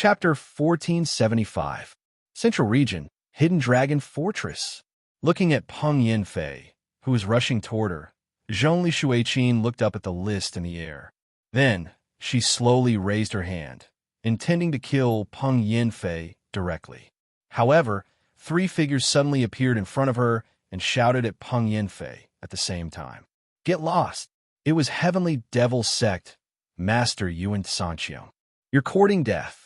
Chapter 1475. Central Region, Hidden Dragon Fortress. Looking at Peng Yanfei, who was rushing toward her, Zhongli Shuiqin looked up at the list in the air. Then, she slowly raised her hand, intending to kill Peng Yanfei directly. However, three figures suddenly appeared in front of her and shouted at Peng Yanfei at the same time. Get lost! It was Heavenly Devil Sect, Master Yuan Sanqiong. You're courting death.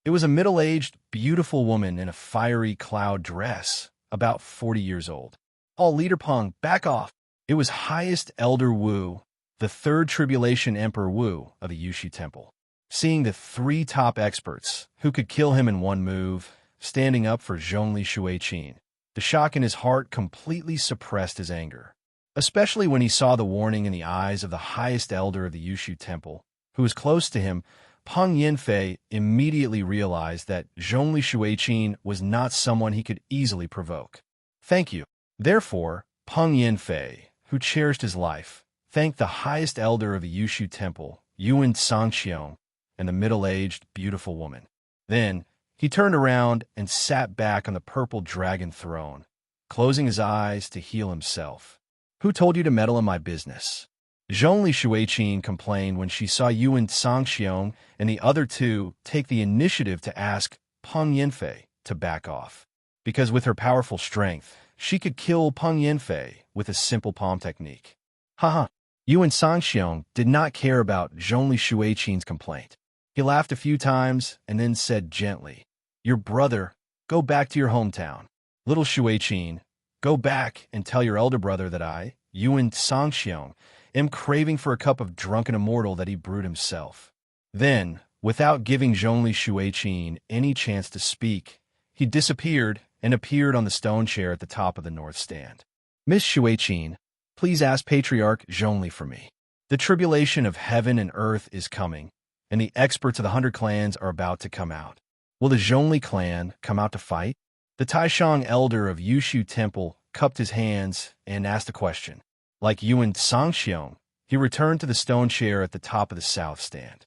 It was a middle-aged, beautiful woman in a fiery cloud dress, about 40 years old. All leader Peng, back off! It was Highest Elder Wu, the third Tribulation Emperor Wu of the Yushu Temple. Seeing the three top experts, who could kill him in one move, standing up for Zhongli Shuiqin, the shock in his heart completely suppressed his anger. Especially when he saw the warning in the eyes of the highest elder of the Yushu Temple, who was close to him. Peng Yanfei immediately realized that Zhongli Shuiqin was not someone he could easily provoke. Thank you. Therefore, Peng Yanfei, who cherished his life, thanked the highest elder of the Yushu Temple, Yuan Sanqiong, and the middle-aged, beautiful woman. Then, he turned around and sat back on the purple dragon throne, closing his eyes to heal himself. Who told you to meddle in my business? Zhongli Shuiqin complained when she saw Yuan Sanqiong and the other two take the initiative to ask Peng Yanfei to back off. Because with her powerful strength, she could kill Peng Yanfei with a simple palm technique. Haha, Yuan Sanqiong did not care about Zhongli Shuiqin's complaint. He laughed a few times and then said gently, Your brother, go back to your hometown. Little Shuiqin, go back and tell your elder brother that I, Yuan Sanqiong, am craving for a cup of drunken immortal that he brewed himself. Then, without giving Zhongli Shuiqin any chance to speak, he disappeared and appeared on the stone chair at the top of the north stand. Miss Shuiqin, please ask Patriarch Zhongli for me. The tribulation of heaven and earth is coming, and the experts of the 100 clans are about to come out. Will the Zhongli clan come out to fight? The Taishang elder of Yushu Temple cupped his hands and asked a question. Like Yuan Sanqiong, he returned to the stone chair at the top of the south stand.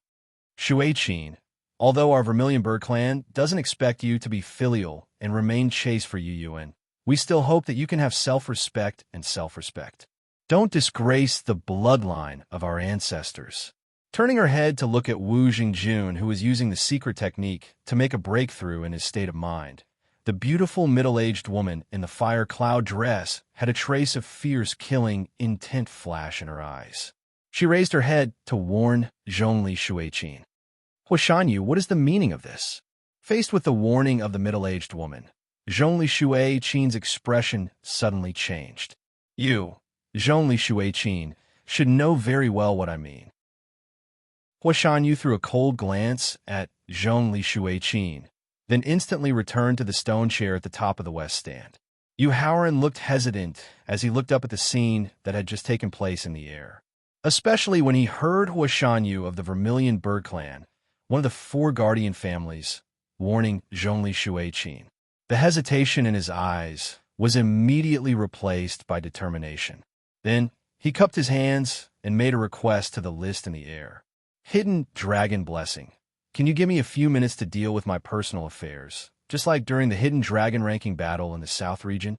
Shuiqin, although our Vermilion Bird clan doesn't expect you to be filial and remain chaste for you, Yuan, we still hope that you can have self-respect and self-respect. Don't disgrace the bloodline of our ancestors. Turning her head to look at Wu Jingjun, who was using the secret technique to make a breakthrough in his state of mind, the beautiful middle-aged woman in the fire cloud dress had a trace of fierce, killing, intent flash in her eyes. She raised her head to warn Zhongli Shuiqin. Huashanyu, what is the meaning of this? Faced with the warning of the middle-aged woman, Zhongli Shuiqin's expression suddenly changed. You, Zhongli Shuiqin, should know very well what I mean. Huashanyu threw a cold glance at Zhongli Shuiqin, then instantly returned to the stone chair at the top of the west stand. Yu Haoran looked hesitant as he looked up at the scene that had just taken place in the air, especially when he heard Huashanyu of the Vermilion Bird clan, one of the 4 guardian families, warning Zhongli Shuiqin. The hesitation in his eyes was immediately replaced by determination. Then, he cupped his hands and made a request to the list in the air. Hidden Dragon Blessing. Can you give me a few minutes to deal with my personal affairs, just like during the Hidden Dragon ranking battle in the South region?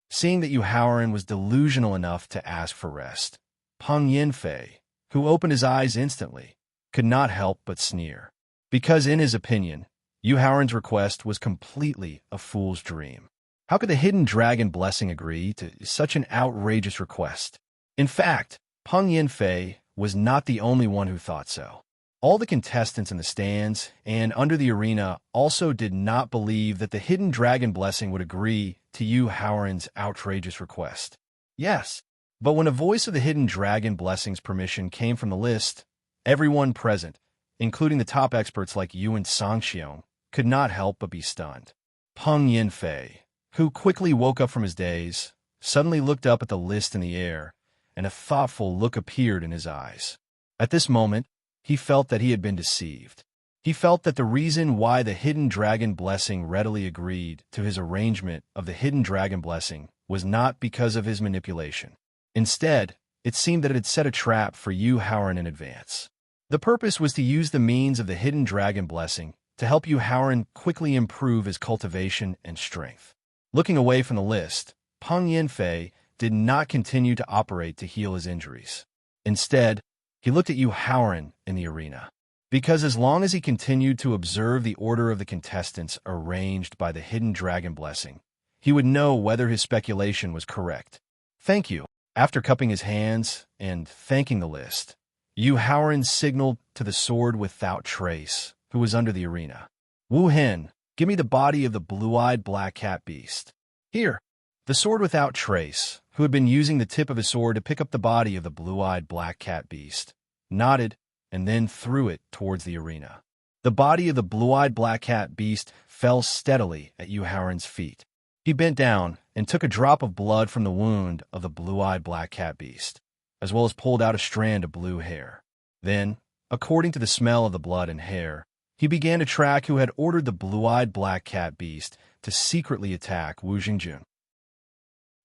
Seeing that Yu Haoran was delusional enough to ask for rest, Peng Yanfei, who opened his eyes instantly, could not help but sneer. Because in his opinion, Yu Haoran's request was completely a fool's dream. How could the Hidden Dragon Blessing agree to such an outrageous request? In fact, Peng Yanfei was not the only one who thought so. All the contestants in the stands and under the arena also did not believe that the Hidden Dragon Blessing would agree to Yu Haoran's outrageous request. Yes, but when a voice of the Hidden Dragon Blessing's permission came from the list, everyone present, including the top experts like Yuan Sanqiong, could not help but be stunned. Peng Yanfei, who quickly woke up from his daze, suddenly looked up at the list in the air, and a thoughtful look appeared in his eyes. At this moment, he felt that he had been deceived. He felt that the reason why the Hidden Dragon Blessing readily agreed to his arrangement of the Hidden Dragon Blessing was not because of his manipulation. Instead, it seemed that it had set a trap for Yu Haoran in advance. The purpose was to use the means of the Hidden Dragon Blessing to help Yu Haoran quickly improve his cultivation and strength. Looking away from the list, Peng Yanfei did not continue to operate to heal his injuries. Instead, he looked at Yu Haoran in the arena. Because as long as he continued to observe the order of the contestants arranged by the hidden dragon blessing, he would know whether his speculation was correct. Thank you. After cupping his hands and thanking the list, Yu Haoran signaled to the sword without trace, who was under the arena. Wu Hen, give me the body of the blue-eyed black cat beast. Here. The sword without trace, who had been using the tip of his sword to pick up the body of the blue-eyed black cat beast, nodded and then threw it towards the arena. The body of the blue-eyed black cat beast fell steadily at Yu Haoran's feet. He bent down and took a drop of blood from the wound of the blue-eyed black cat beast, as well as pulled out a strand of blue hair. Then, according to the smell of the blood and hair, he began to track who had ordered the blue-eyed black cat beast to secretly attack Wu Jingjun.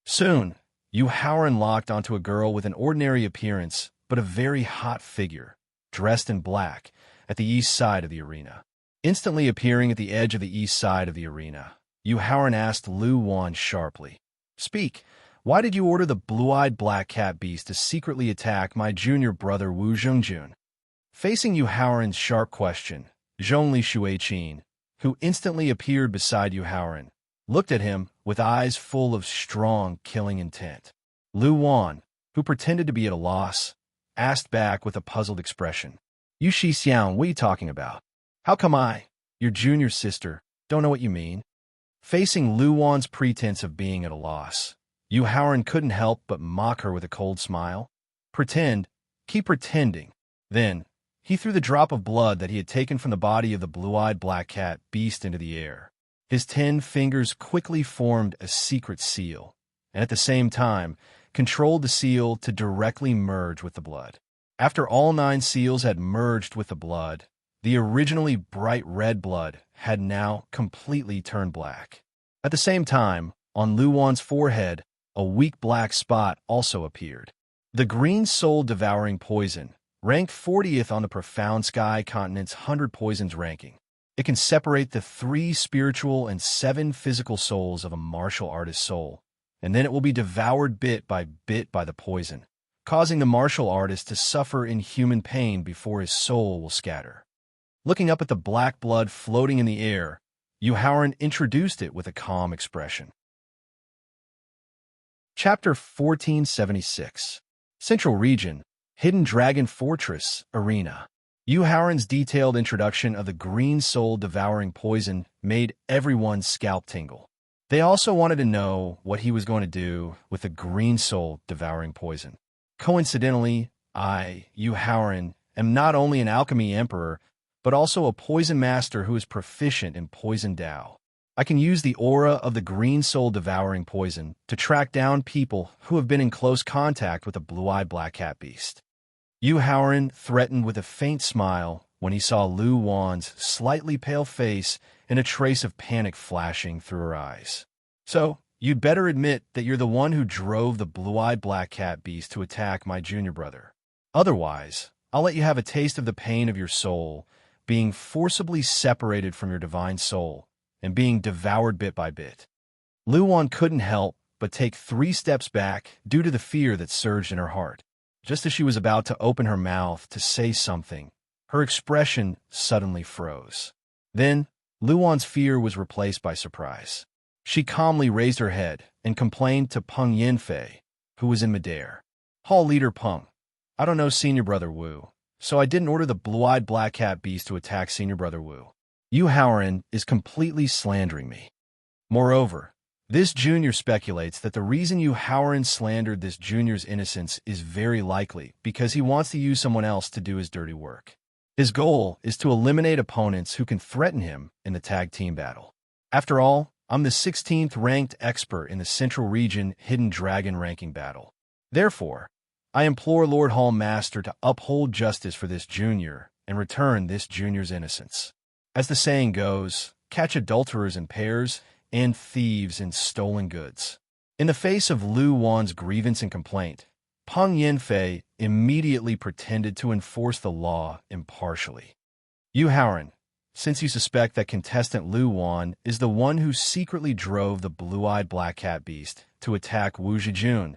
Soon, Yu Haoran locked onto a girl with an ordinary appearance but a very hot figure, dressed in black, at the east side of the arena. Instantly appearing at the edge of the east side of the arena, Yu Haoran asked Lu Wan sharply, "Speak, why did you order the blue-eyed black cat beast to secretly attack my junior brother Wu Jingjun?" Facing Yu Haoran's sharp question, Zhongli Shuiqin, who instantly appeared beside Yu Haoran, looked at him with eyes full of strong, killing intent. Lu Wan, who pretended to be at a loss, asked back with a puzzled expression, "You Xixiang, what are you talking about? How come I, your junior sister, don't know what you mean?" Facing Lu Wan's pretense of being at a loss, Yu Haoran couldn't help but mock her with a cold smile. "Pretend, keep pretending." Then, he threw the drop of blood that he had taken from the body of the blue-eyed black cat beast into the air. His 10 fingers quickly formed a secret seal, and at the same time, controlled the seal to directly merge with the blood. After all 9 seals had merged with the blood, the originally bright red blood had now completely turned black. At the same time, on Lu Wan's forehead, a weak black spot also appeared. The green soul-devouring poison, ranked 40th on the Profound Sky Continent's 100 Poisons ranking. It can separate the 3 spiritual and 7 physical souls of a martial artist's soul, and then it will be devoured bit by the poison, causing the martial artist to suffer inhuman pain before his soul will scatter. Looking up at the black blood floating in the air, Yu Haoran introduced it with a calm expression. Chapter 1476. Central Region, Hidden Dragon Fortress, Arena. Yu Haoran's detailed introduction of the green soul-devouring poison made everyone's scalp tingle. They also wanted to know what he was going to do with the green soul-devouring poison. Coincidentally, I, Yu Haoran, am not only an alchemy emperor, but also a poison master who is proficient in poison Dao. I can use the aura of the green soul-devouring poison to track down people who have been in close contact with the blue-eyed black cat beast. Yu Haoran threatened with a faint smile when he saw Lu Wan's slightly pale face and a trace of panic flashing through her eyes. "So, you'd better admit that you're the one who drove the blue-eyed black cat beast to attack my junior brother. Otherwise, I'll let you have a taste of the pain of your soul being forcibly separated from your divine soul and being devoured bit by bit." Lu Wan couldn't help but take 3 steps back due to the fear that surged in her heart. Just as she was about to open her mouth to say something, her expression suddenly froze. Then, Lu Wan's fear was replaced by surprise. She calmly raised her head and complained to Peng Yanfei, who was in midair. "Hall Leader Peng, I don't know Senior Brother Wu, so I didn't order the blue-eyed black cat beast to attack Senior Brother Wu. Yu Haoran is completely slandering me. Moreover, this junior speculates that the reason Yu Haoran slandered this junior's innocence is very likely because he wants to use someone else to do his dirty work. His goal is to eliminate opponents who can threaten him in the tag team battle. After all, I'm the 16th ranked expert in the Central Region Hidden Dragon ranking battle. Therefore, I implore Lord Hall Master to uphold justice for this junior and return this junior's innocence. As the saying goes, catch adulterers in pairs and thieves in stolen goods." In the face of Lu Wan's grievance and complaint, Peng Yanfei immediately pretended to enforce the law impartially. "Yu Haoran, since you suspect that contestant Lu Wan is the one who secretly drove the blue-eyed black cat beast to attack Wu Zhijun,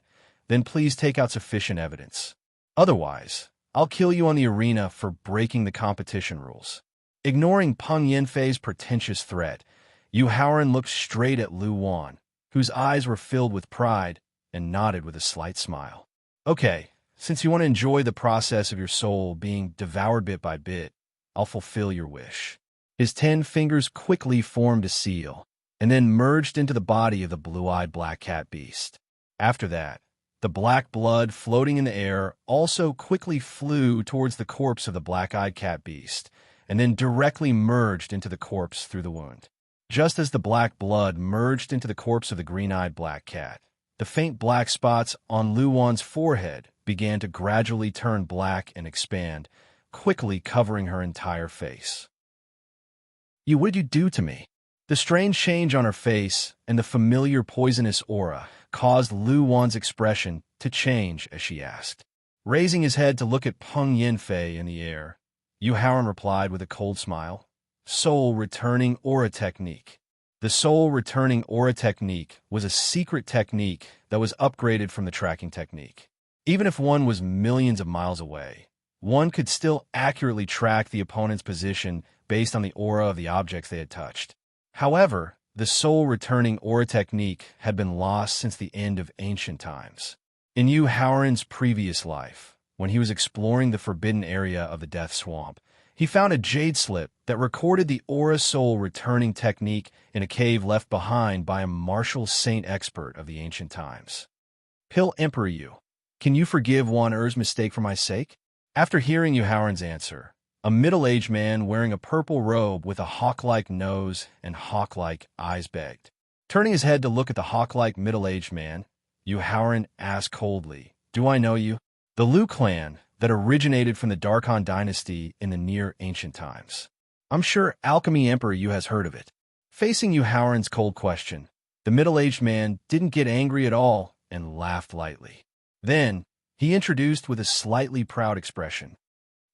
then please take out sufficient evidence. Otherwise, I'll kill you on the arena for breaking the competition rules." Ignoring Peng Yanfei's pretentious threat, Yu Haoran looked straight at Lu Wan, whose eyes were filled with pride, and nodded with a slight smile. "Okay, since you want to enjoy the process of your soul being devoured bit by bit, I'll fulfill your wish." His 10 fingers quickly formed a seal, and then merged into the body of the blue-eyed black cat beast. After that, the black blood floating in the air also quickly flew towards the corpse of the black-eyed cat beast, and then directly merged into the corpse through the wound. Just as the black blood merged into the corpse of the green-eyed black cat, the faint black spots on Lu Wan's forehead began to gradually turn black and expand, quickly covering her entire face. What did you do to me?" The strange change on her face and the familiar poisonous aura caused Lu Wan's expression to change as she asked. Raising his head to look at Peng Yanfei in the air, Yu Haoran replied with a cold smile, "Soul Returning Aura Technique." The Soul Returning Aura Technique was a secret technique that was upgraded from the tracking technique. Even if one was millions of miles away, one could still accurately track the opponent's position based on the aura of the objects they had touched. However, the Soul Returning Aura Technique had been lost since the end of ancient times. In Yu Haoran's previous life, when he was exploring the forbidden area of the Death Swamp, he found a jade slip that recorded the Aura Soul Returning Technique in a cave left behind by a martial saint expert of the ancient times. "Pill Emperor Yu, can you forgive Wan Er's mistake for my sake?" After hearing Yu Haoran's answer, a middle-aged man wearing a purple robe with a hawk-like nose and hawk-like eyes begged. Turning his head to look at the hawk-like middle-aged man, Yu Haoran asked coldly, "Do I know you?" The Lu clan that originated from the Darkhan dynasty in the near ancient times. "I'm sure Alchemy Emperor Yu has heard of it." Facing Yu Haoran's cold question, the middle-aged man didn't get angry at all and laughed lightly. Then, he introduced with a slightly proud expression,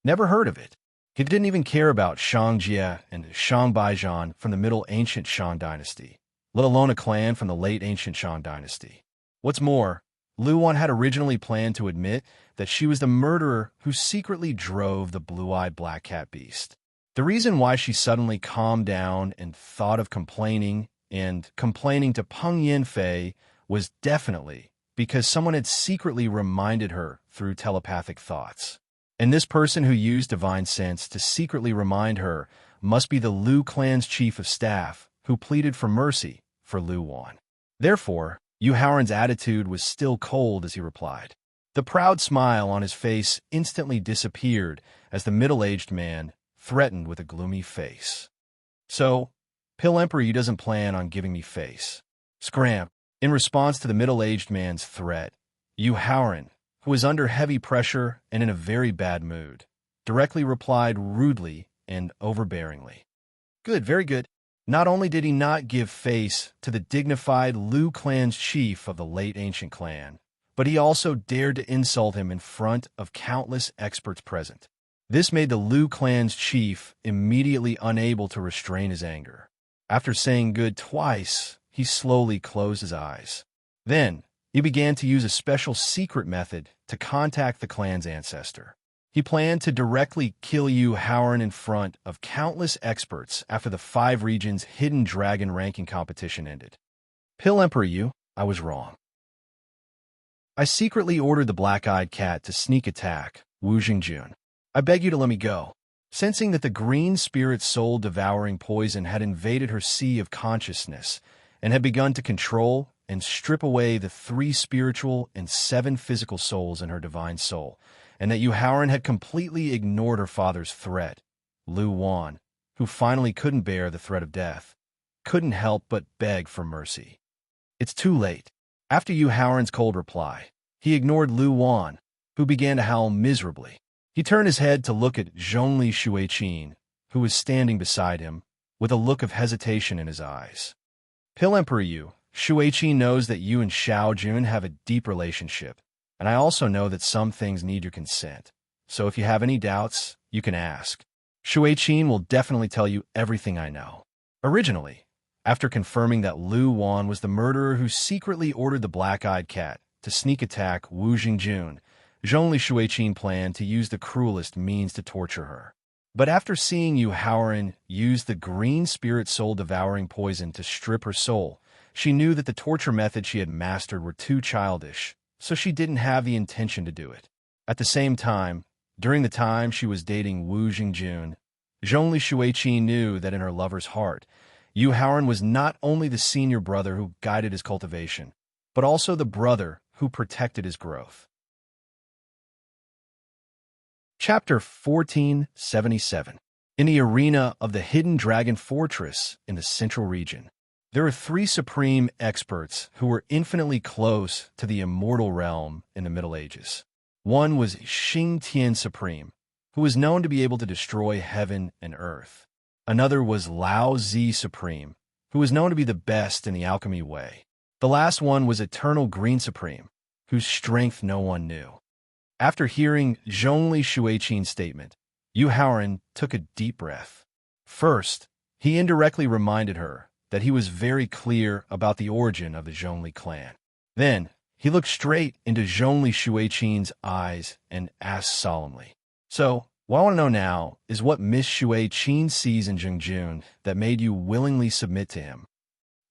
"Never heard of it." He didn't even care about Shang Jie and Shang Baijian from the Middle Ancient Shang dynasty, let alone a clan from the Late Ancient Shang dynasty. What's more, Lu Wan had originally planned to admit that she was the murderer who secretly drove the blue-eyed black cat beast. The reason why she suddenly calmed down and thought of complaining to Peng Yanfei was definitely because someone had secretly reminded her through telepathic thoughts. And this person who used divine sense to secretly remind her must be the Lu clan's chief of staff, who pleaded for mercy for Lu Wan. Therefore, Yu Haoran's attitude was still cold as he replied. The proud smile on his face instantly disappeared as the middle-aged man threatened with a gloomy face. "So, Pill Emperor Yu doesn't plan on giving me face." Scram. In response to the middle-aged man's threat, Yu Haoran, who was under heavy pressure and in a very bad mood, directly replied rudely and overbearingly. "Good, very good." Not only did he not give face to the dignified Lu clan's chief of the late ancient clan, but he also dared to insult him in front of countless experts present. This made the Lu clan's chief immediately unable to restrain his anger. After saying good twice, he slowly closed his eyes. Then, he began to use a special secret method to contact the clan's ancestor. He planned to directly kill Yu Haoran in front of countless experts after the 5 regions Hidden Dragon ranking competition ended. "Pill Emperor Yu, I was wrong. I secretly ordered the black-eyed cat to sneak attack Wu Xingjun. I beg you to let me go." Sensing that the green spirit soul-devouring poison had invaded her sea of consciousness and had begun to control and strip away the 3 spiritual and 7 physical souls in her divine soul, and that Yu Haoran had completely ignored her father's threat, Lu Wan, who finally couldn't bear the threat of death, couldn't help but beg for mercy. "It's too late." After Yu Haoran's cold reply, he ignored Lu Wan, who began to howl miserably. He turned his head to look at Zhongli Shuiqin, who was standing beside him, with a look of hesitation in his eyes. "Pill Emperor Yu, Shuiqin knows that you and Xiao Jun have a deep relationship, and I also know that some things need your consent. So if you have any doubts, you can ask." Shuai-Qin will definitely tell you everything I know. Originally, after confirming that Lu Wan was the murderer who secretly ordered the black-eyed cat to sneak attack Wu Jingjun, Zhongli Shuai-Qin planned to use the cruelest means to torture her. But after seeing Yu Haoran use the green spirit soul-devouring poison to strip her soul, she knew that the torture methods she had mastered were too childish, so she didn't have the intention to do it. At the same time, during the time she was dating Wu Jingjun, Zhongli Shuai-Qin knew that in her lover's heart, Yu Haoran was not only the senior brother who guided his cultivation, but also the brother who protected his growth. Chapter 1477. In the arena of the hidden dragon fortress in the central region, there are 3 supreme experts who were infinitely close to the immortal realm in the Middle Ages. One was Xing Tian Supreme, who was known to be able to destroy heaven and earth. Another was Lao Zi Supreme, who was known to be the best in the alchemy way. The last one was Eternal Green Supreme, whose strength no one knew. After hearing Zhongli Shuai-Qin's statement, Yu Haoran took a deep breath. First, he indirectly reminded her that he was very clear about the origin of the Zhongli clan. Then, he looked straight into Zhongli Shuai-Qin's eyes and asked solemnly, "So, what I want to know now is what Miss Shuai-Qin sees in Jingjun that made you willingly submit to him."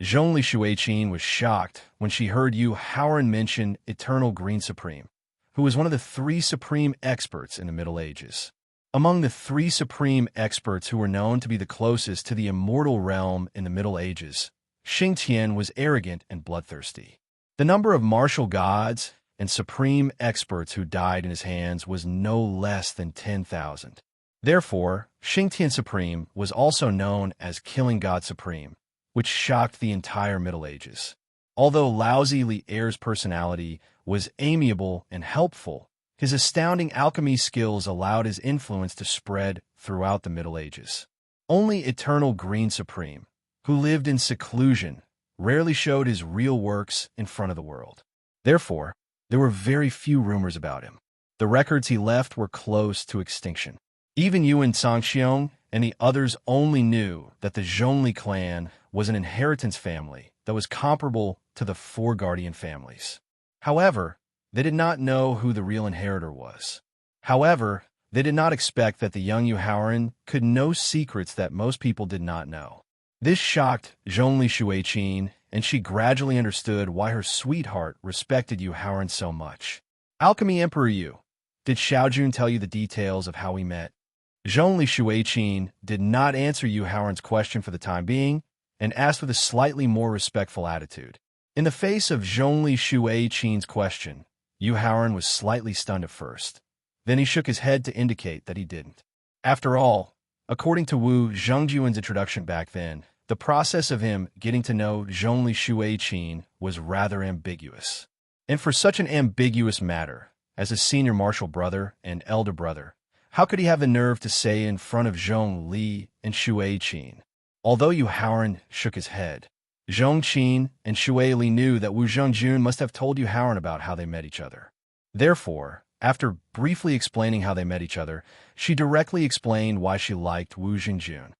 Zhongli Shuai-Qin was shocked when she heard Yu Haoran mention Eternal Green Supreme, who was one of the 3 supreme experts in the Middle Ages. Among the 3 supreme experts who were known to be the closest to the immortal realm in the Middle Ages, Xing Tian was arrogant and bloodthirsty. The number of martial gods and supreme experts who died in his hands was no less than 10,000. Therefore, Xing Tian Supreme was also known as Killing God Supreme, which shocked the entire Middle Ages. Although Laozi Li Er's personality was amiable and helpful, his astounding alchemy skills allowed his influence to spread throughout the Middle Ages. Only Eternal Green Supreme, who lived in seclusion, rarely showed his real works in front of the world. Therefore, there were very few rumors about him. The records he left were close to extinction. Even Yuan Sangxiong and the others only knew that the Zhongli clan was an inheritance family that was comparable to the 4 guardian families. However, they did not know who the real inheritor was. However, they did not expect that the young Yu Haoran could know secrets that most people did not know. This shocked Zhongli Shuai-Qin, and she gradually understood why her sweetheart respected Yu Haoran so much. Alchemy Emperor Yu, did Xiaojun tell you the details of how we met? Zhongli Shuai-Qin did not answer Yu Haoran's question for the time being, and asked with a slightly more respectful attitude. In the face of Zhongli Shuai-Qin's question, Yu Haoran was slightly stunned at first. Then he shook his head to indicate that he didn't. After all, according to Wu Zhengjuan's introduction back then, the process of him getting to know Zhongli Shuai-Qin was rather ambiguous. And for such an ambiguous matter, as a senior martial brother and elder brother, how could he have the nerve to say in front of Zhong Li and Shuai-Qin? Although Yu Haoran shook his head, Zhong Qin and Shuai Li knew that Wu Zhengjun must have told Yu Haoran about how they met each other. Therefore, after briefly explaining how they met each other, she directly explained why she liked Wu Zhengjun.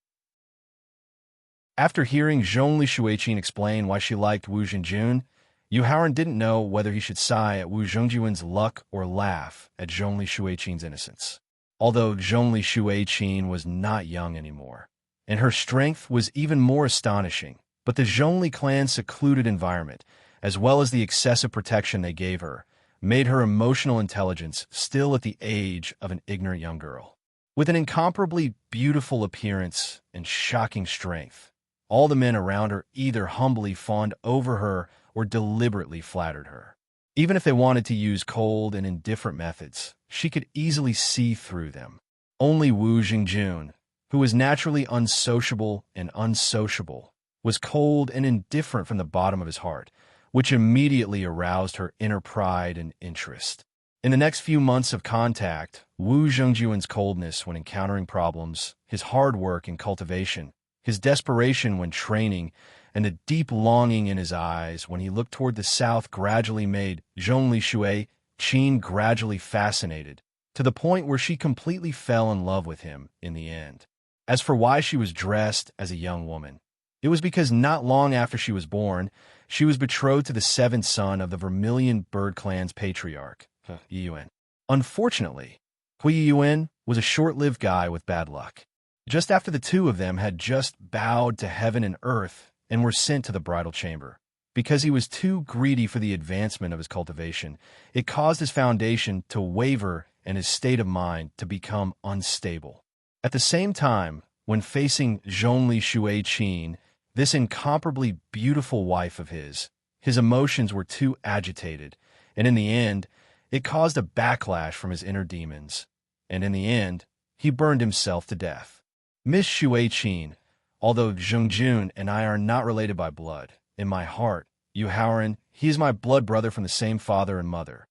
After hearing Zhongli Shuai-Qin explain why she liked Wu Zhengjun, Yu Haoran didn't know whether he should sigh at Wu Zhengjuan's luck or laugh at Zhongli Shuai-Qin's innocence. Although Zhongli Shuai-Qin was not young anymore, and her strength was even more astonishing, but the Zhongli clan's secluded environment, as well as the excessive protection they gave her, made her emotional intelligence still at the age of an ignorant young girl. With an incomparably beautiful appearance and shocking strength, all the men around her either humbly fawned over her or deliberately flattered her. Even if they wanted to use cold and indifferent methods, she could easily see through them. Only Wu Jingjun, who was naturally unsociable and unsociable, was cold and indifferent from the bottom of his heart, which immediately aroused her inner pride and interest. In the next few months of contact, Wu Zhengjuan's coldness when encountering problems, his hard work in cultivation, his desperation when training, and the deep longing in his eyes when he looked toward the south gradually made Zhongli Shuai-Qin gradually fascinated, to the point where she completely fell in love with him in the end. As for why she was dressed as a young woman, it was because not long after she was born, she was betrothed to the seventh son of the Vermilion Bird Clan's patriarch, Yun. Unfortunately, Hui Yun was a short-lived guy with bad luck. Just after the two of them had just bowed to heaven and earth and were sent to the bridal chamber, because he was too greedy for the advancement of his cultivation, it caused his foundation to waver and his state of mind to become unstable. At the same time, when facing Zhongli Shuai-Qin, this incomparably beautiful wife of his emotions were too agitated, and in the end, it caused a backlash from his inner demons, and in the end, he burned himself to death. Miss Shuai-Qin, although Zhengjun and I are not related by blood, in my heart, Yu Haoran, he is my blood brother from the same father and mother.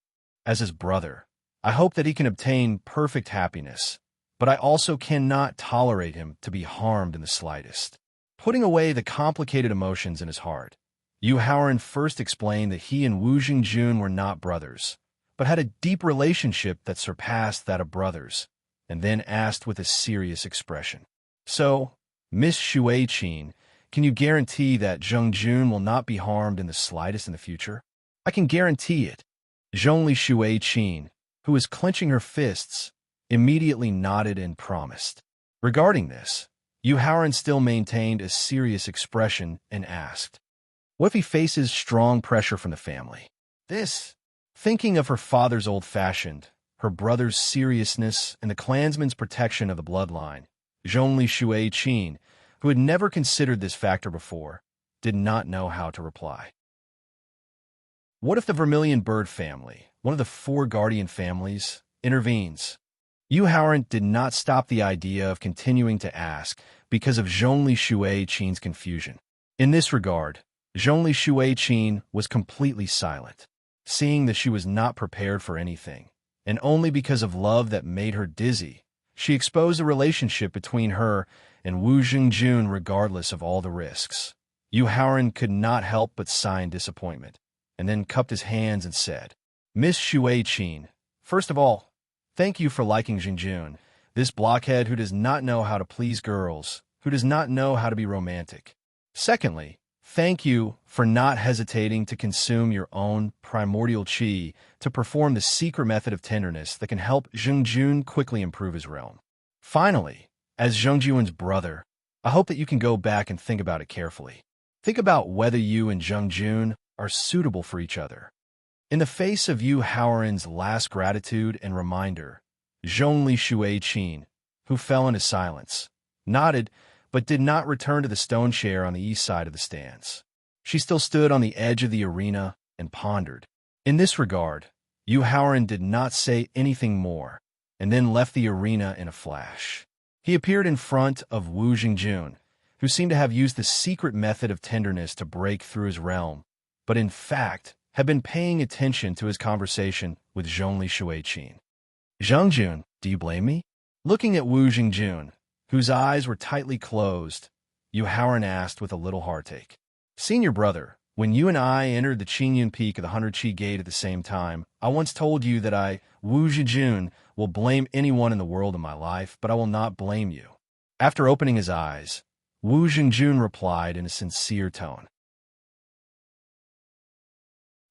As his brother, I hope that he can obtain perfect happiness, but I also cannot tolerate him to be harmed in the slightest. Putting away the complicated emotions in his heart, Yu Haoran first explained that he and Wu Jingjun were not brothers, but had a deep relationship that surpassed that of brothers, and then asked with a serious expression, "So, Miss Shuai-Qin, can you guarantee that Zhengjun will not be harmed in the slightest in the future?" "I can guarantee it." Zhongli Shuai-Qin, who was clenching her fists, immediately nodded and promised. Regarding this, Yu Haoran still maintained a serious expression and asked, "What if he faces strong pressure from the family?" This, thinking of her father's old-fashioned, her brother's seriousness, and the clansman's protection of the bloodline, Zhongli Shuai-Qin, who had never considered this factor before, did not know how to reply. What if the Vermilion Bird family, one of the four guardian families, intervenes? Yu Haoran did not stop the idea of continuing to ask because of Zhongli Shuai-Qin's confusion. In this regard, Zhongli Shuai-Qin was completely silent, seeing that she was not prepared for anything, and only because of love that made her dizzy, she exposed the relationship between her and Wu Jingjun regardless of all the risks. Yu Haoran could not help but sigh in disappointment, and then cupped his hands and said, "Miss Shuai-Qin, first of all, thank you for liking Jingjun, this blockhead who does not know how to please girls, who does not know how to be romantic. Secondly, thank you for not hesitating to consume your own primordial qi to perform the secret method of tenderness that can help Zhengjun quickly improve his realm. Finally, as Zhengjun's brother, I hope that you can go back and think about it carefully. Think about whether you and Zhengjun are suitable for each other." In the face of Yu Haoran's last gratitude and reminder, Zhongli Shuai-Qin, who fell into silence, nodded but did not return to the stone chair on the east side of the stands. She still stood on the edge of the arena and pondered. In this regard, Yu Haoran did not say anything more, and then left the arena in a flash. He appeared in front of Wu Jingjun, who seemed to have used the secret method of tenderness to break through his realm, but in fact had been paying attention to his conversation with Zhongli Shuai-Qin. "Zhengjun, do you blame me?" Looking at Wu Jingjun, whose eyes were tightly closed, Yu Haoran asked with a little heartache. "Senior brother, when you and I entered the Qingyun Peak of the 100 Qi Gate at the same time, I once told you that I, Wu Jingjun, will blame anyone in the world in my life, but I will not blame you." After opening his eyes, Wu Jingjun replied in a sincere tone.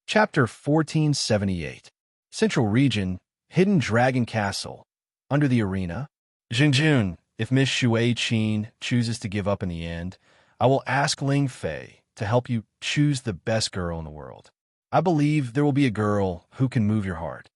Chapter 1478. Central Region, Hidden Dragon Castle. Under the arena. "Jingjun, if Miss Shuai-Qin chooses to give up in the end, I will ask Ling Fei to help you choose the best girl in the world. I believe there will be a girl who can move your heart."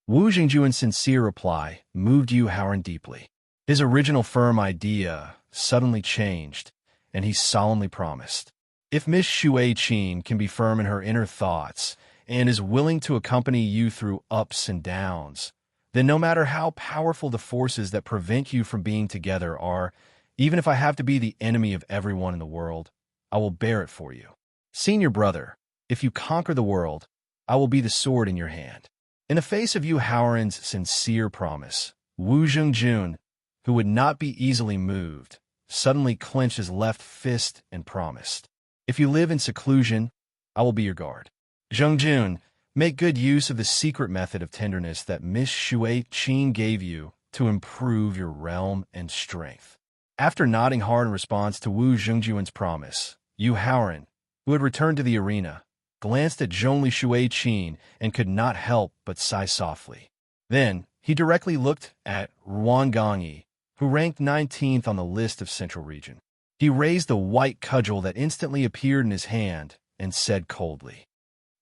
Wu Jingjun's sincere reply moved Yu Haoran deeply. His original firm idea suddenly changed, and he solemnly promised, "If Miss Shuai-Qin can be firm in her inner thoughts and is willing to accompany you through ups and downs, then no matter how powerful the forces that prevent you from being together are, even if I have to be the enemy of everyone in the world, I will bear it for you. Senior brother, if you conquer the world, I will be the sword in your hand." In the face of Yu Haoran's sincere promise, Wu Jingjun, who would not be easily moved, suddenly clenched his left fist and promised, "If you live in seclusion, I will be your guard." "Zhengjun, Make good use of the secret method of tenderness that Miss Shui-Qin gave you to improve your realm and strength. After nodding hard in response to Wu Zhengjuan's promise, Yu Haoran, who had returned to the arena, glanced at Zhongli Shui-Qin and could not help but sigh softly. Then, he directly looked at Ruan Gongyi, who ranked 19th on the list of Central Region. He raised the white cudgel that instantly appeared in his hand and said coldly,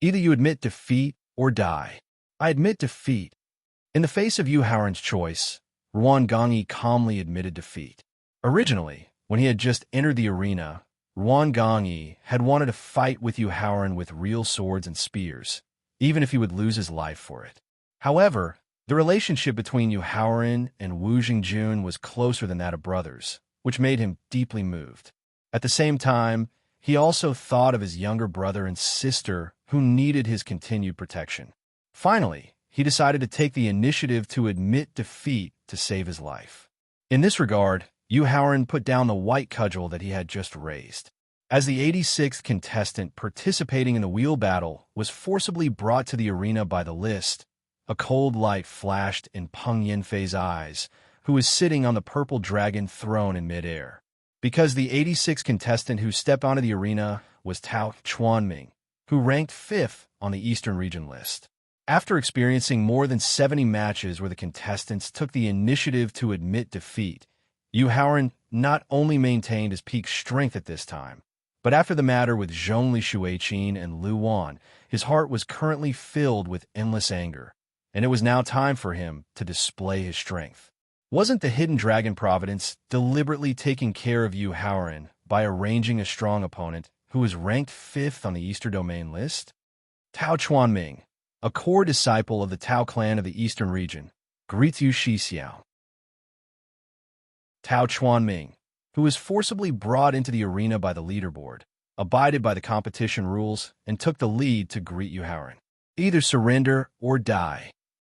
"Either you admit defeat or die." "I admit defeat." In the face of Yu Haoran's choice, Ruan Gongyi calmly admitted defeat. Originally, when he had just entered the arena, Ruan Gongyi had wanted to fight with Yu Haoran with real swords and spears, even if he would lose his life for it. However, the relationship between Yu Haoran and Wu Zhengjun was closer than that of brothers, which made him deeply moved. At the same time, he also thought of his younger brother and sister who needed his continued protection. Finally, he decided to take the initiative to admit defeat to save his life. In this regard, Yu Haoran put down the white cudgel that he had just raised. As the 86th contestant participating in the wheel battle was forcibly brought to the arena by the list, a cold light flashed in Peng Yanfei's eyes, who was sitting on the purple dragon throne in midair. Because the 86th contestant who stepped onto the arena was Tao Chuanming, who ranked 5th on the Eastern Region list. After experiencing more than 70 matches where the contestants took the initiative to admit defeat, Yu Haoran not only maintained his peak strength at this time, but after the matter with Zhongli Shui-Qin and Lu Wan, his heart was currently filled with endless anger, and it was now time for him to display his strength. Wasn't the Hidden Dragon Providence deliberately taking care of Yu Haoran by arranging a strong opponent who was ranked 5th on the Eastern Domain list? Tao Chuanming, a core disciple of the Tao clan of the Eastern region, greets Yu Shixiao. Tao Chuanming, who was forcibly brought into the arena by the leaderboard, abided by the competition rules and took the lead to greet Yu Haoran. Either surrender or die.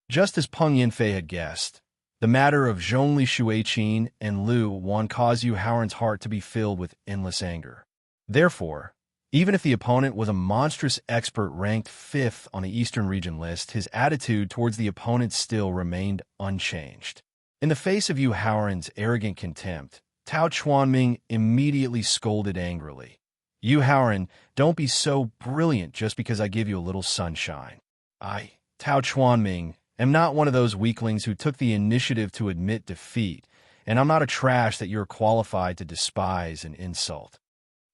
Just as Peng Yanfei had guessed, the matter of Zhongli Shui-Qin and Lu Wan caused Yu Haoran's heart to be filled with endless anger. Therefore, even if the opponent was a monstrous expert ranked 5th on the Eastern Region list, his attitude towards the opponent still remained unchanged. In the face of Yu Haoran's arrogant contempt, Tao Chuanming immediately scolded angrily. "Yu Haoran, don't be so brilliant just because I give you a little sunshine. I, Tao Chuanming, am not one of those weaklings who took the initiative to admit defeat, and I'm not a trash that you're qualified to despise and insult.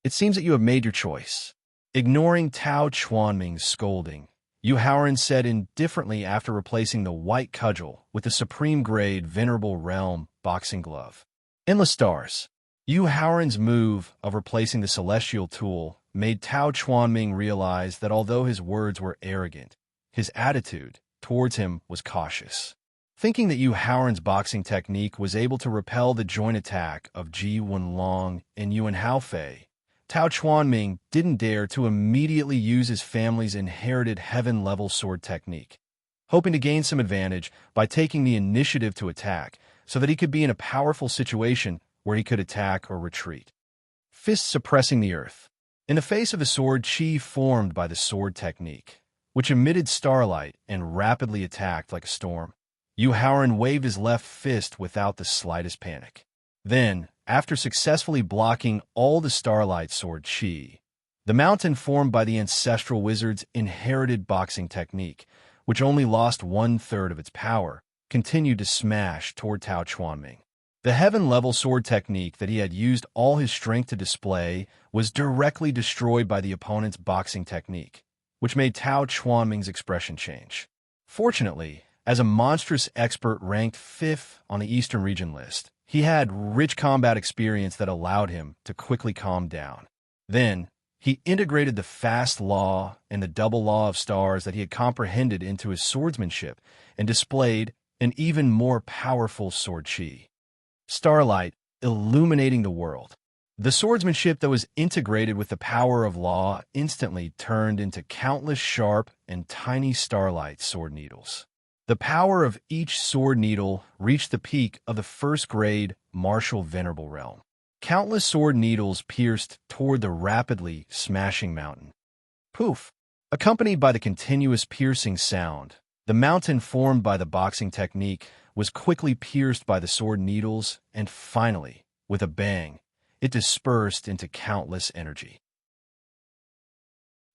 It seems that you have made your choice." Ignoring Tao Chuanming's scolding, Yu Haoran said indifferently after replacing the white cudgel with the supreme-grade Venerable Realm boxing glove. Endless stars. Yu Haoran's move of replacing the celestial tool made Tao Chuanming realize that although his words were arrogant, his attitude towards him was cautious. Thinking that Yu Haoran's boxing technique was able to repel the joint attack of Ji Wenlong and Yuan Haofei, Tao Chuanming didn't dare to immediately use his family's inherited heaven-level sword technique, hoping to gain some advantage by taking the initiative to attack so that he could be in a powerful situation where he could attack or retreat. Fist suppressing the earth. In the face of the sword chi formed by the sword technique, which emitted starlight and rapidly attacked like a storm, Yu Haoran waved his left fist without the slightest panic. Then, after successfully blocking all the starlight sword chi, the mountain formed by the ancestral wizard's inherited boxing technique, which only lost 1/3 of its power, continued to smash toward Tao Chuanming. The heaven-level sword technique that he had used all his strength to display was directly destroyed by the opponent's boxing technique, which made Tao Chuanming's expression change. Fortunately, as a monstrous expert ranked 5th on the Eastern Region list, he had rich combat experience that allowed him to quickly calm down. Then, he integrated the fast law and the double law of stars that he had comprehended into his swordsmanship and displayed an even more powerful sword chi. Starlight, illuminating the world. The swordsmanship that was integrated with the power of law instantly turned into countless sharp and tiny starlight sword needles. The power of each sword needle reached the peak of the first-grade martial Venerable Realm. Countless sword needles pierced toward the rapidly smashing mountain. Poof! Accompanied by the continuous piercing sound, the mountain formed by the boxing technique was quickly pierced by the sword needles, and finally, with a bang, it dispersed into countless energy.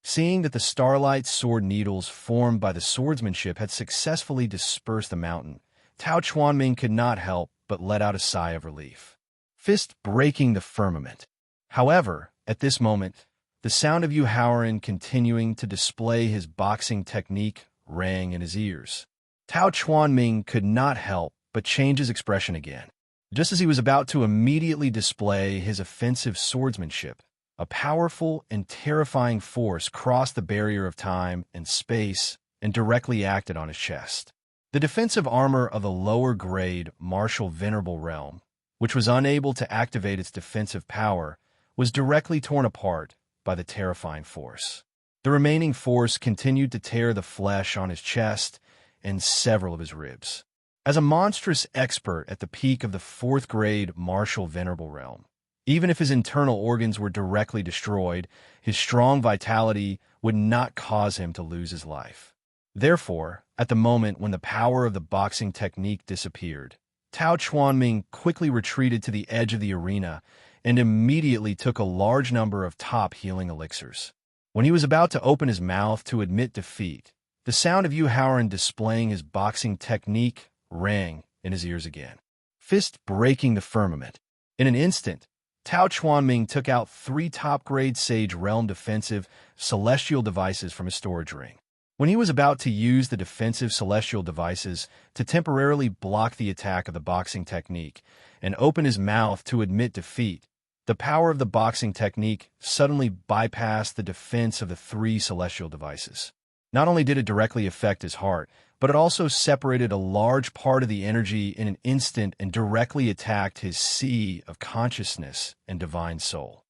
Seeing that the starlight sword needles formed by the swordsmanship had successfully dispersed the mountain, Tao Chuanming could not help but let out a sigh of relief. Fist breaking the firmament. However, at this moment, the sound of Yu Haoran continuing to display his boxing technique rang in his ears. Tao Chuanming could not help but change his expression again. Just as he was about to immediately display his offensive swordsmanship, a powerful and terrifying force crossed the barrier of time and space and directly acted on his chest. The defensive armor of the lower-grade martial venerable realm, which was unable to activate its defensive power, was directly torn apart by the terrifying force. The remaining force continued to tear the flesh on his chest and several of his ribs. As a monstrous expert at the peak of the fourth-grade martial venerable realm, even if his internal organs were directly destroyed, his strong vitality would not cause him to lose his life. Therefore, at the moment when the power of the boxing technique disappeared, Tao Chuanming quickly retreated to the edge of the arena and immediately took a large number of top healing elixirs. When he was about to open his mouth to admit defeat, the sound of Yu Haoran displaying his boxing technique rang in his ears again. Fist breaking the firmament. In an instant, Tao Chuanming took out 3 top-grade Sage Realm defensive celestial devices from his storage ring. When he was about to use the defensive celestial devices to temporarily block the attack of the boxing technique and open his mouth to admit defeat, the power of the boxing technique suddenly bypassed the defense of the 3 celestial devices. Not only did it directly affect his heart, but it also separated a large part of the energy in an instant and directly attacked his sea of consciousness and divine soul.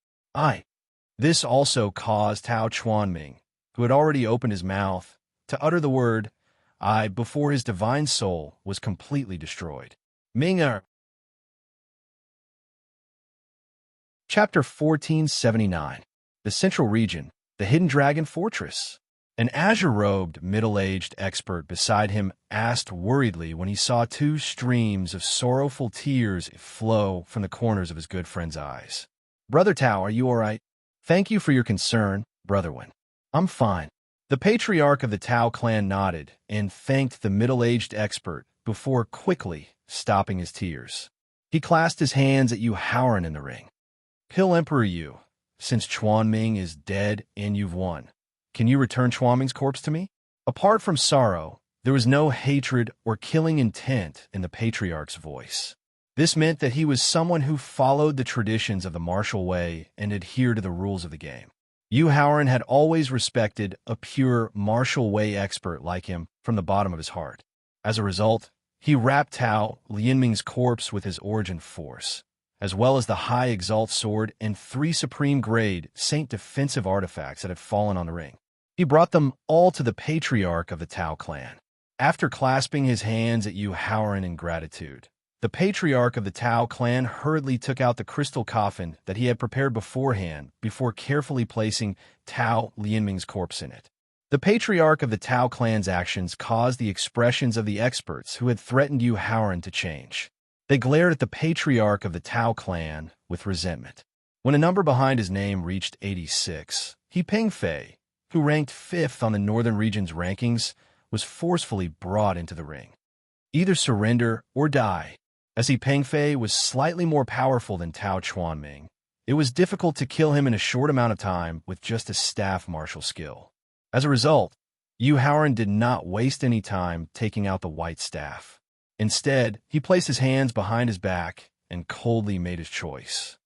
This also caused Tao Chuanming, who had already opened his mouth, to utter the word I before his divine soul was completely destroyed. Ming-er. Chapter 1479. The Central Region, the Hidden Dragon Fortress. An azure-robed, middle-aged expert beside him asked worriedly when he saw 2 streams of sorrowful tears flow from the corners of his good friend's eyes. "Brother Tao, are you all right?" "Thank you for your concern, Brother Wen. I'm fine." The patriarch of the Tao clan nodded and thanked the middle-aged expert before quickly stopping his tears. He clasped his hands at Yu Haoran in the ring. "Kill Emperor Yu, since Chuanming is dead and you've won. Can you return Chuanming's corpse to me?" Apart from sorrow, there was no hatred or killing intent in the patriarch's voice. This meant that he was someone who followed the traditions of the martial way and adhered to the rules of the game. Yu Haoran had always respected a pure martial way expert like him from the bottom of his heart. As a result, he wrapped Tao Lianming's corpse with his origin force, as well as the High Exalt sword and 3 supreme-grade Saint defensive artifacts that had fallen on the ring. He brought them all to the patriarch of the Tao clan. After clasping his hands at Yu Haoran in gratitude, the patriarch of the Tao clan hurriedly took out the crystal coffin that he had prepared beforehand before carefully placing Tao Lianming's corpse in it. The patriarch of the Tao clan's actions caused the expressions of the experts who had threatened Yu Haoran to change. They glared at the patriarch of the Tao clan with resentment. When a number behind his name reached 86, He Pengfei, who ranked 5th on the Northern Region's rankings, was forcefully brought into the ring. Either surrender or die. As He Pengfei was slightly more powerful than Tao Chuanming, it was difficult to kill him in a short amount of time with just a staff martial skill. As a result, Yu Haoran did not waste any time taking out the white staff. Instead, he placed his hands behind his back and coldly made his choice.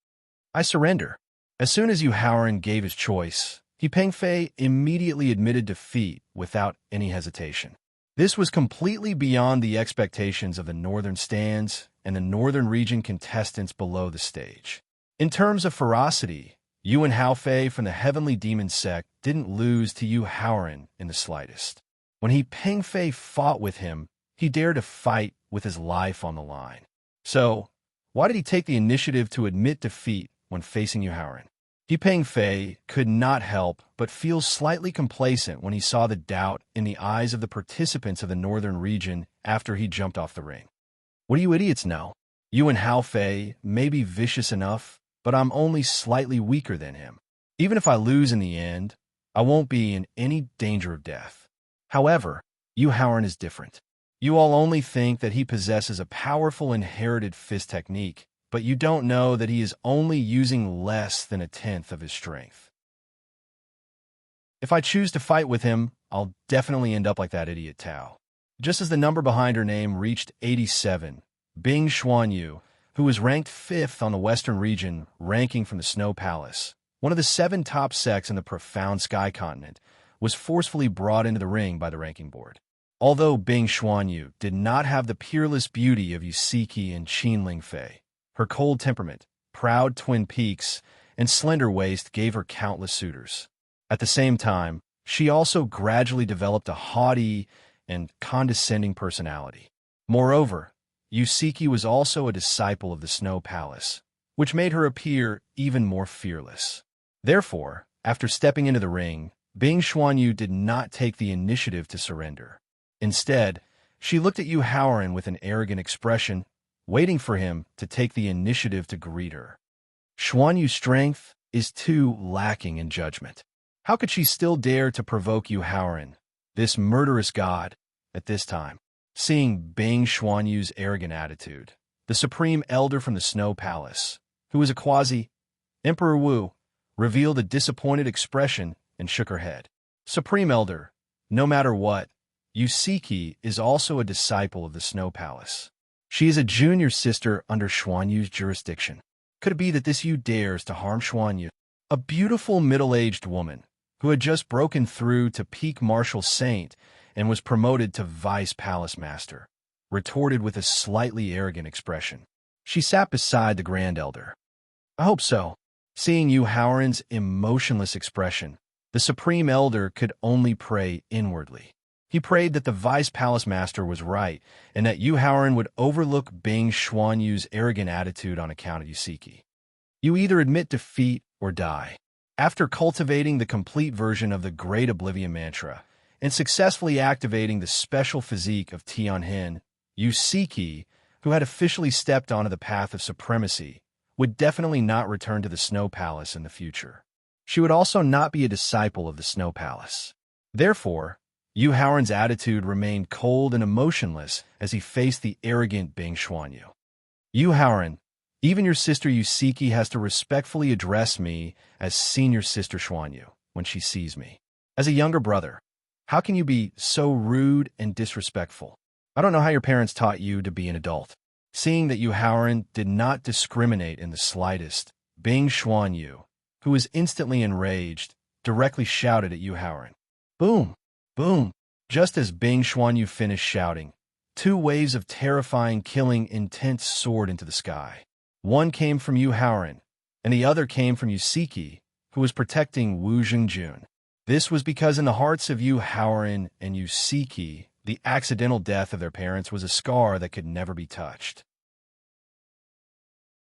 "I surrender." As soon as Yu Haoran gave his choice, He Pengfei immediately admitted defeat without any hesitation. This was completely beyond the expectations of the Northern stands and the Northern Region contestants below the stage. In terms of ferocity, Yuan Haofei from the Heavenly Demon Sect didn't lose to Yu Haoran in the slightest. When He Pengfei fought with him, he dared to fight with his life on the line. So, why did he take the initiative to admit defeat when facing Yu Haoran? Yipeng Fei could not help but feel slightly complacent when he saw the doubt in the eyes of the participants of the northern region after he jumped off the ring. What do you idiots know? You and Hao Fei may be vicious enough, but I'm only slightly weaker than him. Even if I lose in the end, I won't be in any danger of death. However, Yu Haoran is different. You all only think that he possesses a powerful inherited fist technique, but you don't know that he is only using less than 1/10 of his strength. If I choose to fight with him, I'll definitely end up like that idiot Tao. Just as the number behind her name reached 87, Bing Xuanyu, who was ranked 5th on the Western region ranking from the Snow Palace, one of the 7 top sects in the profound Sky Continent, was forcefully brought into the ring by the ranking board. Although Bing Xuanyu did not have the peerless beauty of Yusiki and Qinling Fei, her cold temperament, proud twin peaks, and slender waist gave her countless suitors. At the same time, she also gradually developed a haughty and condescending personality. Moreover, Yusiki was also a disciple of the Snow Palace, which made her appear even more fearless. Therefore, after stepping into the ring, Bing Xuanyu did not take the initiative to surrender. Instead, she looked at Yu Haoran with an arrogant expression, waiting for him to take the initiative to greet her. Xuanyu's strength is too lacking in judgment. How could she still dare to provoke Yu Haoran, this murderous god, at this time? Seeing Bing Xuanyu's arrogant attitude, the Supreme Elder from the Snow Palace, who was a quasi-Emperor Wu, revealed a disappointed expression and shook her head. Supreme Elder, no matter what, Yusiki is also a disciple of the Snow Palace. She is a junior sister under Xuanyu's jurisdiction. Could it be that this Yu dares to harm Xuanyu? A beautiful middle-aged woman who had just broken through to peak martial saint and was promoted to vice palace master, retorted with a slightly arrogant expression. She sat beside the Grand Elder. I hope so. Seeing Yu Haoran's emotionless expression, the Supreme Elder could only pray inwardly. He prayed that the vice palace master was right and that Yu Haoran would overlook Bing Xuanyu's arrogant attitude on account of Yusiki. You either admit defeat or die. After cultivating the complete version of the Great Oblivion Mantra and successfully activating the special physique of Tianhin, Yusiki, who had officially stepped onto the path of supremacy, would definitely not return to the Snow Palace in the future. She would also not be a disciple of the Snow Palace. Therefore, Yu Haoran's attitude remained cold and emotionless as he faced the arrogant Bing Xuanyu. Yu Haoran, even your sister Yusiki has to respectfully address me as senior sister Xuanyu when she sees me. As a younger brother, how can you be so rude and disrespectful? I don't know how your parents taught you to be an adult. Seeing that Yu Haoran did not discriminate in the slightest, Bing Xuanyu, who was instantly enraged, directly shouted at Yu Haoran. Boom! Boom! Just as Bing Xuanyu finished shouting, 2 waves of terrifying, killing intent soared into the sky. One came from Yu Haoran, and the other came from Yusiki, who was protecting Wu Jingjun. This was because in the hearts of Yu Haoran and Yusiki, the accidental death of their parents was a scar that could never be touched.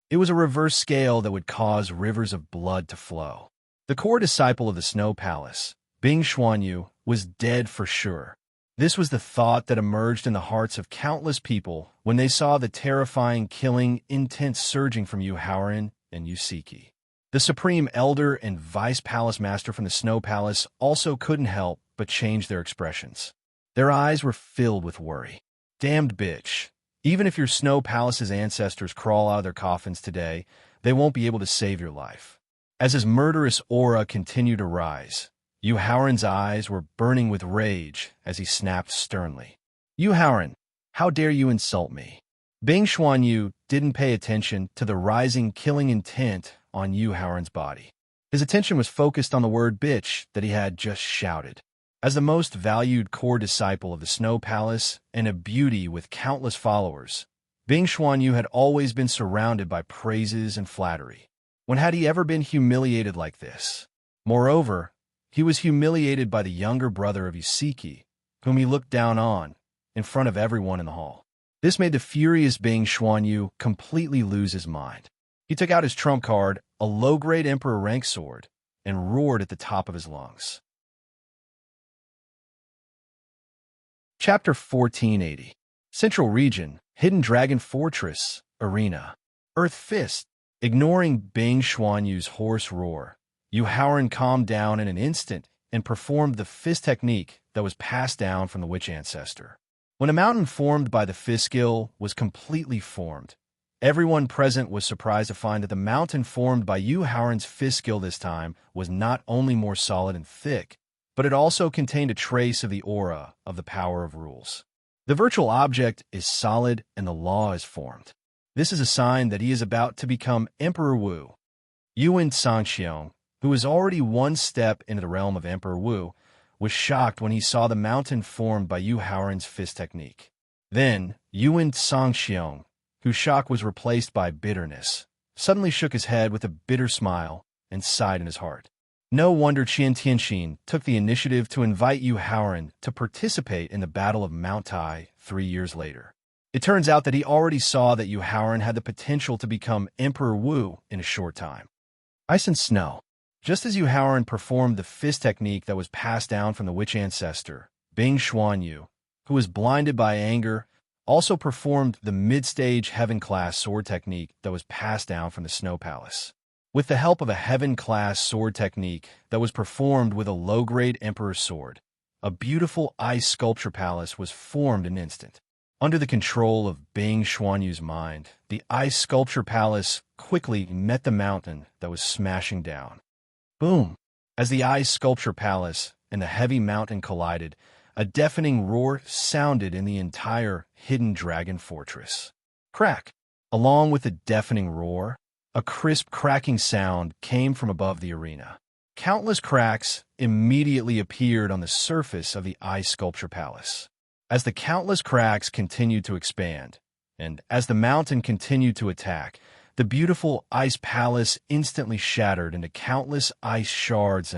It was a reverse scale that would cause rivers of blood to flow. The core disciple of the Snow Palace, Bing Xuanyu, was dead for sure. This was the thought that emerged in the hearts of countless people when they saw the terrifying killing intent surging from Yu Haoran and Yusiki. The Supreme Elder and Vice Palace Master from the Snow Palace also couldn't help but change their expressions. Their eyes were filled with worry. Damned bitch. Even if your Snow Palace's ancestors crawl out of their coffins today, they won't be able to save your life. As his murderous aura continued to rise, Yu Haoran's eyes were burning with rage as he snapped sternly. Yu Haoran, how dare you insult me? Bing Xuanyu didn't pay attention to the rising killing intent on Yu Haoran's body. His attention was focused on the word bitch that he had just shouted. As the most valued core disciple of the Snow Palace and a beauty with countless followers, Bing Xuanyu had always been surrounded by praises and flattery. When had he ever been humiliated like this? Moreover, he was humiliated by the younger brother of Yusiki, whom he looked down on, in front of everyone in the hall. This made the furious Bing Xuanyu completely lose his mind. He took out his trump card, a low-grade Emperor rank sword, and roared at the top of his lungs. Chapter 1480. Central Region, Hidden Dragon Fortress, Arena. Earth Fist. Ignoring Bing Xuanyu's hoarse roar, Yu Haoran calmed down in an instant and performed the fist technique that was passed down from the witch ancestor. When a mountain formed by the fist skill was completely formed, everyone present was surprised to find that the mountain formed by Yu Haoran's fist skill this time was not only more solid and thick, but it also contained a trace of the aura of the power of rules. The virtual object is solid and the law is formed. This is a sign that he is about to become Emperor Wu. Yuan Sangxiong, who was already one step into the realm of Emperor Wu, was shocked when he saw the mountain formed by Yu Haoran's fist technique. Then, Yuan Sangxiong, whose shock was replaced by bitterness, suddenly shook his head with a bitter smile and sighed in his heart. No wonder Qian Tianxin took the initiative to invite Yu Haoran to participate in the Battle of Mount Tai 3 years later. It turns out that he already saw that Yu Haoran had the potential to become Emperor Wu in a short time. Ice and Snow. Just as Yu Haoran performed the fist technique that was passed down from the witch ancestor, Bing Xuanyu, who was blinded by anger, also performed the mid-stage Heaven-class sword technique that was passed down from the Snow Palace. With the help of a Heaven-class sword technique that was performed with a low-grade Emperor's sword, a beautiful ice sculpture palace was formed in an instant. Under the control of Bing Xuanyu's mind, the ice sculpture palace quickly met the mountain that was smashing down. Boom! As the ice sculpture palace and the heavy mountain collided, a deafening roar sounded in the entire hidden dragon fortress. Crack! Along with the deafening roar, a crisp cracking sound came from above the arena. Countless cracks immediately appeared on the surface of the ice sculpture palace. As the countless cracks continued to expand, and as the mountain continued to attack, the beautiful ice palace instantly shattered into countless ice shards,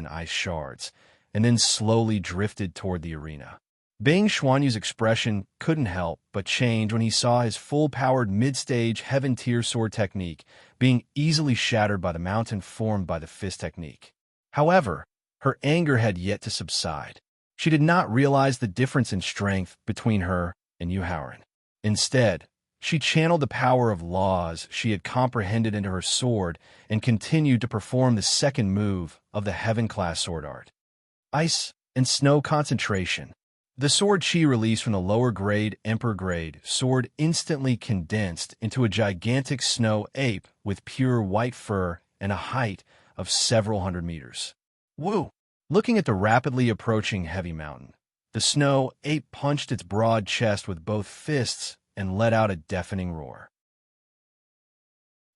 and then slowly drifted toward the arena. Bing Xuanyu's expression couldn't help but change when he saw his full-powered mid-stage Heaven-tier sword technique being easily shattered by the mountain formed by the fist technique. However, her anger had yet to subside. She did not realize the difference in strength between her and Yu Haoran. Instead, she channeled the power of laws she had comprehended into her sword and continued to perform the second move of the Heaven-class sword art. Ice and Snow Concentration. The sword chi released from the lower-grade Emperor-grade sword instantly condensed into a gigantic snow ape with pure white fur and a height of several hundred meters. Woo! Looking at the rapidly approaching heavy mountain, the snow ape punched its broad chest with both fists and let out a deafening roar.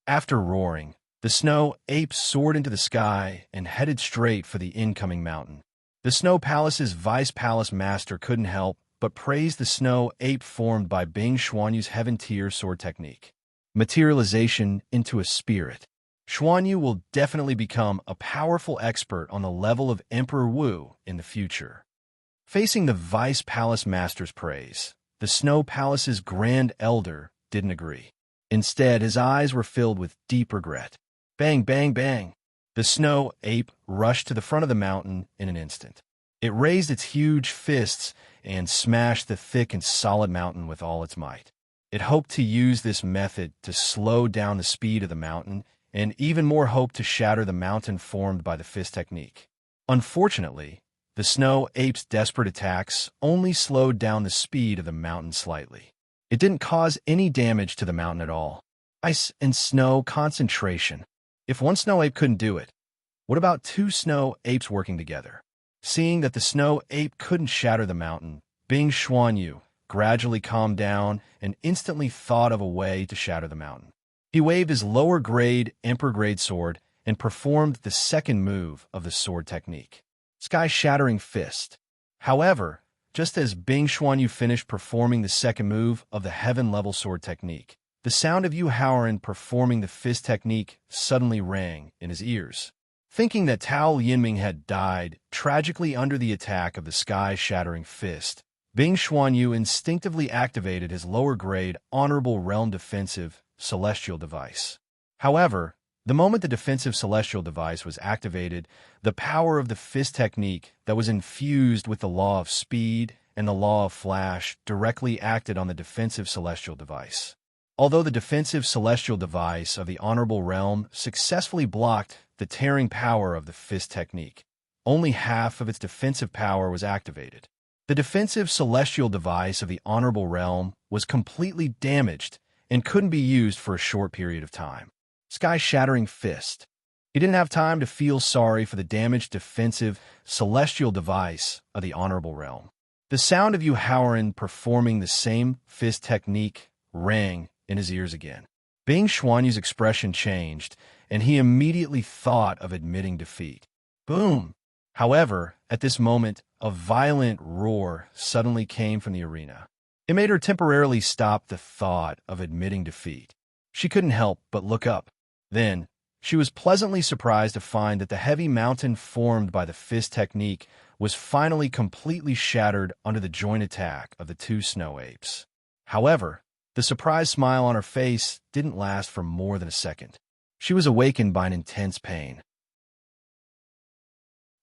After roaring, the snow ape soared into the sky and headed straight for the incoming mountain. The Snow Palace's Vice Palace Master couldn't help but praise the snow ape formed by Bing Xuanyu's Heaven-tier sword technique. Materialization into a spirit. Xuanyu will definitely become a powerful expert on the level of Emperor Wu in the future. Facing the Vice Palace Master's praise, the Snow Palace's Grand Elder didn't agree. Instead, his eyes were filled with deep regret. Bang, bang, bang! The snow ape rushed to the front of the mountain in an instant. It raised its huge fists and smashed the thick and solid mountain with all its might. It hoped to use this method to slow down the speed of the mountain, and even more hoped to shatter the mountain formed by the fist technique. Unfortunately, the snow ape's desperate attacks only slowed down the speed of the mountain slightly. It didn't cause any damage to the mountain at all. Ice and Snow Concentration. If one snow ape couldn't do it, what about two snow apes working together? Seeing that the snow ape couldn't shatter the mountain, Bing Xuanyu gradually calmed down and instantly thought of a way to shatter the mountain. He waved his lower-grade Emperor-grade sword and performed the second move of the sword technique, Sky-Shattering Fist. However, just as Bing Xuanyu finished performing the second move of the Heaven-level sword technique, the sound of Yu Haoran performing the fist technique suddenly rang in his ears. Thinking that Tao Yinming had died tragically under the attack of the Sky-Shattering Fist, Bing Xuanyu instinctively activated his lower-grade Honorable Realm Defensive Celestial device. However, the moment the defensive celestial device was activated, the power of the fist technique that was infused with the law of speed and the law of flash directly acted on the defensive celestial device. Although the defensive celestial device of the honorable realm successfully blocked the tearing power of the fist technique, only half of its defensive power was activated. The defensive celestial device of the honorable realm was completely damaged and couldn't be used for a short period of time. Sky-shattering fist. He didn't have time to feel sorry for the damaged defensive celestial device of the honorable realm. The sound of Yuhaoran performing the same fist technique rang in his ears again. Bing Xuanyu's expression changed, and he immediately thought of admitting defeat. Boom! However, at this moment, a violent roar suddenly came from the arena. It made her temporarily stop the thought of admitting defeat. She couldn't help but look up. Then, she was pleasantly surprised to find that the heavy mountain formed by the fist technique was finally completely shattered under the joint attack of the two snow apes. However, the surprised smile on her face didn't last for more than a second. She was awakened by an intense pain.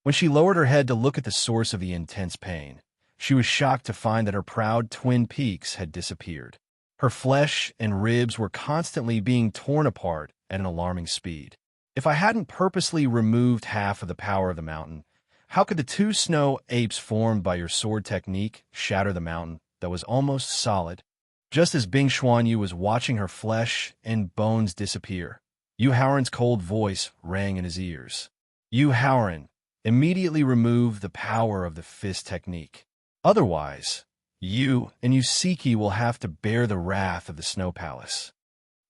When she lowered her head to look at the source of the intense pain, she was shocked to find that her proud twin peaks had disappeared. Her flesh and ribs were constantly being torn apart at an alarming speed. If I hadn't purposely removed half of the power of the mountain, how could the two snow apes formed by your sword technique shatter the mountain that was almost solid? Just as Bing Xuanyu was watching her flesh and bones disappear, Yuhaoran's cold voice rang in his ears. Yuhaoran, immediately remove the power of the fist technique. Otherwise, you and Yusiki will have to bear the wrath of the Snow Palace.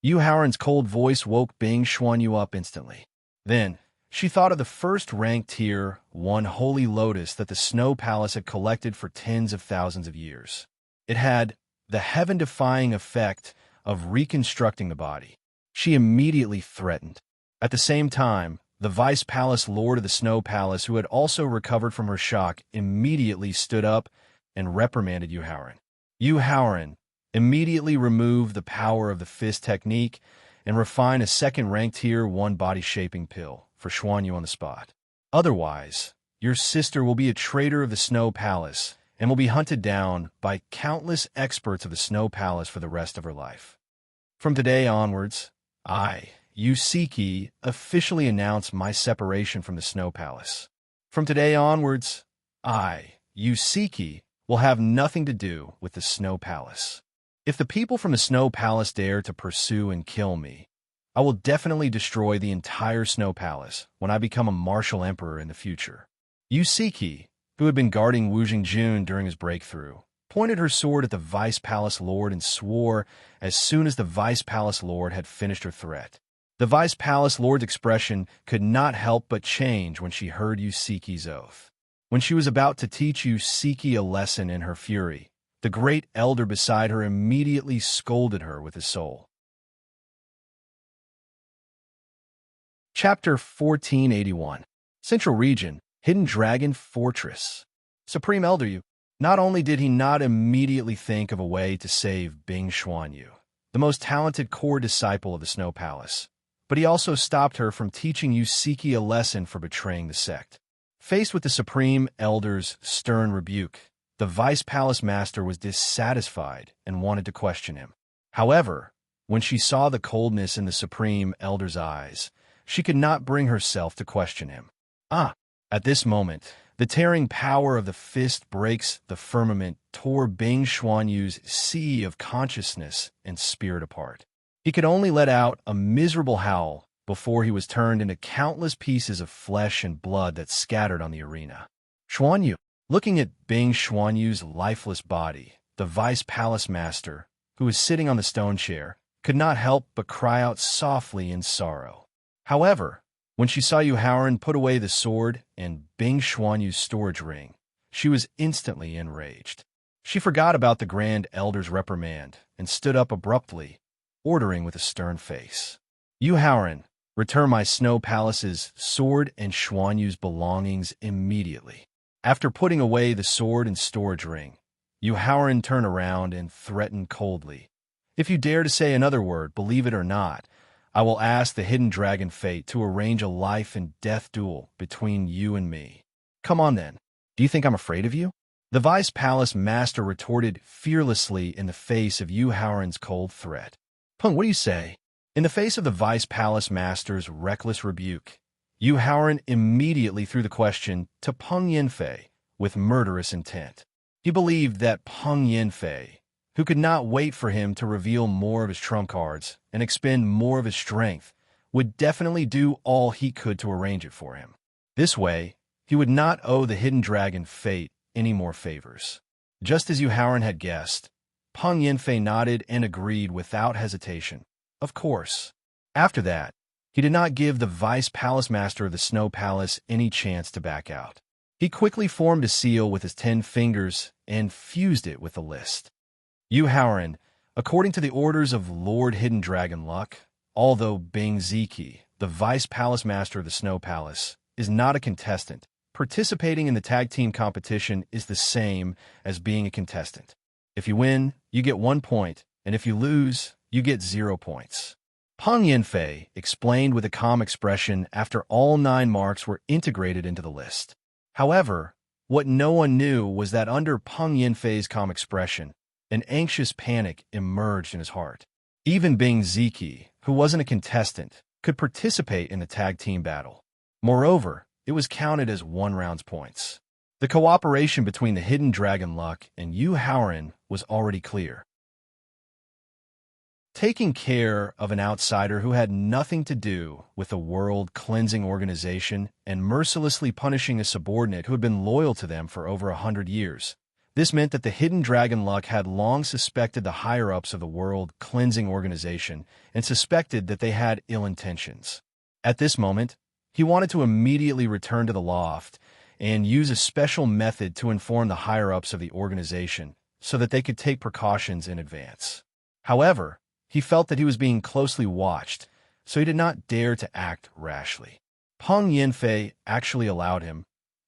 Yuhaoran's cold voice woke Bing Xuanyu up instantly. Then, she thought of the first rank tier 1 holy lotus that the Snow Palace had collected for tens of thousands of years. It had the heaven-defying effect of reconstructing the body. She immediately threatened. At the same time, the Vice Palace Lord of the Snow Palace, who had also recovered from her shock, immediately stood up and reprimanded Yuhaoran. Yuhaoran, immediately remove the power of the fist technique and refine a second rank tier 1 body-shaping pill for Xuanyu on the spot. Otherwise, your sister will be a traitor of the Snow Palace and will be hunted down by countless experts of the Snow Palace for the rest of her life. From today onwards, I, Yusiki, officially announce my separation from the Snow Palace. From today onwards, I, Yusiki, will have nothing to do with the Snow Palace. If the people from the Snow Palace dare to pursue and kill me, I will definitely destroy the entire Snow Palace when I become a martial emperor in the future. Yusiki, who had been guarding Wu Jingjun during his breakthrough, pointed her sword at the Vice Palace Lord and swore as soon as the Vice Palace Lord had finished her threat. The Vice Palace Lord's expression could not help but change when she heard Yusiki's oath. When she was about to teach Yusiki a lesson in her fury, the great elder beside her immediately scolded her with his soul. Chapter 1481. Central Region, Hidden Dragon Fortress. Supreme Elder Yu. Not only did he not immediately think of a way to save Bing Xuanyu, the most talented core disciple of the Snow Palace, but he also stopped her from teaching Yusiki a lesson for betraying the sect. Faced with the Supreme Elder's stern rebuke, the Vice Palace Master was dissatisfied and wanted to question him. However, when she saw the coldness in the Supreme Elder's eyes, she could not bring herself to question him. At this moment, the tearing power of the fist breaks the firmament tore Bing Xuanyu's sea of consciousness and spirit apart. He could only let out a miserable howl before he was turned into countless pieces of flesh and blood that scattered on the arena. Xuanyu. Looking at Bing Xuanyu's lifeless body, the Vice Palace Master, who was sitting on the stone chair, could not help but cry out softly in sorrow. However, when she saw Yuhaoran put away the sword and Bing Xuanyu's storage ring, she was instantly enraged. She forgot about the Grand Elder's reprimand and stood up abruptly, ordering with a stern face. Yuhaoran, return my Snow Palace's sword and Xuanyu's belongings immediately. After putting away the sword and storage ring, Yuhaoran turned around and threatened coldly. If you dare to say another word, believe it or not, I will ask the hidden dragon fate to arrange a life and death duel between you and me. Come on then. Do you think I'm afraid of you? The Vice Palace Master retorted fearlessly in the face of Yu Haoran's cold threat. Peng, what do you say? In the face of the Vice Palace Master's reckless rebuke, Yu Haoran immediately threw the question to Peng Yinfei with murderous intent. He believed that Peng Yinfei, who could not wait for him to reveal more of his trump cards and expend more of his strength, would definitely do all he could to arrange it for him. This way, he would not owe the hidden dragon fate any more favors. Just as Yu Haoran had guessed, Peng Yinfei nodded and agreed without hesitation. Of course. After that, he did not give the Vice Palace Master of the Snow Palace any chance to back out. He quickly formed a seal with his 10 fingers and fused it with the list. Yu Haoran, according to the orders of Lord Hidden Dragon Luck, although Bing Ziki, the Vice Palace Master of the Snow Palace, is not a contestant, participating in the tag team competition is the same as being a contestant. If you win, you get 1 point, and if you lose, you get 0 points. Peng Yinfei explained with a calm expression after all 9 marks were integrated into the list. However, what no one knew was that under Peng Yinfei's calm expression, an anxious panic emerged in his heart. Even Bing Ziki, who wasn't a contestant, could participate in the tag team battle. Moreover, it was counted as 1 round's points. The cooperation between the Hidden Dragon Luck and Yu Haoran was already clear. Taking care of an outsider who had nothing to do with the world-cleansing organization and mercilessly punishing a subordinate who had been loyal to them for over 100 years. This meant that the Hidden Dragon Luck had long suspected the higher-ups of the world-cleansing organization and suspected that they had ill intentions. At this moment, he wanted to immediately return to the loft and use a special method to inform the higher-ups of the organization so that they could take precautions in advance. However, he felt that he was being closely watched, so he did not dare to act rashly. Peng Yinfei actually allowed him,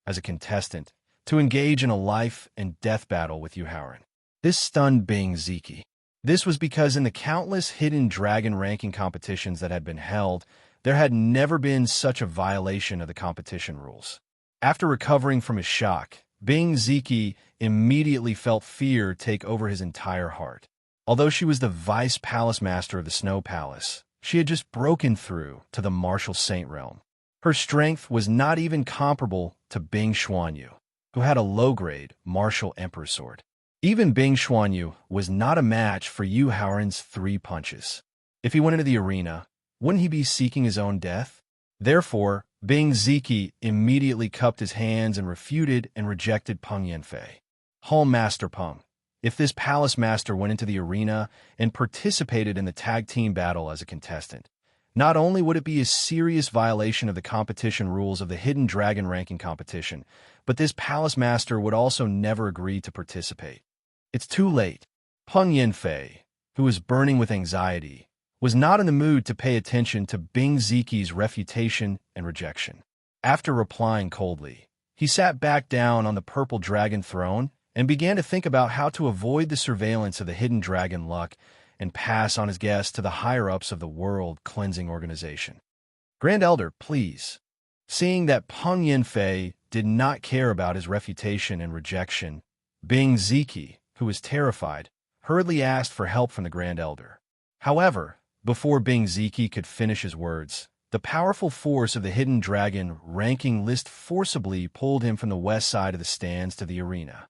as a contestant, to engage in a life-and-death battle with Yu Haoran. This stunned Bing Ziki. This was because in the countless hidden dragon ranking competitions that had been held, there had never been such a violation of the competition rules. After recovering from his shock, Bing Ziki immediately felt fear take over his entire heart. Although she was the Vice Palace Master of the Snow Palace, she had just broken through to the Martial Saint realm. Her strength was not even comparable to Bing Xuanyu, who had a low-grade Martial Emperor sword. Even Bing Xuanyu was not a match for Yu Haoran's 3 punches. If he went into the arena, wouldn't he be seeking his own death? Therefore, Bing Ziki immediately cupped his hands and refuted and rejected Peng Yinfei. Hall Master Peng, if this palace master went into the arena and participated in the tag team battle as a contestant, not only would it be a serious violation of the competition rules of the Hidden Dragon ranking competition, but this palace master would also never agree to participate. It's too late. Peng Yinfei, who was burning with anxiety, was not in the mood to pay attention to Bing Ziki's refutation and rejection. After replying coldly, he sat back down on the purple dragon throne and began to think about how to avoid the surveillance of the Hidden Dragon Luck and pass on his guest to the higher-ups of the World Cleansing Organization. Grand Elder, please. Seeing that Peng Yinfei did not care about his refutation and rejection, Bing Ziki, who was terrified, hurriedly asked for help from the Grand Elder. However, before Bing Ziki could finish his words, the powerful force of the Hidden Dragon ranking list forcibly pulled him from the west side of the stands to the arena,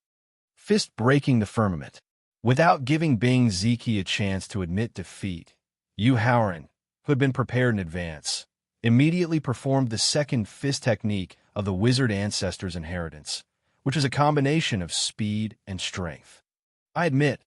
fist breaking the firmament. Without giving Bing Ziki a chance to admit defeat, Yu Haoran, who had been prepared in advance, immediately performed the second fist technique of the wizard ancestor's inheritance, which is a combination of speed and strength. I admit,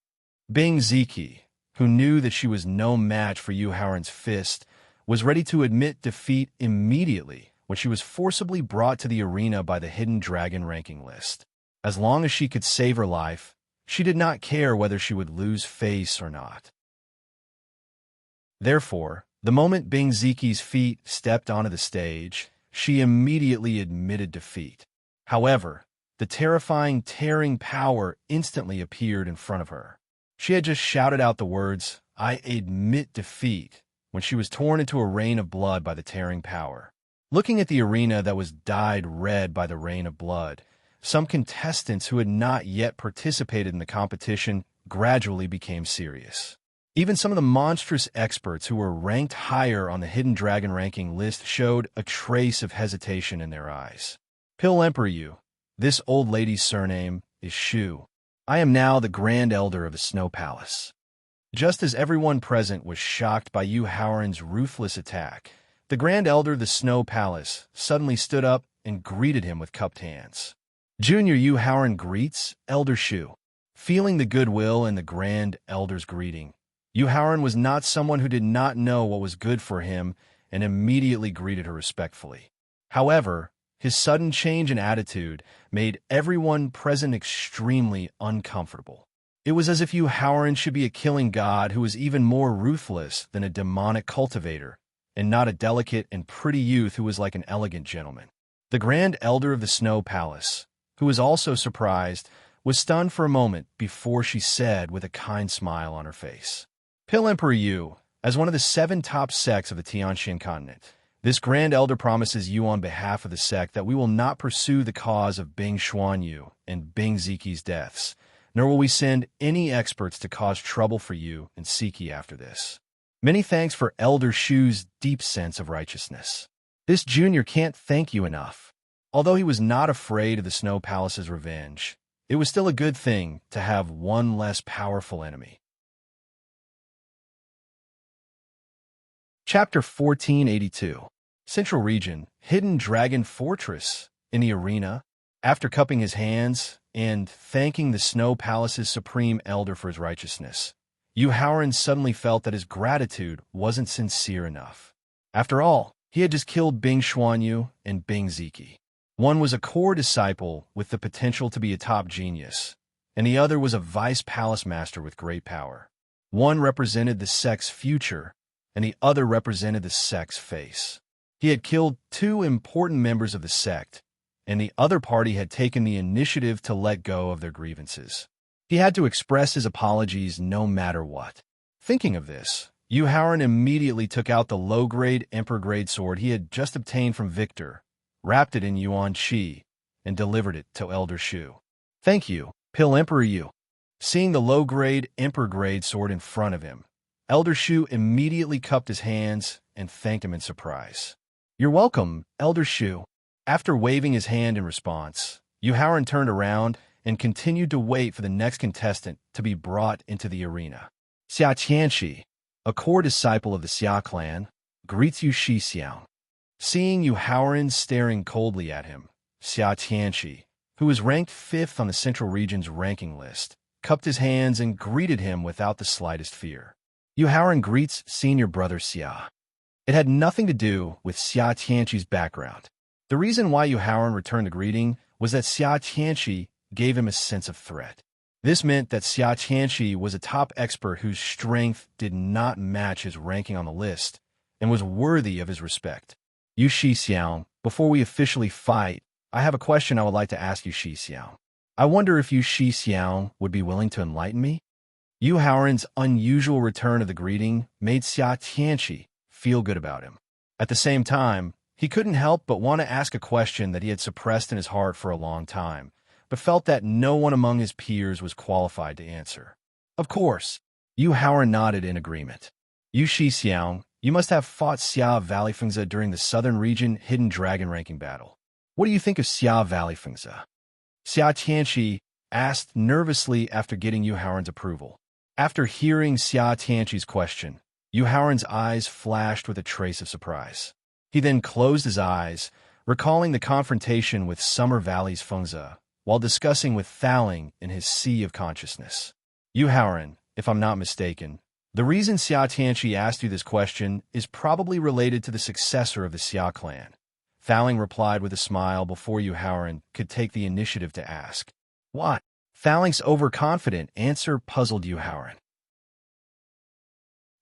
Bing Ziki, who knew that she was no match for Yu Haoran's fist, was ready to admit defeat immediately when she was forcibly brought to the arena by the Hidden Dragon ranking list. As long as she could save her life, she did not care whether she would lose face or not. Therefore, the moment Bing Ziki's feet stepped onto the stage, she immediately admitted defeat. However, the terrifying, tearing power instantly appeared in front of her. She had just shouted out the words, "I admit defeat," when she was torn into a rain of blood by the tearing power. Looking at the arena that was dyed red by the rain of blood, some contestants who had not yet participated in the competition gradually became serious. Even some of the monstrous experts who were ranked higher on the Hidden Dragon ranking list showed a trace of hesitation in their eyes. Pill Emperor Yu, this old lady's surname is Shu. I am now the Grand Elder of the Snow Palace. Just as everyone present was shocked by Yu Haoran's ruthless attack, the Grand Elder of the Snow Palace suddenly stood up and greeted him with cupped hands. Junior Yu Haoran greets Elder Shu. Feeling the goodwill in the Grand Elder's greeting, Yu Haoran was not someone who did not know what was good for him and immediately greeted her respectfully. However, his sudden change in attitude made everyone present extremely uncomfortable. It was as if Yu Haoran should be a killing god who was even more ruthless than a demonic cultivator, and not a delicate and pretty youth who was like an elegant gentleman. The Grand Elder of the Snow Palace, who was also surprised, was stunned for a moment before she said with a kind smile on her face, Pill Emperor Yu, as one of the 7 top sects of the Tianxian continent, this Grand Elder promises you on behalf of the sect that we will not pursue the cause of Bing Xuanyu and Bing Ziqi's deaths, nor will we send any experts to cause trouble for you and Siki after this. Many thanks for Elder Shu's deep sense of righteousness. This junior can't thank you enough. Although he was not afraid of the Snow Palace's revenge, it was still a good thing to have one less powerful enemy. Chapter 1482. Central Region, Hidden Dragon Fortress. In the arena, after cupping his hands and thanking the Snow Palace's Supreme Elder for his righteousness, Yu Haoran suddenly felt that his gratitude wasn't sincere enough. After all, he had just killed Bing Xuanyu and Bing Ziqi. One was a core disciple with the potential to be a top genius, and the other was a vice palace master with great power. One represented the sect's future, and the other represented the sect's face. He had killed 2 important members of the sect, and the other party had taken the initiative to let go of their grievances. He had to express his apologies no matter what. Thinking of this, Yu Haoran immediately took out the low-grade Emperor-grade sword he had just obtained from Victor, wrapped it in Yuan Qi, and delivered it to Elder Shu. Thank you, Pill Emperor Yu. Seeing the low-grade Emperor-grade sword in front of him, Elder Shu immediately cupped his hands and thanked him in surprise. You're welcome, Elder Shu. After waving his hand in response, Yu Haoran turned around and continued to wait for the next contestant to be brought into the arena. Xia Tianxi, a core disciple of the Xia clan, greets Yu Shi Xiang. Seeing Yu Haoran staring coldly at him, Xia Tianxi, who was ranked 5th on the Central Region's ranking list, cupped his hands and greeted him without the slightest fear. Yu Haoran greets senior brother Xia. It had nothing to do with Xia Tianxi's background. The reason why Yu Haoran returned the greeting was that Xia Tianxi gave him a sense of threat. This meant that Xia Tianxi was a top expert whose strength did not match his ranking on the list and was worthy of his respect. Yu Shi Xiang, before we officially fight, I have a question I would like to ask Yu Shi Xiang. I wonder if Yu Shi Xiang would be willing to enlighten me? Yu Haoran's unusual return of the greeting made Xia Tianxi feel good about him. At the same time, he couldn't help but want to ask a question that he had suppressed in his heart for a long time, but felt that no one among his peers was qualified to answer. Of course, Yu Haoran nodded in agreement. Yu Shi Xiang, you must have fought Xia Valleyfengza during the Southern Region Hidden Dragon ranking battle. What do you think of Xia Valleyfengza? Xia Tianxi asked nervously after getting Yu Haoran's approval. After hearing Xia Tianxi's question, Yu Haoran's eyes flashed with a trace of surprise. He then closed his eyes, recalling the confrontation with Summer Valley's Fengza, while discussing with Thaling in his sea of consciousness. Yu Haoran, if I'm not mistaken, the reason Xia Tianxi asked you this question is probably related to the successor of the Xia clan. Thaling replied with a smile before Yu Haoran could take the initiative to ask. What? Thaling's overconfident answer puzzled Yu Haoran.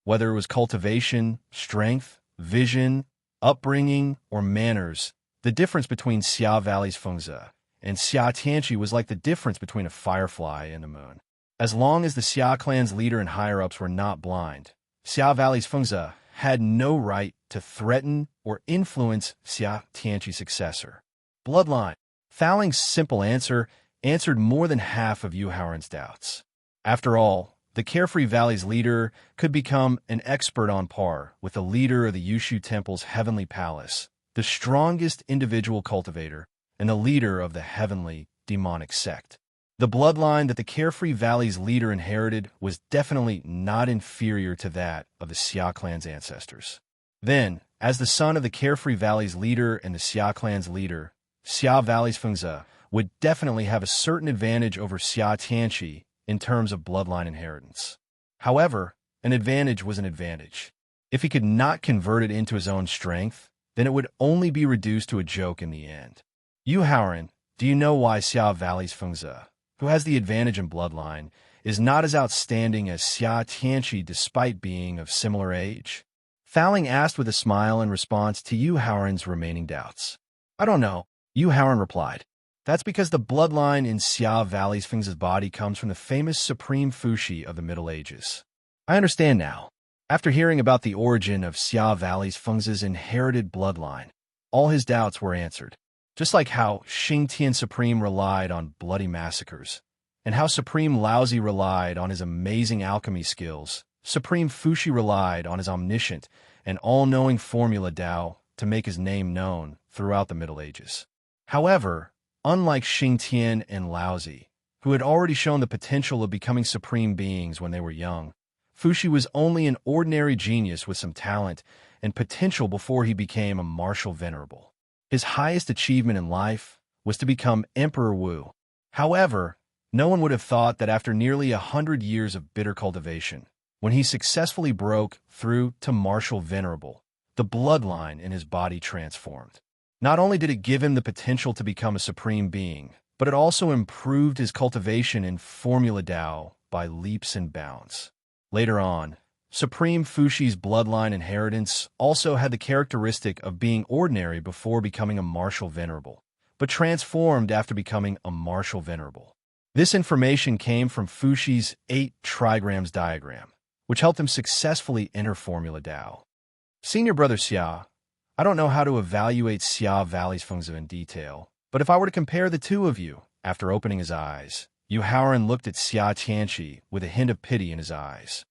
Whether it was cultivation, strength, vision, upbringing, or manners, the difference between Xia Valley's Fengza and Xia Tianxi was like the difference between a firefly and the moon. As long as the Xia clan's leader and higher-ups were not blind, Xia Valley's Fengza had no right to threaten or influence Xia Tianqi's successor. Bloodline. Faling's simple answer answered more than half of Yu Haoran's doubts. After all, the Carefree Valley's leader could become an expert on par with the leader of the Yushu Temple's heavenly palace, the strongest individual cultivator, and the leader of the heavenly demonic sect. The bloodline that the Carefree Valley's leader inherited was definitely not inferior to that of the Xia clan's ancestors. Then, as the son of the Carefree Valley's leader and the Xia clan's leader, Xia Valley's Fengzi would definitely have a certain advantage over Xia Tianqi in terms of bloodline inheritance. However, an advantage was an advantage. If he could not convert it into his own strength, then it would only be reduced to a joke in the end. Yu Haoran, do you know why Xia Valley's Fengzi, who has the advantage in bloodline, is not as outstanding as Xia Tianqi despite being of similar age? Faling asked with a smile in response to Yu Haoran's remaining doubts. I don't know, Yu Haoran replied. That's because the bloodline in Xia Valley's Fengzi's body comes from the famous Supreme Fushi of the Middle Ages. I understand now. After hearing about the origin of Xia Valley's Fengzi's inherited bloodline, all his doubts were answered. Just like how Xingtian Supreme relied on bloody massacres, and how Supreme Laozi relied on his amazing alchemy skills, Supreme Fushi relied on his omniscient and all-knowing formula Dao to make his name known throughout the Middle Ages. However, unlike Xingtian and Laozi, who had already shown the potential of becoming supreme beings when they were young, Fushi was only an ordinary genius with some talent and potential before he became a martial venerable. His highest achievement in life was to become Emperor Wu. However, no one would have thought that after nearly 100 years of bitter cultivation, when he successfully broke through to martial venerable, the bloodline in his body transformed. Not only did it give him the potential to become a supreme being, but it also improved his cultivation in Formula Dao by leaps and bounds. Later on, Supreme Fushi's bloodline inheritance also had the characteristic of being ordinary before becoming a martial venerable, but transformed after becoming a martial venerable. This information came from Fushi's 8 trigrams diagram, which helped him successfully enter Formula Dao. Senior Brother Xia, I don't know how to evaluate Xia Valley's Fengzi in detail, but if I were to compare the two of you, after opening his eyes, Yu Haoran looked at Xia Tianqi with a hint of pity in his eyes.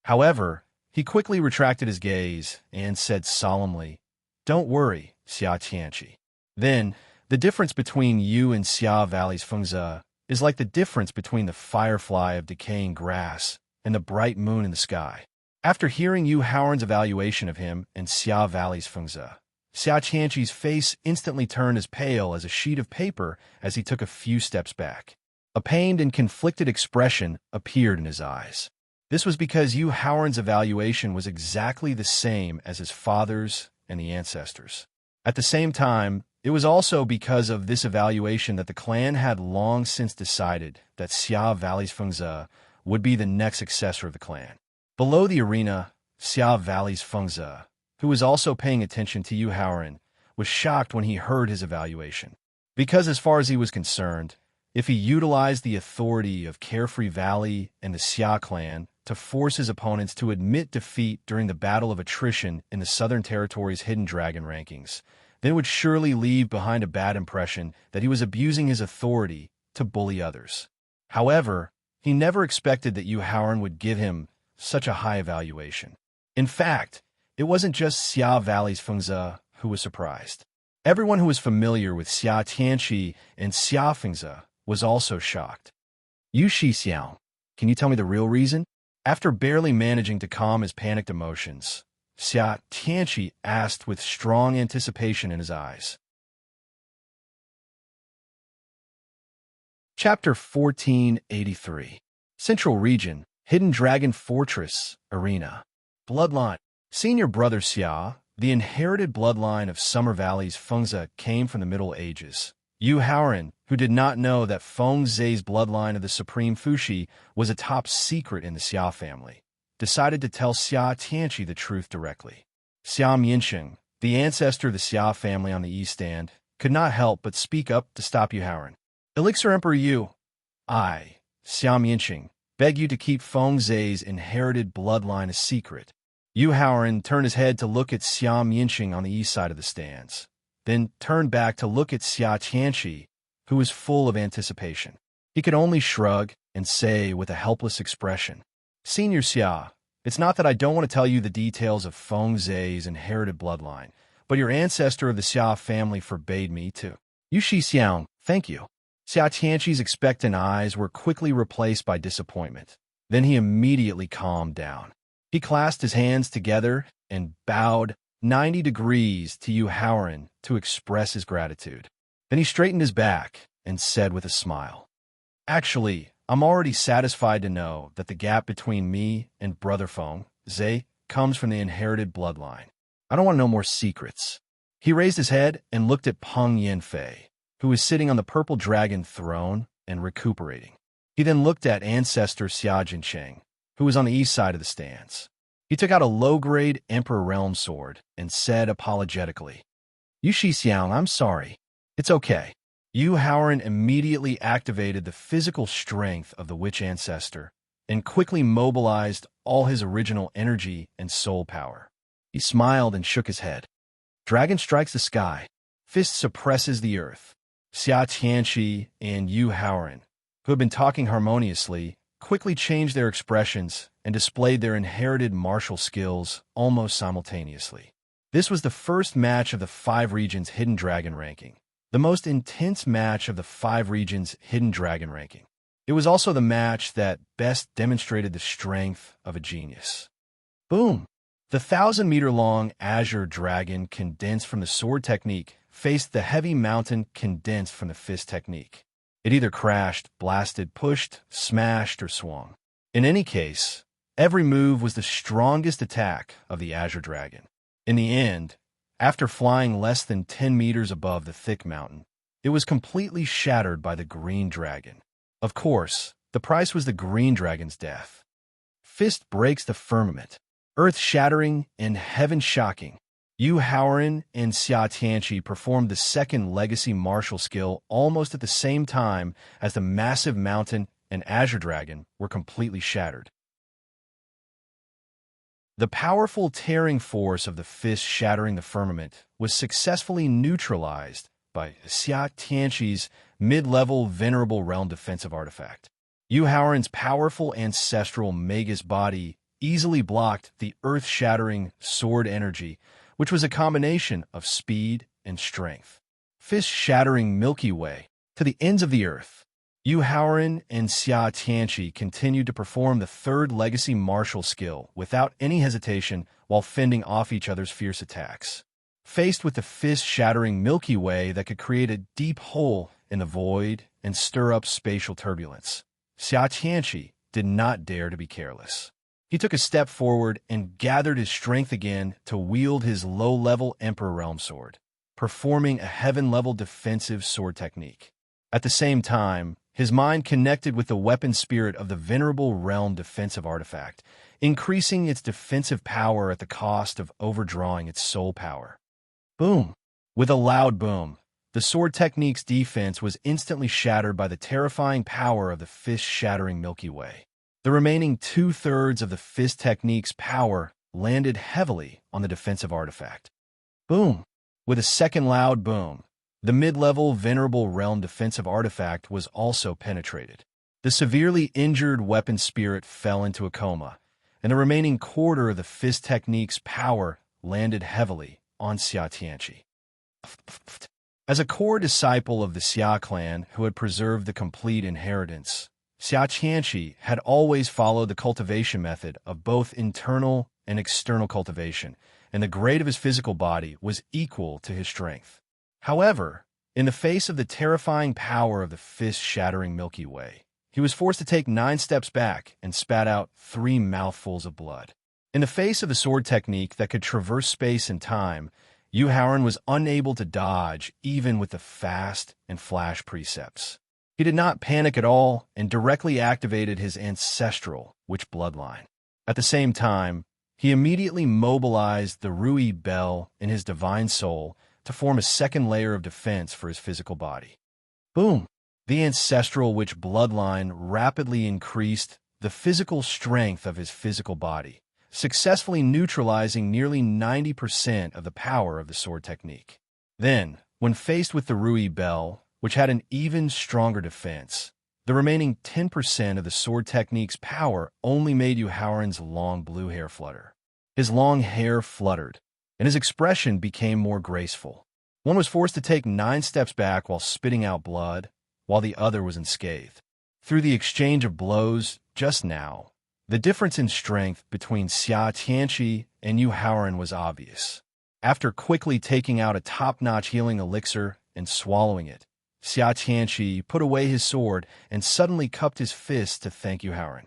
However, he quickly retracted his gaze and said solemnly, "Don't worry, Xia Tianqi." Then, the difference between you and Xia Valley's Fengzi is like the difference between the firefly of decaying grass and the bright moon in the sky. After hearing Yu Haoran's evaluation of him and Xia Valley's Fengzi, Xia Tianqi's face instantly turned as pale as a sheet of paper as he took a few steps back. A pained and conflicted expression appeared in his eyes. This was because Yu Haoran's evaluation was exactly the same as his father's and the ancestors. At the same time, it was also because of this evaluation that the clan had long since decided that Xia Valley's Fengzi would be the next successor of the clan. Below the arena, Xia Valley's Fengzi, who was also paying attention to Yu Haoran, was shocked when he heard his evaluation. Because as far as he was concerned, if he utilized the authority of Carefree Valley and the Xia clan to force his opponents to admit defeat during the battle of attrition in the Southern Territory's Hidden Dragon rankings, then it would surely leave behind a bad impression that he was abusing his authority to bully others. However, he never expected that Yu Haoran would give him such a high evaluation. In fact, it wasn't just Xia Valley's Fengzi who was surprised. Everyone who was familiar with Xia Tianqi and Xia Fengzi was also shocked. Yu Xixiao, can you tell me the real reason? After barely managing to calm his panicked emotions, Xia Tianqi asked with strong anticipation in his eyes. Chapter 1483. Central Region, Hidden Dragon Fortress, Arena. Bloodline. Senior Brother Xia, the inherited bloodline of Summer Valley's Fengzi came from the Middle Ages. Yu Haoran, who did not know that Fengzi's bloodline of the Supreme Fushi was a top secret in the Xia family, decided to tell Xia Tianqi the truth directly. Xia Mianxing, the ancestor of the Xia family on the East Stand, could not help but speak up to stop Yu Haoran. Elixir Emperor Yu, I, Xia Mianxing, beg you to keep Feng Zhe's inherited bloodline a secret." Yu Haoran turned his head to look at Xia Mianqing on the east side of the stands, then turned back to look at Xia Tianqi, who was full of anticipation. He could only shrug and say with a helpless expression, "Senior Xia, it's not that I don't want to tell you the details of Feng Zhe's inherited bloodline, but your ancestor of the Xia family forbade me to." "Yu Xiang, thank you." Xia Tianqi's expectant eyes were quickly replaced by disappointment. Then he immediately calmed down. He clasped his hands together and bowed 90 degrees to Yu Haoran to express his gratitude. Then he straightened his back and said with a smile, "Actually, I'm already satisfied to know that the gap between me and Brother Feng Zhe comes from the inherited bloodline. I don't want no more secrets." He raised his head and looked at Peng Yanfei, who was sitting on the purple dragon throne and recuperating. He then looked at ancestor Xia Jincheng, who was on the east side of the stands. He took out a low-grade Emperor Realm sword and said apologetically, "Yu Xiang, I'm sorry. It's okay." Yu Haoran immediately activated the physical strength of the witch ancestor and quickly mobilized all his original energy and soul power. He smiled and shook his head. Dragon strikes the sky. Fist suppresses the earth. Xia Tianqi and Yu Haoran, who had been talking harmoniously, quickly changed their expressions and displayed their inherited martial skills almost simultaneously. This was the first match of the 5 regions Hidden Dragon ranking, the most intense match of the 5 regions Hidden Dragon ranking. It was also the match that best demonstrated the strength of a genius. Boom! The 1,000-meter-long Azure Dragon condensed from the sword technique faced the heavy mountain condensed from the fist technique. It either crashed, blasted, pushed, smashed, or swung. In any case, every move was the strongest attack of the Azure Dragon. In the end, after flying less than 10 meters above the thick mountain, it was completely shattered by the Green Dragon. Of course, the price was the Green Dragon's death. Fist breaks the firmament, earth-shattering and heaven-shocking. Yu Haoran and Xia Tianqi performed the second legacy martial skill almost at the same time as the massive mountain and Azure Dragon were completely shattered. The powerful tearing force of the fist shattering the firmament was successfully neutralized by Xia Tianqi's mid-level Venerable Realm defensive artifact. Yu Haoran's powerful ancestral Magus body easily blocked the earth-shattering sword energy, which was a combination of speed and strength. Fist shattering Milky Way to the ends of the earth. Yu Haoran and Xia Tianqi continued to perform the third legacy martial skill without any hesitation while fending off each other's fierce attacks. Faced with the fist-shattering Milky Way that could create a deep hole in the void and stir up spatial turbulence, Xia Tianqi did not dare to be careless. He took a step forward and gathered his strength again to wield his low-level Emperor Realm sword, performing a heaven-level defensive sword technique. At the same time, his mind connected with the weapon spirit of the Venerable Realm defensive artifact, increasing its defensive power at the cost of overdrawing its soul power. Boom! With a loud boom, the sword technique's defense was instantly shattered by the terrifying power of the fist-shattering Milky Way. The remaining 2/3 of the fist technique's power landed heavily on the defensive artifact. Boom! With a second loud boom, the mid-level Venerable Realm defensive artifact was also penetrated. The severely injured weapon spirit fell into a coma, and the remaining quarter of the fist technique's power landed heavily on Xia Tianqi. As a core disciple of the Xia clan who had preserved the complete inheritance, Xia Tianqi had always followed the cultivation method of both internal and external cultivation, and the grade of his physical body was equal to his strength. However, in the face of the terrifying power of the fist-shattering Milky Way, he was forced to take 9 steps back and spat out 3 mouthfuls of blood. In the face of the sword technique that could traverse space and time, Yu Haoran was unable to dodge even with the fast and flash precepts. He did not panic at all and directly activated his ancestral witch bloodline. At the same time, he immediately mobilized the Rui Bell in his divine soul to form a second layer of defense for his physical body. Boom! The ancestral witch bloodline rapidly increased the physical strength of his physical body, successfully neutralizing nearly 90% of the power of the sword technique. Then, when faced with the Rui Bell, which had an even stronger defense, the remaining 10% of the sword technique's power only made Yu Haoran's long blue hair flutter. His long hair fluttered, and his expression became more graceful. One was forced to take 9 steps back while spitting out blood, while the other was unscathed. Through the exchange of blows just now, the difference in strength between Xia Tianqi and Yu Haoran was obvious. After quickly taking out a top-notch healing elixir and swallowing it, Xia Tianqi put away his sword and suddenly cupped his fist to thank Yu Haoran.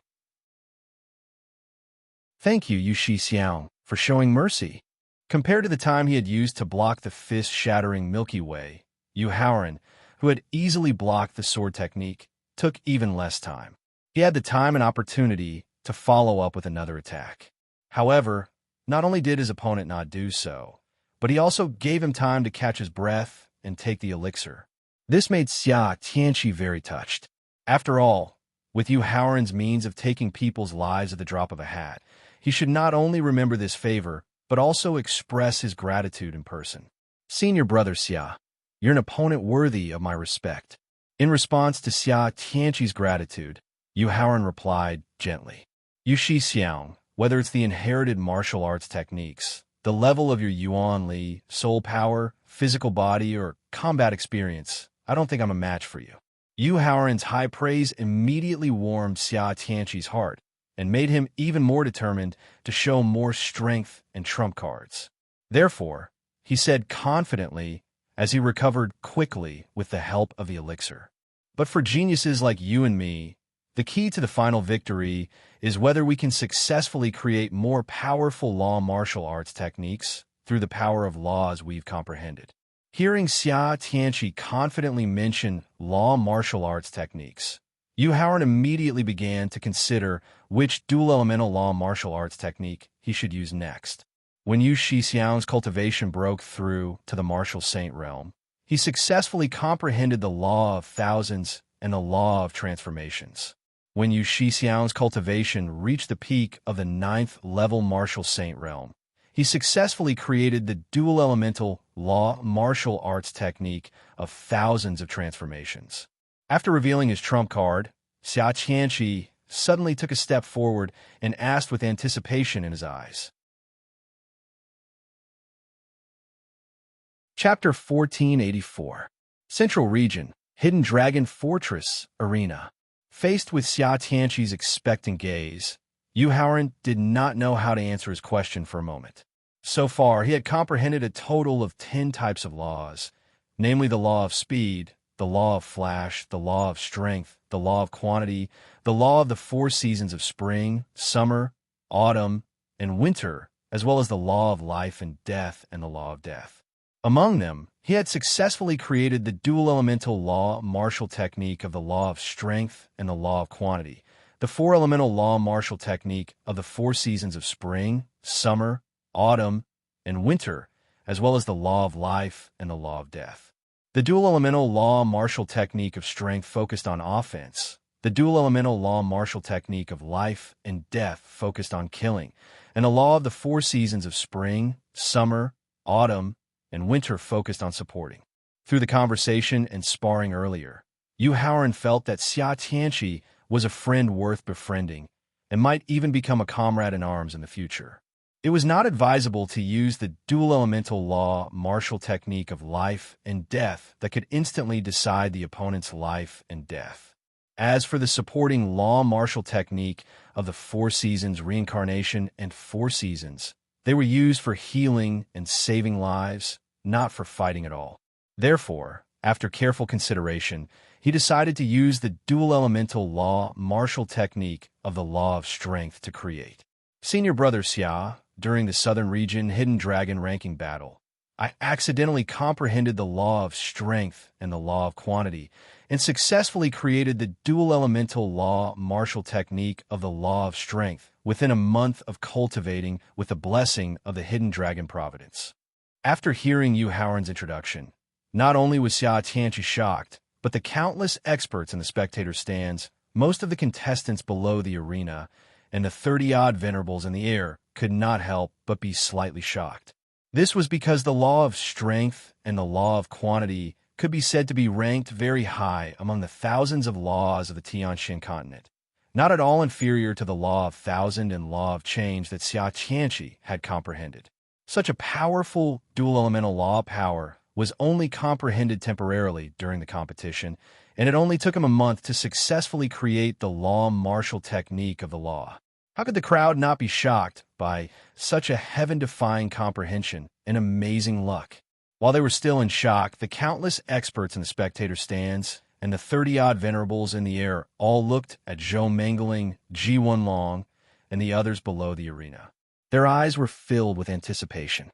"Thank you, Yu Xiang, for showing mercy." Compared to the time he had used to block the fist-shattering Milky Way, Yu Haoran, who had easily blocked the sword technique, took even less time. He had the time and opportunity to follow up with another attack. However, not only did his opponent not do so, but he also gave him time to catch his breath and take the elixir. This made Xia Tianqi very touched. After all, with Yu Haoran's means of taking people's lives at the drop of a hat, he should not only remember this favor, but also express his gratitude in person. "Senior brother Xia, you're an opponent worthy of my respect." In response to Xia Tianqi's gratitude, Yu Haoran replied gently, "Yu Xiang, whether it's the inherited martial arts techniques, the level of your Yuan Li, soul power, physical body, or combat experience, I don't think I'm a match for you." Yu Haoran's high praise immediately warmed Xia Tianqi's heart and made him even more determined to show more strength and trump cards. Therefore, he said confidently as he recovered quickly with the help of the elixir, "But for geniuses like you and me, the key to the final victory is whether we can successfully create more powerful law martial arts techniques through the power of laws we've comprehended." Hearing Xia Tianqi confidently mention law martial arts techniques, Yu Haoran immediately began to consider which dual-elemental law martial arts technique he should use next. When Yu Xiang's cultivation broke through to the martial saint realm, he successfully comprehended the law of thousands and the law of transformations. When Yu Xiang's cultivation reached the peak of the 9th level martial saint realm, he successfully created the dual-elemental law martial arts technique of thousands of transformations. After revealing his trump card, Xia Tianqi suddenly took a step forward and asked with anticipation in his eyes. Chapter 1484. Central Region, Hidden Dragon Fortress, Arena. Faced with Xia Tianqi's expectant gaze, Yu Haoran did not know how to answer his question for a moment. So far, he had comprehended a total of 10 types of laws, namely the law of speed, the law of flash, the law of strength, the law of quantity, the law of the 4 seasons of spring, summer, autumn, and winter, as well as the law of life and death and the law of death. Among them, he had successfully created the dual-elemental law martial technique of the law of strength and the law of quantity, the 4-elemental law martial technique of the 4 seasons of spring, summer, autumn, and winter, as well as the law of life and the law of death. The dual-elemental law martial technique of strength focused on offense, the dual-elemental law martial technique of life and death focused on killing, and the law of the 4 seasons of spring, summer, autumn, and winter focused on supporting. Through the conversation and sparring earlier, Yu Haoran felt that Xia Tianqi was a friend worth befriending and might even become a comrade in arms in the future. It was not advisable to use the dual-elemental law martial technique of life and death that could instantly decide the opponent's life and death. As for the supporting law martial technique of the 4 seasons reincarnation and 4 seasons, they were used for healing and saving lives, not for fighting at all. Therefore, after careful consideration, he decided to use the dual-elemental law martial technique of the law of strength to create. "Senior brother Xia, during the Southern Region Hidden Dragon ranking battle, I accidentally comprehended the law of strength and the law of quantity, and successfully created the dual-elemental law martial technique of the law of strength within a month of cultivating with the blessing of the Hidden Dragon Providence." After hearing Yu Haoran's introduction, not only was Xia Tianqi shocked, but the countless experts in the spectator stands most of the contestants below the arena and the 30-odd venerables in the air could not help but be slightly shocked. This was because the law of strength and the law of quantity could be said to be ranked very high among the thousands of laws of the Tianxin continent, not at all inferior to the law of thousand and law of change that Xia Tianqi had comprehended. Such a powerful dual-elemental law power was only comprehended temporarily during the competition, and it only took him a month to successfully create the law martial technique of the law. How could the crowd not be shocked by such a heaven-defying comprehension and amazing luck? While they were still in shock, the countless experts in the spectator stands and the 30-odd venerables in the air all looked at Zhou Mengling, Ji Wenlong, and the others below the arena. Their eyes were filled with anticipation.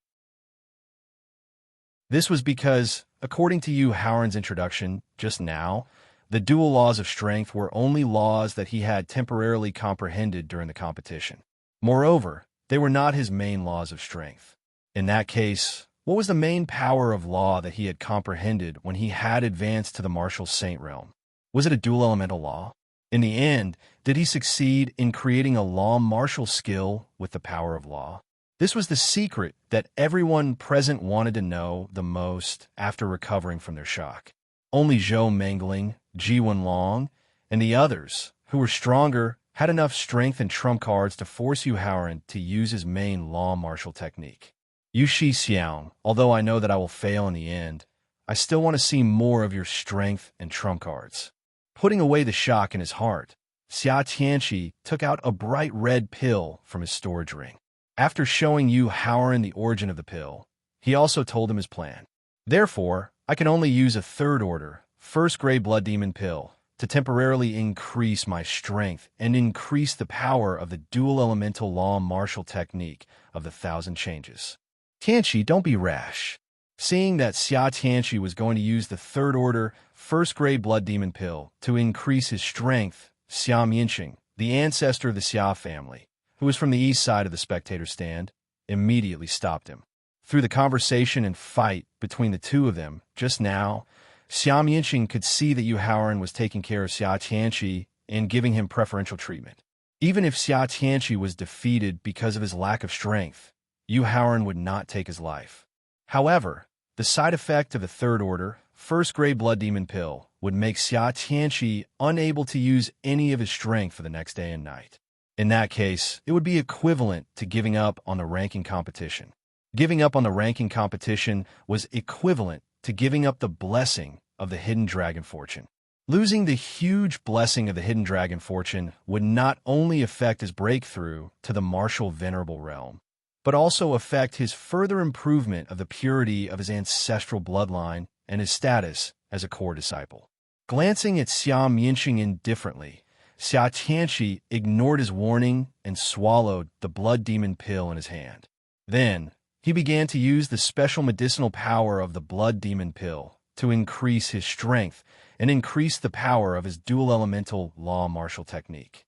This was because, according to Yu Haoran's introduction just now, the dual laws of strength were only laws that he had temporarily comprehended during the competition. Moreover, they were not his main laws of strength. In that case, what was the main power of law that he had comprehended when he had advanced to the martial saint realm? Was it a dual elemental law? In the end, did he succeed in creating a law martial skill with the power of law? This was the secret that everyone present wanted to know the most after recovering from their shock. Only Zhou Mengling, Ji Wenlong, and the others, who were stronger, had enough strength and trump cards to force Yu Haoran to use his main law martial technique. Yu Shi Xiang, although I know that I will fail in the end, I still want to see more of your strength and trump cards. Putting away the shock in his heart, Xia Tianqi took out a bright red pill from his storage ring. After showing Yu Haoran the origin of the pill, he also told him his plan. Therefore, I can only use a third-order, first-grade blood demon pill to temporarily increase my strength and increase the power of the dual-elemental law martial technique of the thousand changes. Tianqi, don't be rash. Seeing that Xia Tianqi was going to use the third-order, first-grade blood demon pill to increase his strength, Xia Mianqing, the ancestor of the Xia family, who was from the east side of the spectator stand, immediately stopped him. Through the conversation and fight between the two of them just now, Xia Mianqing could see that Yu Haoran was taking care of Xia Tianqi and giving him preferential treatment. Even if Xia Tianqi was defeated because of his lack of strength, Yu Haoran would not take his life. However, the side effect of the third-order, first-grade blood demon pill would make Xia Tianqi unable to use any of his strength for the next day and night. In that case, it would be equivalent to giving up on the ranking competition. Giving up on the ranking competition was equivalent to giving up the blessing of the hidden dragon fortune. Losing the huge blessing of the hidden dragon fortune would not only affect his breakthrough to the martial venerable realm, but also affect his further improvement of the purity of his ancestral bloodline and his status as a core disciple. Glancing at Xia Mianqing indifferently, Xia Tianqi ignored his warning and swallowed the blood demon pill in his hand. Then, he began to use the special medicinal power of the blood demon pill to increase his strength and increase the power of his dual-elemental law martial technique.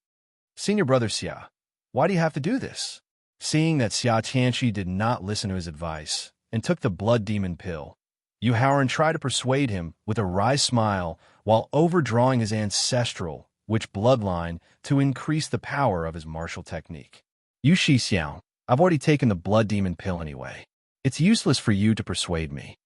Senior brother Xia, why do you have to do this? Seeing that Xia Tianqi did not listen to his advice and took the blood demon pill, Yu Haoran tried to persuade him with a wry smile while overdrawing his ancestral, which bloodline, to increase the power of his martial technique. Yu Shi Xiang, I've already taken the blood demon pill anyway. It's useless for you to persuade me.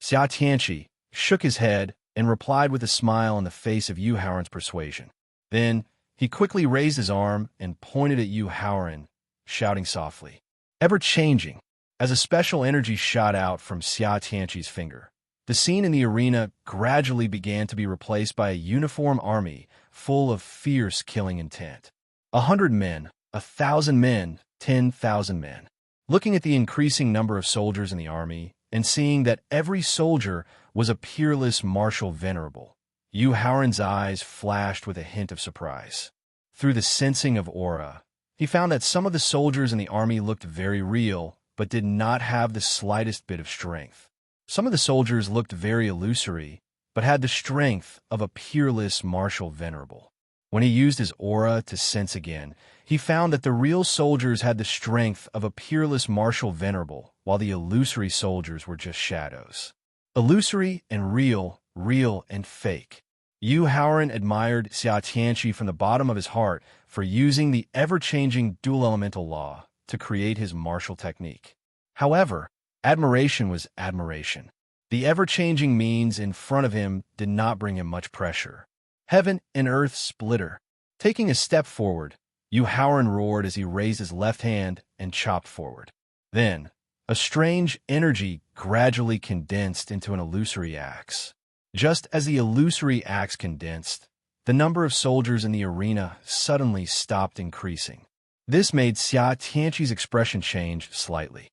Xia Tianqi shook his head and replied with a smile on the face of Yu Haoran's persuasion. Then, he quickly raised his arm and pointed at Yu Haoran, shouting softly, "Ever-changing." As a special energy shot out from Xia Tianqi's finger, the scene in the arena gradually began to be replaced by a uniform army full of fierce killing intent. 100 men, 1,000 men, 10,000 men. Looking at the increasing number of soldiers in the army and seeing that every soldier was a peerless martial venerable, Yu Haoran's eyes flashed with a hint of surprise. Through the sensing of aura, he found that some of the soldiers in the army looked very real, but did not have the slightest bit of strength. Some of the soldiers looked very illusory, but had the strength of a peerless martial venerable. When he used his aura to sense again, he found that the real soldiers had the strength of a peerless martial venerable, while the illusory soldiers were just shadows. Illusory and real, real and fake. Yu Haoran admired Xia Tianqi from the bottom of his heart for using the ever-changing dual elemental law to create his martial technique. However, admiration was admiration. The ever-changing means in front of him did not bring him much pressure. Heaven and earth splitter. Taking a step forward, Yu Haoran roared as he raised his left hand and chopped forward. Then, a strange energy gradually condensed into an illusory axe. Just as the illusory axe condensed, the number of soldiers in the arena suddenly stopped increasing. This made Xia Tianqi's expression change slightly.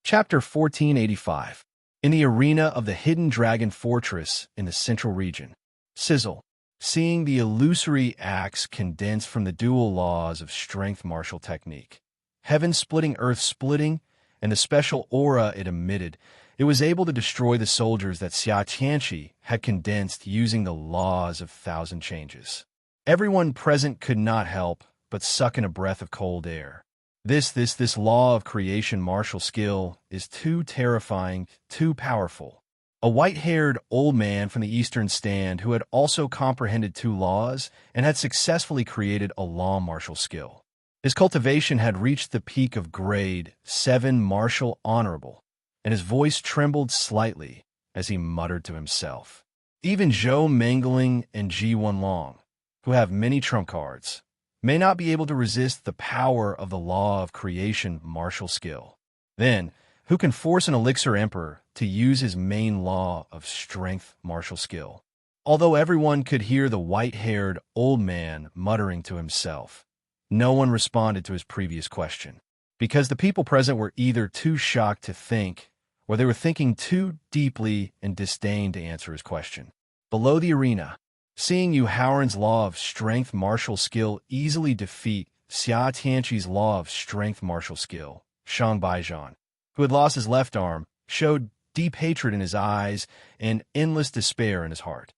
Chapter 1485. In the arena of the Hidden Dragon Fortress in the Central Region. Sizzle. Seeing the illusory axe condensed from the dual laws of strength martial technique, heaven splitting, earth splitting, and the special aura it emitted, it was able to destroy the soldiers that Xia Tianqi had condensed using the laws of thousand changes. Everyone present could not help but suck in a breath of cold air. This law of creation martial skill is too terrifying, too powerful. A white-haired old man from the eastern stand who had also comprehended two laws and had successfully created a law martial skill. His cultivation had reached the peak of grade 7 martial honorable, and his voice trembled slightly as he muttered to himself. Even Zhou Mengling and Ji Wenlong, who have many trump cards, may not be able to resist the power of the law of creation martial skill. Then, who can force an elixir emperor to use his main law of strength martial skill? Although everyone could hear the white-haired old man muttering to himself, no one responded to his previous question, because the people present were either too shocked to think, or they were thinking too deeply and disdained to answer his question. Below the arena, seeing Yu Haoran's law of strength martial skill easily defeat Xia Tianqi's law of strength martial skill, Shang Baijian, who had lost his left arm, showed deep hatred in his eyes and endless despair in his heart.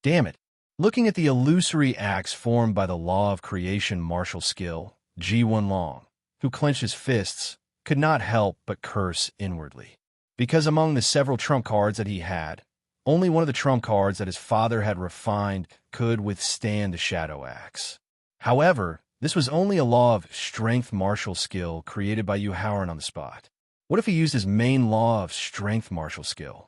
Damn it! Looking at the illusory axe formed by the law of creation martial skill, Ji Wenlong, who clenched his fists, could not help but curse inwardly. Because among the several trump cards that he had, only one of the trump cards that his father had refined could withstand the shadow axe. However, this was only a law of strength martial skill created by Yu Haoran on the spot. What if he used his main law of strength martial skill?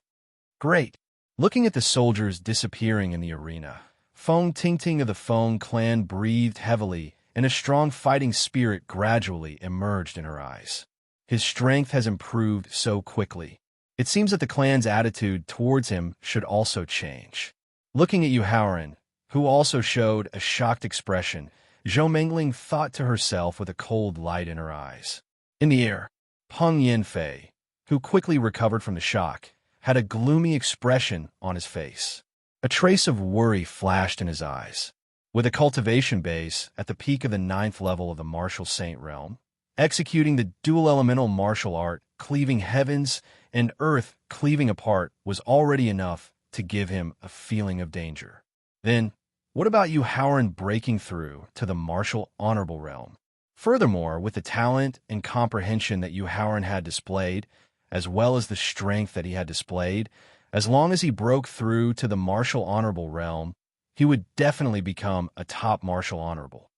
Great! Looking at the soldiers disappearing in the arena, Feng Tingting of the Feng clan breathed heavily, and a strong fighting spirit gradually emerged in her eyes. His strength has improved so quickly. It seems that the clan's attitude towards him should also change. Looking at Yu Haoran, who also showed a shocked expression, Zhou Mengling thought to herself with a cold light in her eyes. In the air, Peng Yanfei, who quickly recovered from the shock, had a gloomy expression on his face. A trace of worry flashed in his eyes. With a cultivation base at the peak of the 9th level of the martial saint realm, executing the dual elemental martial art, cleaving heavens and earth cleaving apart was already enough to give him a feeling of danger. Then, what about Yu Haoran breaking through to the martial honorable realm? Furthermore, with the talent and comprehension that Yu Haoran had displayed, as well as the strength that he had displayed, as long as he broke through to the martial honorable realm, he would definitely become a top martial honorable.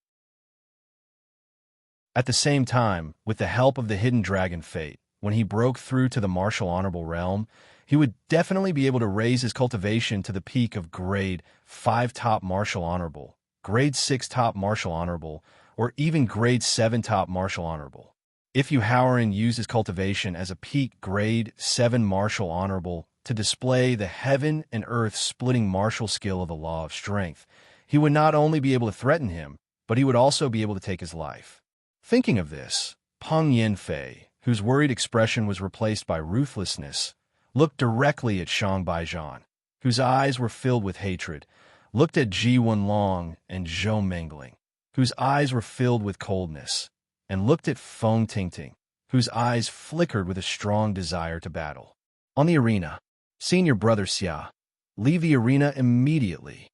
At the same time, with the help of the hidden dragon fate, when he broke through to the martial honorable realm, he would definitely be able to raise his cultivation to the peak of grade 5 top martial honorable, grade 6 top martial honorable, or even grade 7 top martial honorable. If Yu Haoran used his cultivation as a peak grade 7 martial honorable to display the heaven and earth splitting martial skill of the law of strength, he would not only be able to threaten him, but he would also be able to take his life. Thinking of this, Peng Yanfei, whose worried expression was replaced by ruthlessness, looked directly at Shang Baijian, whose eyes were filled with hatred, looked at Ji Wenlong and Zhou Mengling, whose eyes were filled with coldness, and looked at Feng Tingting, whose eyes flickered with a strong desire to battle. On the arena, seeing your brother Xia, leave the arena immediately.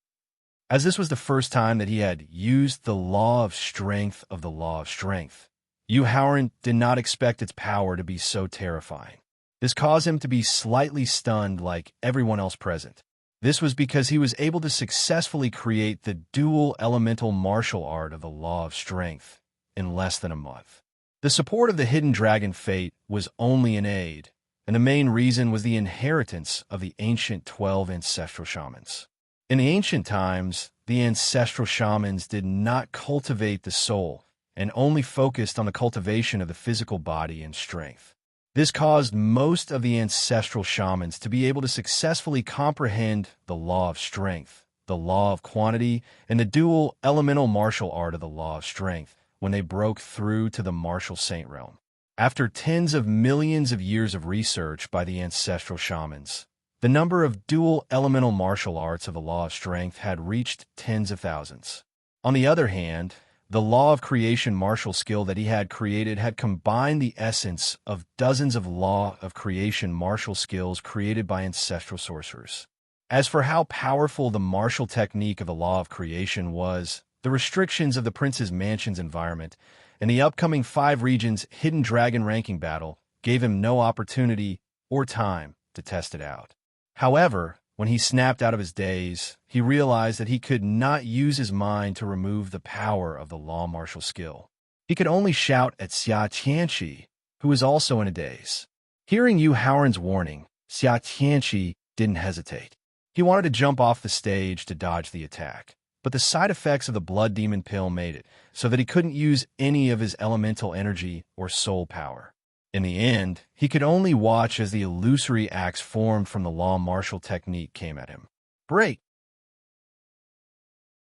As this was the first time that he had used the law of the law of strength, Yu Haoran did not expect its power to be so terrifying. This caused him to be slightly stunned like everyone else present. This was because he was able to successfully create the dual elemental martial art of the Law of Strength in less than a month. The support of the hidden dragon fate was only an aid, and the main reason was the inheritance of the ancient 12 ancestral shamans. In the ancient times, the ancestral shamans did not cultivate the soul and only focused on the cultivation of the physical body and strength. This caused most of the ancestral shamans to be able to successfully comprehend the law of strength, the law of quantity, and the dual elemental martial art of the law of strength when they broke through to the martial saint realm. After tens of millions of years of research by the ancestral shamans, the number of dual elemental martial arts of the law of strength had reached tens of thousands. On the other hand, the law of creation martial skill that he had created had combined the essence of dozens of law of creation martial skills created by ancestral sorcerers. As for how powerful the martial technique of the law of creation was, the restrictions of the Prince's Mansion's environment and the upcoming 5 regions Hidden Dragon ranking battle gave him no opportunity or time to test it out. However, when he snapped out of his daze, he realized that he could not use his mind to remove the power of the law martial skill. He could only shout at Xia Tianqi, who was also in a daze. Hearing Yu Haoran's warning, Xia Tianqi didn't hesitate. He wanted to jump off the stage to dodge the attack, but the side effects of the blood demon pill made it so that he couldn't use any of his elemental energy or soul power. In the end, he could only watch as the illusory axe formed from the law martial technique came at him. Break!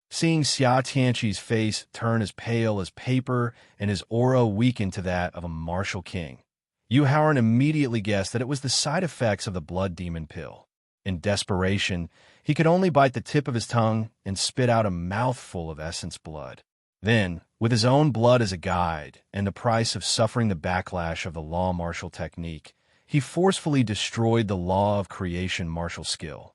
Seeing Xia Tianqi's face turn as pale as paper and his aura weaken to that of a martial king, Yu Haoran immediately guessed that it was the side effects of the blood demon pill. In desperation, he could only bite the tip of his tongue and spit out a mouthful of essence blood. Then, with his own blood as a guide and the price of suffering the backlash of the law martial technique, he forcefully destroyed the law of creation martial skill.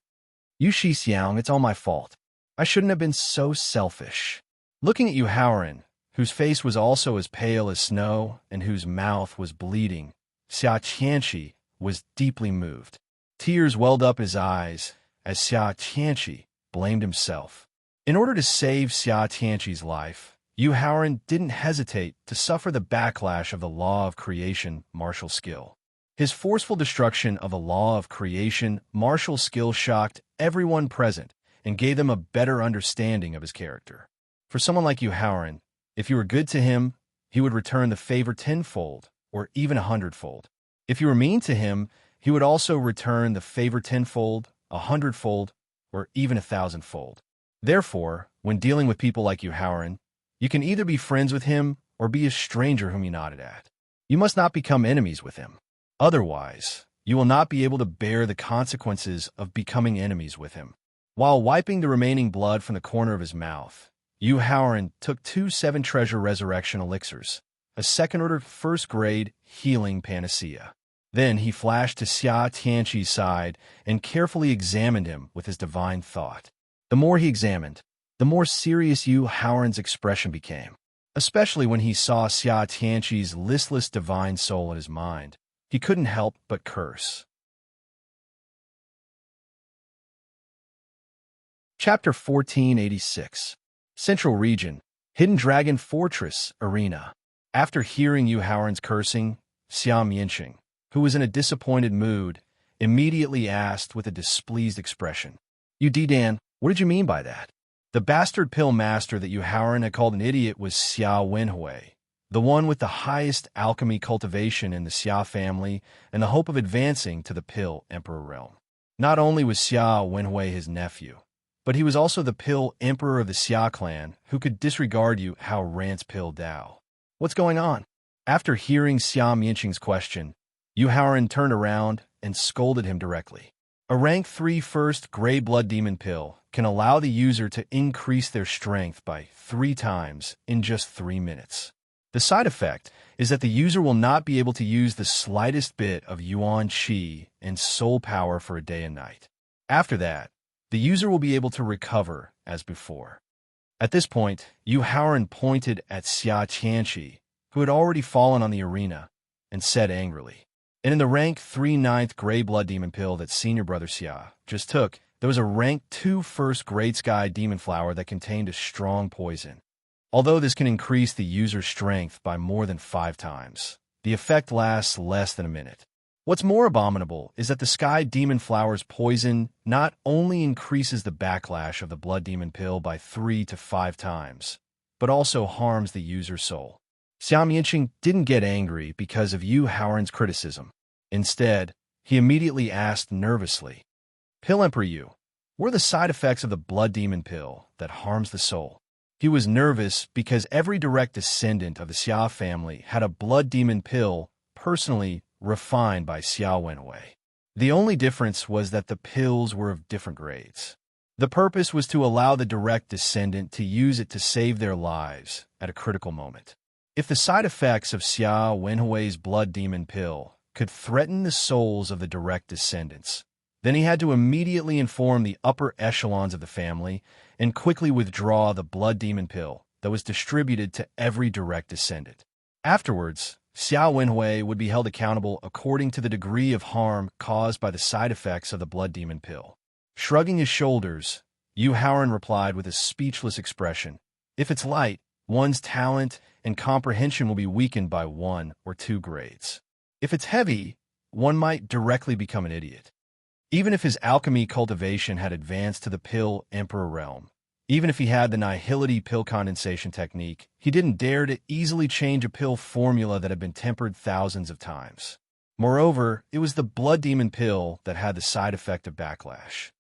Yu Shixiang, it's all my fault. I shouldn't have been so selfish. Looking at Yu Haoran, whose face was also as pale as snow and whose mouth was bleeding, Xia Tianqi was deeply moved. Tears welled up his eyes as Xia Tianqi blamed himself. In order to save Xia Tianqi's life, Yu Haoran didn't hesitate to suffer the backlash of the law of creation martial skill. His forceful destruction of the law of creation martial skill shocked everyone present and gave them a better understanding of his character. For someone like Yu Haoran, if you were good to him, he would return the favor tenfold or even 100-fold. If you were mean to him, he would also return the favor tenfold, 100-fold, or even 1,000-fold. Therefore, when dealing with people like Yu Haoran, you can either be friends with him or be a stranger whom you nodded at. You must not become enemies with him. Otherwise, you will not be able to bear the consequences of becoming enemies with him. While wiping the remaining blood from the corner of his mouth, Yu Haoran took 2 7-treasure resurrection elixirs, a second-order first-grade healing panacea. Then he flashed to Xia Tianqi's side and carefully examined him with his divine thought. The more he examined, the more serious Yu Haoran's expression became, especially when he saw Xia Tianqi's listless divine soul in his mind. He couldn't help but curse. Chapter 1486. Central Region, Hidden Dragon Fortress Arena. After hearing Yu Haoran's cursing, Xia Mianqing, who was in a disappointed mood, immediately asked with a displeased expression, "You D-Dan, what did you mean by that?" The bastard pill master that Yu Haoran had called an idiot was Xia Wenhui, the one with the highest alchemy cultivation in the Xia family and the hope of advancing to the pill emperor realm. Not only was Xia Wenhui his nephew, but he was also the pill emperor of the Xia clan who could disregard Yu Haoran's pill Dao. What's going on? After hearing Xia Mianqing's question, Yu Haoran turned around and scolded him directly. A rank 3 first gray blood demon pill can allow the user to increase their strength by 3 times in just 3 minutes. The side effect is that the user will not be able to use the slightest bit of Yuan Qi and soul power for a day and night. After that, the user will be able to recover as before. At this point, Yu Haoran pointed at Xia Tianqi, who had already fallen on the arena, and said angrily, And in the rank 3/9 gray blood demon pill that senior brother Xia just took, there was a rank 2 first grade sky demon flower that contained a strong poison. Although this can increase the user's strength by more than 5 times, the effect lasts less than a minute. What's more abominable is that the sky demon flower's poison not only increases the backlash of the blood demon pill by 3 to 5 times, but also harms the user's soul. Xiao Mianqing didn't get angry because of Yu Haoran's criticism. Instead, he immediately asked nervously, "Pill Emperor Yu, what are the side effects of the blood demon pill that harms the soul?" He was nervous because every direct descendant of the Xia family had a blood demon pill personally refined by Xiao Wenhui. The only difference was that the pills were of different grades. The purpose was to allow the direct descendant to use it to save their lives at a critical moment. If the side effects of Xiao Wenhui's blood demon pill could threaten the souls of the direct descendants, then he had to immediately inform the upper echelons of the family and quickly withdraw the blood demon pill that was distributed to every direct descendant. Afterwards, Xiao Wenhui would be held accountable according to the degree of harm caused by the side effects of the blood demon pill. Shrugging his shoulders, Yu Haoran replied with a speechless expression, "If it's light, one's talent and comprehension will be weakened by 1 or 2 grades. If it's heavy, one might directly become an idiot." Even if his alchemy cultivation had advanced to the pill emperor realm, even if he had the nihility pill condensation technique, he didn't dare to easily change a pill formula that had been tempered thousands of times. Moreover, it was the blood demon pill that had the side effect of backlash.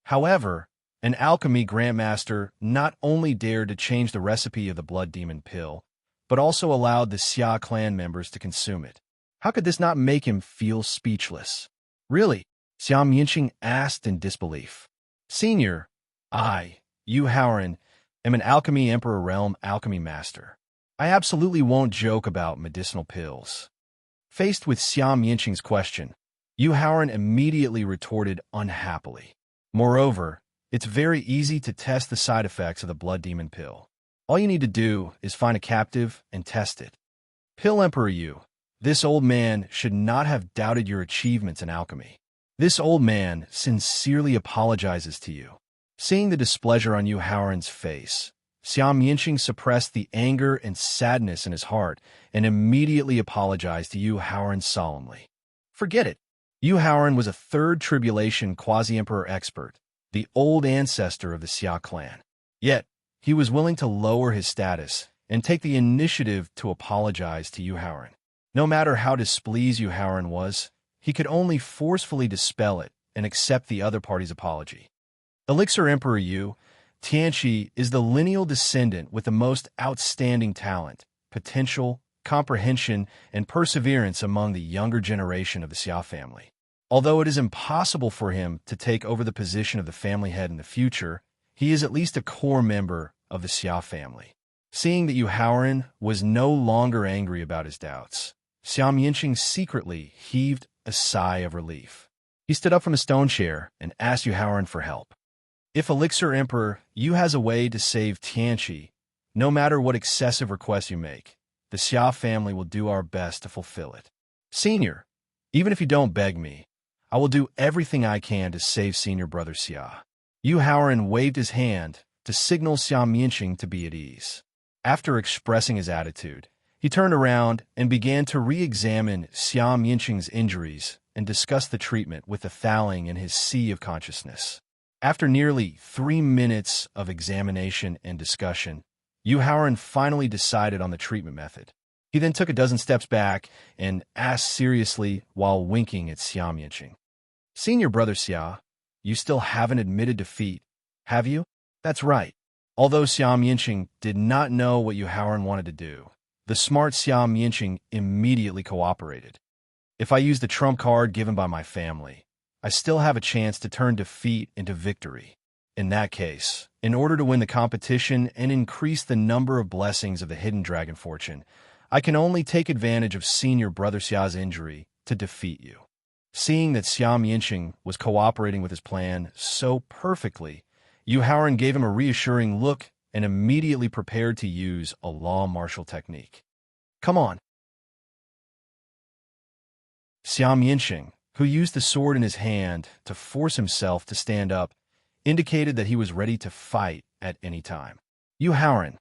However, an alchemy grandmaster not only dared to change the recipe of the blood demon pill, but also allowed the Xia clan members to consume it. How could this not make him feel speechless? "Really?" Xiao Mianqing asked in disbelief. "Senior, I, Yu Haoran, am an alchemy emperor realm alchemy master. I absolutely won't joke about medicinal pills." Faced with Xiao Mianqing's question, Yu Haoran immediately retorted unhappily. "Moreover, it's very easy to test the side effects of the blood demon pill. All you need to do is find a captive and test it. Pill Emperor Yu, this old man should not have doubted your achievements in alchemy. This old man sincerely apologizes to you." Seeing the displeasure on Yu Haoran's face, Xiao Mianqing suppressed the anger and sadness in his heart and immediately apologized to Yu Haoran solemnly. Forget it. Yu Haoran was a third tribulation quasi-emperor expert, the old ancestor of the Xia clan. Yet, he was willing to lower his status and take the initiative to apologize to Yu Haoran. No matter how displeased Yu Haoran was, he could only forcefully dispel it and accept the other party's apology. Elixir Emperor Yu, Tianqi is the lineal descendant with the most outstanding talent, potential, comprehension, and perseverance among the younger generation of the Xia family. Although it is impossible for him to take over the position of the family head in the future, he is at least a core member of the Xia family. Seeing that Yu Haoran was no longer angry about his doubts, Xiao Mianqing secretly heaved a sigh of relief. He stood up from a stone chair and asked Yu Haoran for help. "If Elixir Emperor Yu has a way to save Tianqi, no matter what excessive requests you make, the Xia family will do our best to fulfill it. Senior, even if you don't beg me, I will do everything I can to save senior brother Xia." Yu Haoran waved his hand to signal Xiao Mianqing to be at ease. After expressing his attitude, he turned around and began to re-examine Xiao Mianqing's injuries and discuss the treatment with the Thaling and his sea of consciousness. After nearly 3 minutes of examination and discussion, Yu Haoran finally decided on the treatment method. He then took a dozen steps back and asked seriously while winking at Xiao Mianqing, "Senior brother Xia, you still haven't admitted defeat, have you?" "That's right." Although Xiao Mianqing did not know what Yu Haoran wanted to do, the smart Xiao Mianqing immediately cooperated. "If I use the trump card given by my family, I still have a chance to turn defeat into victory. In that case, in order to win the competition and increase the number of blessings of the hidden dragon fortune, I can only take advantage of senior brother Xia's injury to defeat you." Seeing that Xiao Mianqing was cooperating with his plan so perfectly, Yu Haoran gave him a reassuring look and immediately prepared to use a law martial technique. "Come on." Xiao Mianxing, who used the sword in his hand to force himself to stand up, indicated that he was ready to fight at any time. Yu Haoran,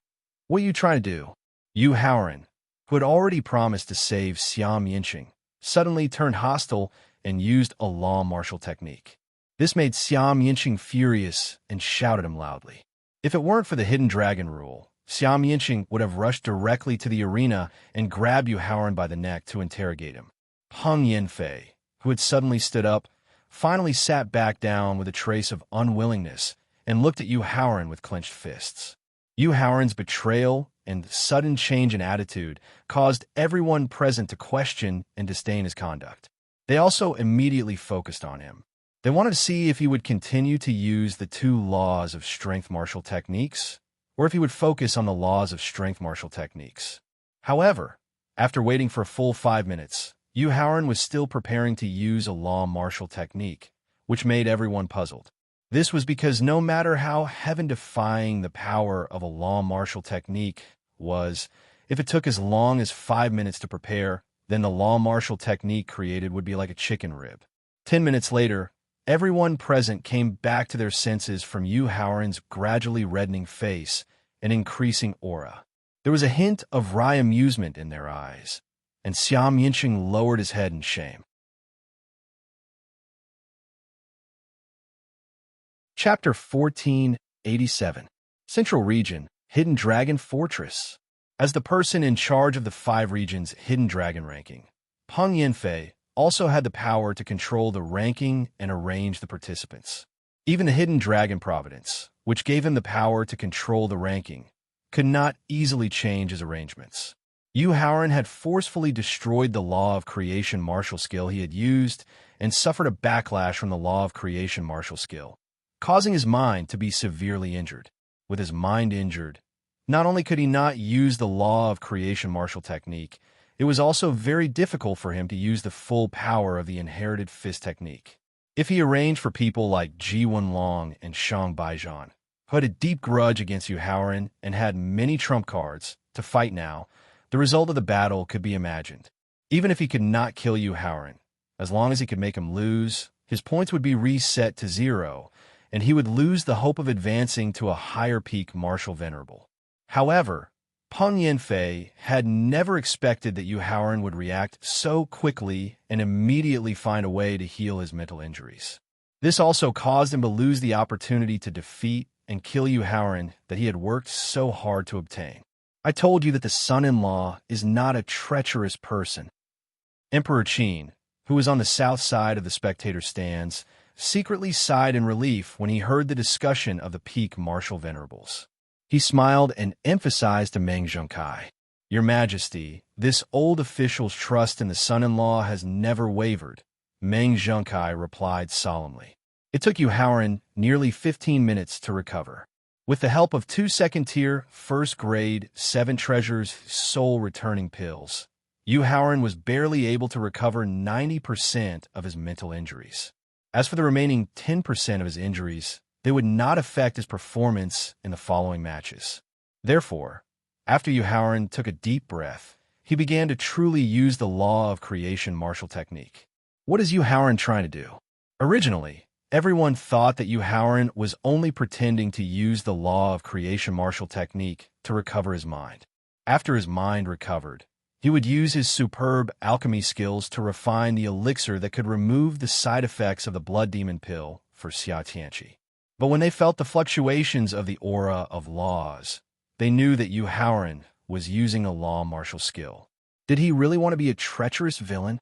what are you trying to do? Yu Haoran, who had already promised to save Xiao Mianxing, suddenly turned hostile and used a law martial technique. This made Xiao Mianxing furious and shouted him loudly. If it weren't for the hidden dragon rule, Xiao Mianxing would have rushed directly to the arena and grabbed Yu Haoran by the neck to interrogate him. Peng Yanfei, who had suddenly stood up, finally sat back down with a trace of unwillingness and looked at Yu Haoran with clenched fists. Yu Haoran's betrayal and sudden change in attitude caused everyone present to question and disdain his conduct. They also immediately focused on him. They wanted to see if he would continue to use the two laws of strength martial techniques, or if he would focus on the laws of strength martial techniques. However, after waiting for a full 5 minutes, Yu Haoran was still preparing to use a law martial technique, which made everyone puzzled. This was because no matter how heaven-defying the power of a law martial technique was, if it took as long as 5 minutes to prepare, then the law martial technique created would be like a chicken rib. 10 minutes later, everyone present came back to their senses from Yu Haoran's gradually reddening face and increasing aura. There was a hint of wry amusement in their eyes, and Xiao Mianxing lowered his head in shame. Chapter 1487. Central Region, Hidden Dragon Fortress. As the person in charge of the 5 regions' Hidden Dragon ranking, Peng Yanfei also had the power to control the ranking and arrange the participants. Even the Hidden Dragon Providence, which gave him the power to control the ranking, could not easily change his arrangements. Yu Haoran had forcefully destroyed the law of creation martial skill he had used and suffered a backlash from the law of creation martial skill, causing his mind to be severely injured. With his mind injured, not only could he not use the law of creation martial technique, it was also very difficult for him to use the full power of the inherited fist technique. If he arranged for people like Ji Wenlong and Shang Baijian, who had a deep grudge against Yu Haoran and had many trump cards, to fight now, the result of the battle could be imagined. Even if he could not kill Yu Haoran, as long as he could make him lose, his points would be reset to 0, and he would lose the hope of advancing to a higher peak martial venerable. However, Peng Yanfei had never expected that Yu Haoran would react so quickly and immediately find a way to heal his mental injuries. This also caused him to lose the opportunity to defeat and kill Yu Haoran that he had worked so hard to obtain. I told you that the son-in-law is not a treacherous person. Emperor Qin, who was on the south side of the spectator stands, secretly sighed in relief when he heard the discussion of the peak martial venerables. He smiled and emphasized to Meng Zhongkai, "Your Majesty, this old official's trust in the son-in-law has never wavered," Meng Zhongkai replied solemnly. It took Yu Haoran nearly 15 minutes to recover. With the help of 2 second-tier, first-grade, 7 treasures soul-returning pills, Yu Haoran was barely able to recover 90% of his mental injuries. As for the remaining 10% of his injuries, they would not affect his performance in the following matches. Therefore, after Yu Haoran took a deep breath, he began to truly use the law of creation martial technique. What is Yu Haoran trying to do? Originally, everyone thought that Yu Haoran was only pretending to use the law of creation martial technique to recover his mind. After his mind recovered, he would use his superb alchemy skills to refine the elixir that could remove the side effects of the blood demon pill for Xia Tianqi. But when they felt the fluctuations of the aura of laws, they knew that Yu Haoran was using a law martial skill. Did he really want to be a treacherous villain?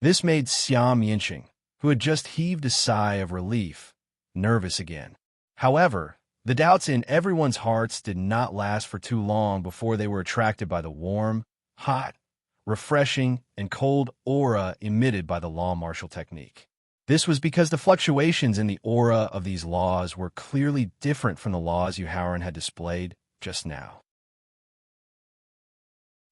This made Xiao Mianxing, who had just heaved a sigh of relief, nervous again. However, the doubts in everyone's hearts did not last for too long before they were attracted by the warm, hot, refreshing, and cold aura emitted by the law martial technique. This was because the fluctuations in the aura of these laws were clearly different from the laws Yu Haoran had displayed just now.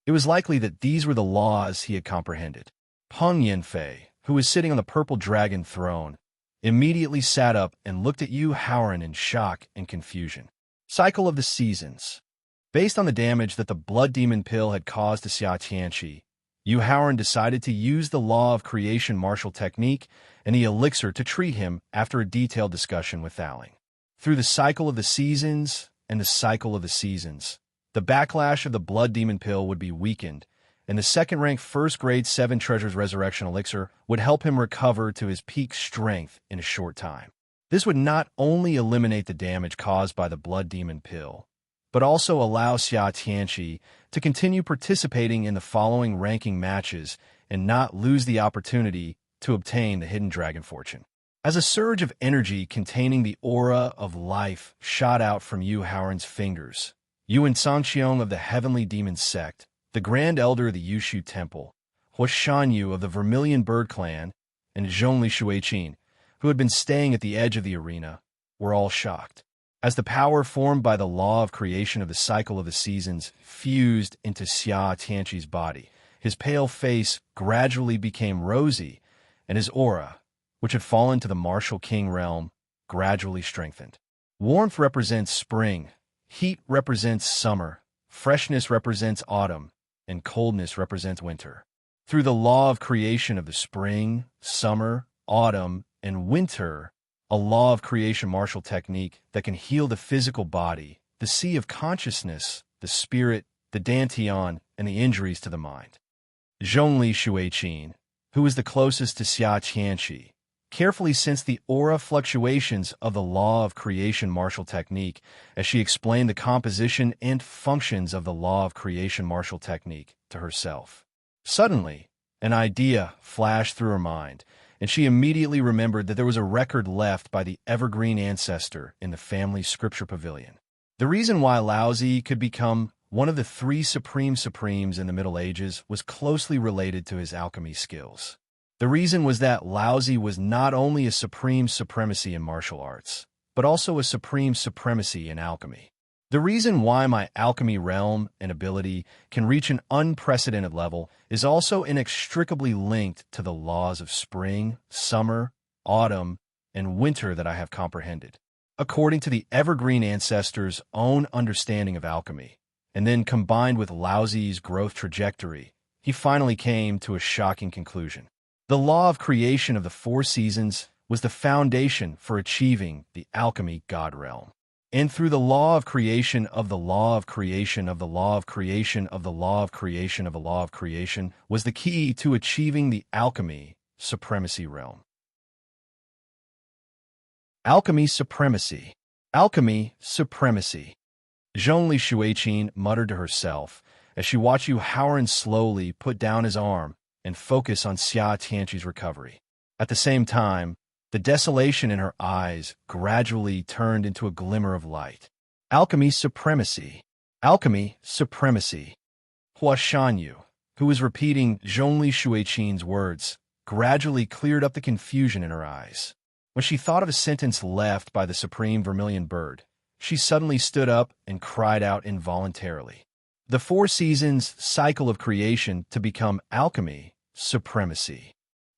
It was likely that these were the laws he had comprehended. Peng Yanfei, who was sitting on the purple dragon throne, immediately sat up and looked at Yu Haoran in shock and confusion. Cycle of the Seasons. Based on the damage that the blood demon pill had caused to Xia Tianqi, Yu Haoran decided to use the law of creation martial technique and the elixir to treat him after a detailed discussion with Thaling. Through the cycle of the seasons and the cycle of the seasons, the backlash of the blood demon pill would be weakened, and the second-ranked first-grade 7 Treasures Resurrection Elixir would help him recover to his peak strength in a short time. This would not only eliminate the damage caused by the blood demon pill, but also allow Xia Tianqi to continue participating in the following ranking matches and not lose the opportunity to obtain the Hidden Dragon Fortune. As a surge of energy containing the aura of life shot out from Yu Haoran's fingers, Yuan Sangqiong of the Heavenly Demon Sect, the Grand Elder of the Yushu Temple, Hua Shanyu of the Vermilion Bird Clan, and Zhongli Shuiqin, who had been staying at the edge of the arena, were all shocked. As the power formed by the law of creation of the cycle of the seasons fused into Xia Tianqi's body, his pale face gradually became rosy, and his aura, which had fallen to the martial king realm, gradually strengthened. Warmth represents spring, heat represents summer, freshness represents autumn, and coldness represents winter. Through the law of creation of the spring, summer, autumn, and winter, a law of creation martial technique that can heal the physical body, the sea of consciousness, the spirit, the dantian, and the injuries to the mind. Zhongli Shuiqin, who was the closest to Xia Tianqi, carefully sensed the aura fluctuations of the law of creation martial technique as she explained the composition and functions of the law of creation martial technique to herself. Suddenly, an idea flashed through her mind, and she immediately remembered that there was a record left by the evergreen ancestor in the family scripture pavilion. The reason why Laozi could become one of the 3 supreme supremes in the Middle Ages was closely related to his alchemy skills. The reason was that Laozi was not only a supreme supremacy in martial arts, but also a supreme supremacy in alchemy. The reason why my alchemy realm and ability can reach an unprecedented level is also inextricably linked to the laws of spring, summer, autumn, and winter that I have comprehended. According to the evergreen ancestor's own understanding of alchemy, and then combined with Laozi's growth trajectory, he finally came to a shocking conclusion. The law of creation of the 4 seasons was the foundation for achieving the alchemy god realm. And through the law of creation of the law of creation of the law of creation of the law of creation of the law of creation was the key to achieving the alchemy supremacy realm. Alchemy supremacy. Alchemy supremacy. Zhongli Shuiqin muttered to herself as she watched Yu Haoran slowly put down his arm and focus on Xia Tianqi's recovery. At the same time, the desolation in her eyes gradually turned into a glimmer of light. Alchemy supremacy. Alchemy supremacy. Hua Shanyu, who was repeating Zhongli Shuiqin's words, gradually cleared up the confusion in her eyes. When she thought of a sentence left by the supreme vermilion bird, she suddenly stood up and cried out involuntarily. The 4 seasons cycle of creation to become alchemy supremacy.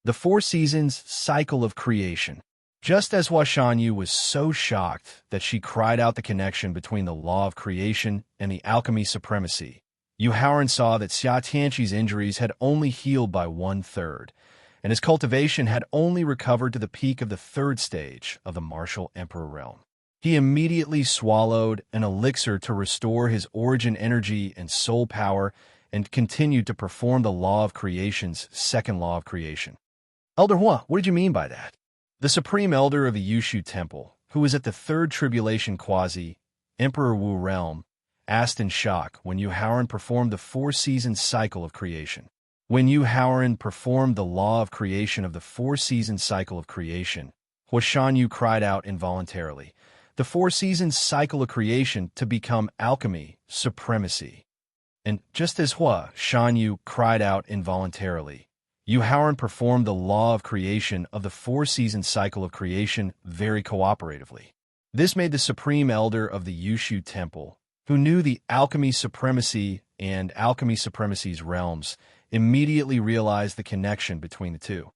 The 4 seasons cycle of creation. Just as Hua Shanyu was so shocked that she cried out the connection between the law of creation and the alchemy supremacy, Yu Haoran saw that Xia Tianqi's injuries had only healed by 1/3, and his cultivation had only recovered to the peak of the 3rd stage of the martial emperor realm. He immediately swallowed an elixir to restore his origin energy and soul power and continued to perform the law of creation's 2nd law of creation. Elder Hua, what did you mean by that? The supreme elder of the Yushu Temple, who was at the 3rd tribulation quasi-Emperor Wu realm, asked in shock when Yu Haoran performed the 4-season cycle of creation. When Yu Haoran performed the law of creation of the 4-season cycle of creation, Hua Shanyu cried out involuntarily, the 4-season cycle of creation to become alchemy supremacy. And just as Hua Shanyu cried out involuntarily, Yu Haoran performed the law of creation of the 4-season cycle of creation very cooperatively. This made the supreme elder of the Yushu Temple, who knew the alchemy supremacy and alchemy supremacy's realms, immediately realize the connection between the two.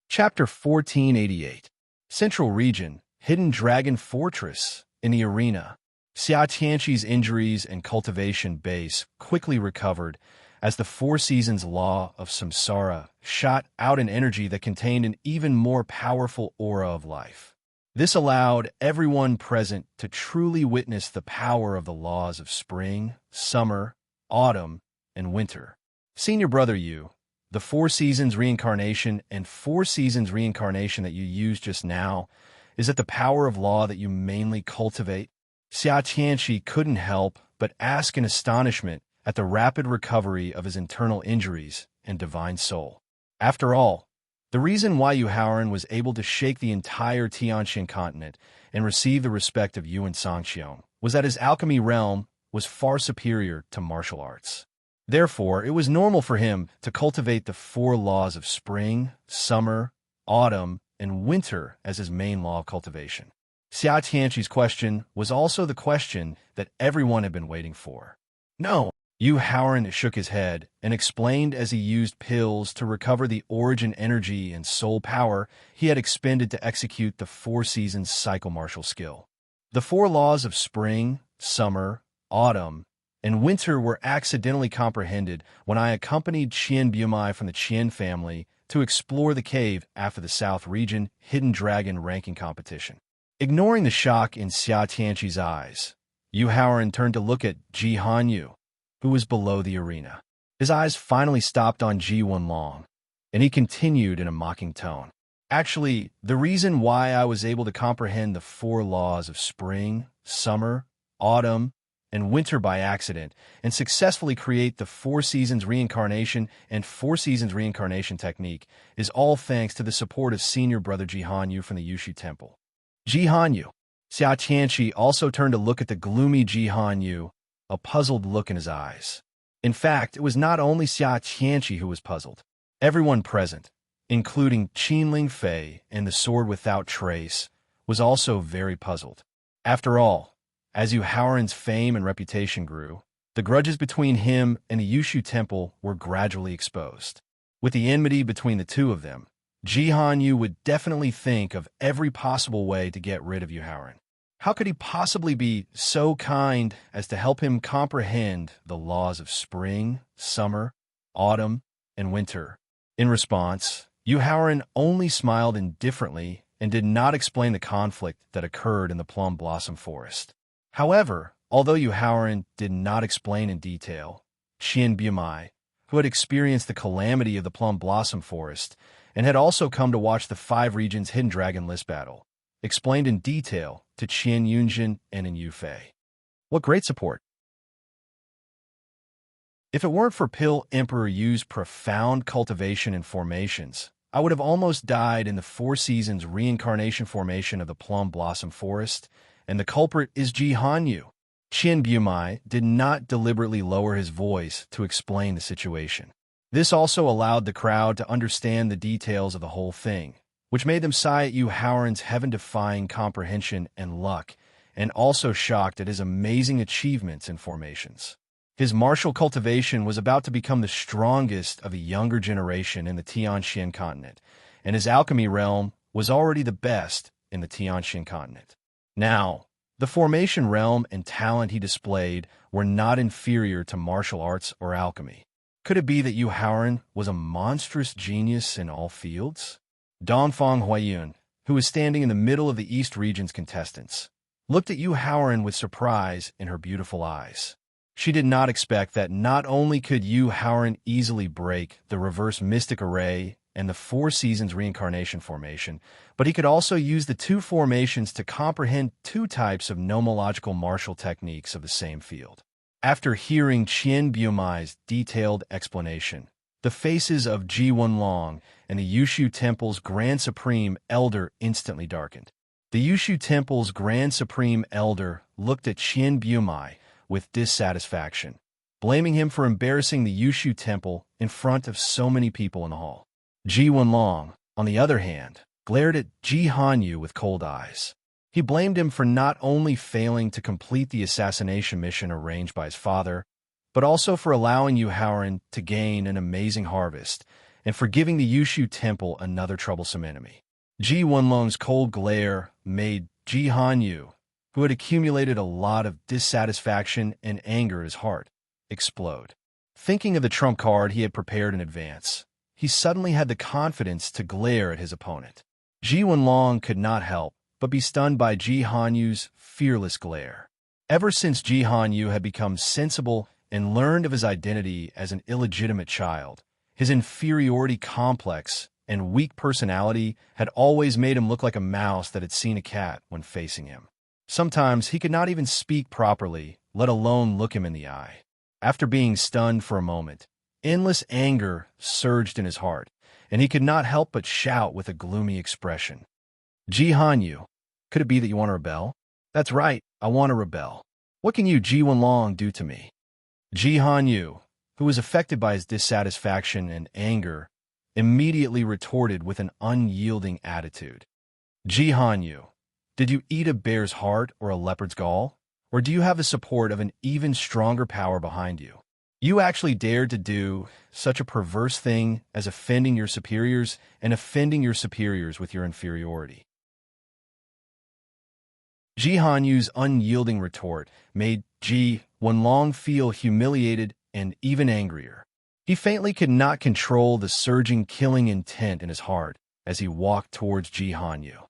Chapter 1488. Central Region, Hidden Dragon Fortress, in the arena. Xia Tianqi's injuries and cultivation base quickly recovered as the Four Seasons law of samsara shot out an energy that contained an even more powerful aura of life. This allowed everyone present to truly witness the power of the laws of spring, summer, autumn, and winter. Senior Brother Yu, the Four Seasons reincarnation and Four Seasons reincarnation that you used just now, is it the power of law that you mainly cultivate? Xia Tianqi couldn't help but ask in astonishment at the rapid recovery of his internal injuries and divine soul. After all, the reason why Yu Haoran was able to shake the entire Tianxian continent and receive the respect of Yuan Sangxiong was that his alchemy realm was far superior to martial arts. Therefore, it was normal for him to cultivate the four laws of spring, summer, autumn, and winter as his main law of cultivation. Xia Tianqi's question was also the question that everyone had been waiting for. No. Yu Haoran shook his head and explained as he used pills to recover the origin energy and soul power he had expended to execute the Four Seasons cycle martial skill. The four laws of spring, summer, autumn, and winter were accidentally comprehended when I accompanied Qian Bumai from the Qian family to explore the cave after the South Region Hidden Dragon ranking competition. Ignoring the shock in Xia Tianqi's eyes, Yu Haoran turned to look at Ji Hanyu, who was below the arena. His eyes finally stopped on Ji Wenlong, and he continued in a mocking tone. Actually, the reason why I was able to comprehend the four laws of spring, summer, autumn, and winter by accident and successfully create the Four Seasons reincarnation and Four Seasons reincarnation technique is all thanks to the support of Senior Brother Ji Hanyu from the Yushu Temple. Ji Hanyu. Xia Tianqi also turned to look at the gloomy Ji Hanyu, a puzzled look in his eyes. In fact, it was not only Xia Tianqi who was puzzled. Everyone present, including Qinling Fei and the Sword Without Trace, was also very puzzled. After all, as Yu Haoran's fame and reputation grew, the grudges between him and the Yushu Temple were gradually exposed. With the enmity between the two of them, Ji Hanyu would definitely think of every possible way to get rid of Yu Haoran. How could he possibly be so kind as to help him comprehend the laws of spring, summer, autumn, and winter? In response, Yu Haoran only smiled indifferently and did not explain the conflict that occurred in the Plum Blossom Forest. However, although Yu Haoran did not explain in detail, Qian Bumai, who had experienced the calamity of the Plum Blossom Forest and had also come to watch the Five Regions Hidden Dragon list battle, explained in detail to Qian Yunjin and in Yufei. What great support! If it weren't for Pill Emperor Yu's profound cultivation and formations, I would have almost died in the Four Seasons reincarnation formation of the Plum Blossom Forest, and the culprit is Ji Hanyu. Qian Bumai did not deliberately lower his voice to explain the situation. This also allowed the crowd to understand the details of the whole thing, which made them sigh at Yu Haoran's heaven-defying comprehension and luck, and also shocked at his amazing achievements and formations. His martial cultivation was about to become the strongest of a younger generation in the Tianxian continent, and his alchemy realm was already the best in the Tianxian continent. Now, the formation realm and talent he displayed were not inferior to martial arts or alchemy. Could it be that Yu Haoran was a monstrous genius in all fields? Dongfang Huayun, who was standing in the middle of the East Region's contestants, looked at Yu Haoran with surprise in her beautiful eyes. She did not expect that not only could Yu Haoran easily break the reverse mystic array and the Four Seasons reincarnation formation, but he could also use the two formations to comprehend two types of nomological martial techniques of the same field. After hearing Qian Bumai's detailed explanation, the faces of Ji Wenlong and the Yushu Temple's Grand Supreme Elder instantly darkened. The Yushu Temple's Grand Supreme Elder looked at Qian Bumai with dissatisfaction, blaming him for embarrassing the Yushu Temple in front of so many people in the hall. Ji Wenlong, on the other hand, glared at Ji Hanyu with cold eyes. He blamed him for not only failing to complete the assassination mission arranged by his father, but also for allowing Yu Haoran to gain an amazing harvest, and for giving the Yushu Temple another troublesome enemy. Ji Wenlong's cold glare made Ji Hanyu, who had accumulated a lot of dissatisfaction and anger in his heart, explode. Thinking of the trump card he had prepared in advance, he suddenly had the confidence to glare at his opponent. Ji Wenlong could not help but be stunned by Ji Hanyu's fearless glare. Ever since Ji Hanyu had become sensible and learned of his identity as an illegitimate child, his inferiority complex and weak personality had always made him look like a mouse that had seen a cat when facing him. Sometimes he could not even speak properly, let alone look him in the eye. After being stunned for a moment, endless anger surged in his heart, and he could not help but shout with a gloomy expression. Ji Hanyu, could it be that you want to rebel? That's right, I want to rebel. What can you, Ji Wenlong, do to me? Ji Hanyu, who was affected by his dissatisfaction and anger, immediately retorted with an unyielding attitude. Ji Hanyu, did you eat a bear's heart or a leopard's gall? Or do you have the support of an even stronger power behind you? You actually dared to do such a perverse thing as offending your superiors and offending your superiors with your inferiority. Ji Hanyu's unyielding retort made Ji Wenlong feel humiliated and even angrier. He faintly could not control the surging killing intent in his heart as he walked towards Ji Hanyu.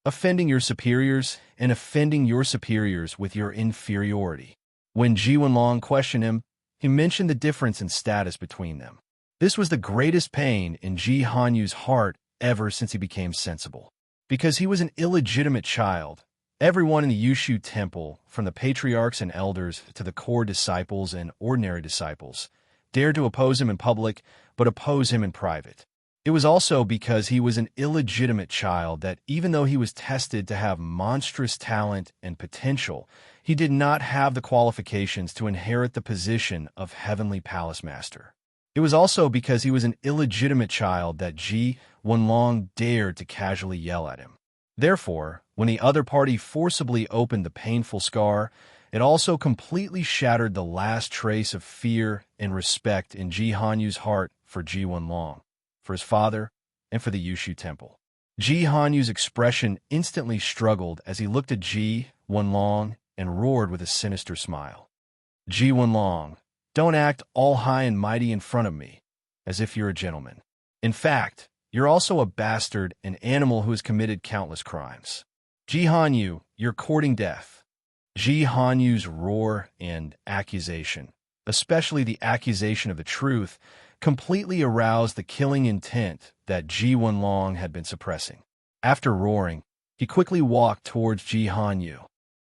Offending your superiors and offending your superiors with your inferiority. When Ji Wenlong questioned him, he mentioned the difference in status between them. This was the greatest pain in Ji Hanyu's heart ever since he became sensible. Because he was an illegitimate child, everyone in the Yushu temple, from the patriarchs and elders to the core disciples and ordinary disciples, dared to oppose him in public, but oppose him in private. It was also because he was an illegitimate child that even though he was tested to have monstrous talent and potential, he did not have the qualifications to inherit the position of Heavenly Palace Master. It was also because he was an illegitimate child that Ji Wenlong dared to casually yell at him. Therefore, when the other party forcibly opened the painful scar, it also completely shattered the last trace of fear and respect in Ji Hanyu's heart for Ji Wenlong, for his father, and for the Yushu temple. Ji Hanyu's expression instantly struggled as he looked at Ji Wenlong and roared with a sinister smile. Ji Wenlong, don't act all high and mighty in front of me, as if you're a gentleman. In fact, you're also a bastard, an animal who has committed countless crimes. Ji Hanyu, you're courting death. Ji Hanyu's roar and accusation, especially the accusation of the truth, completely aroused the killing intent that Ji Wenlong had been suppressing. After roaring, he quickly walked towards Ji Hanyu.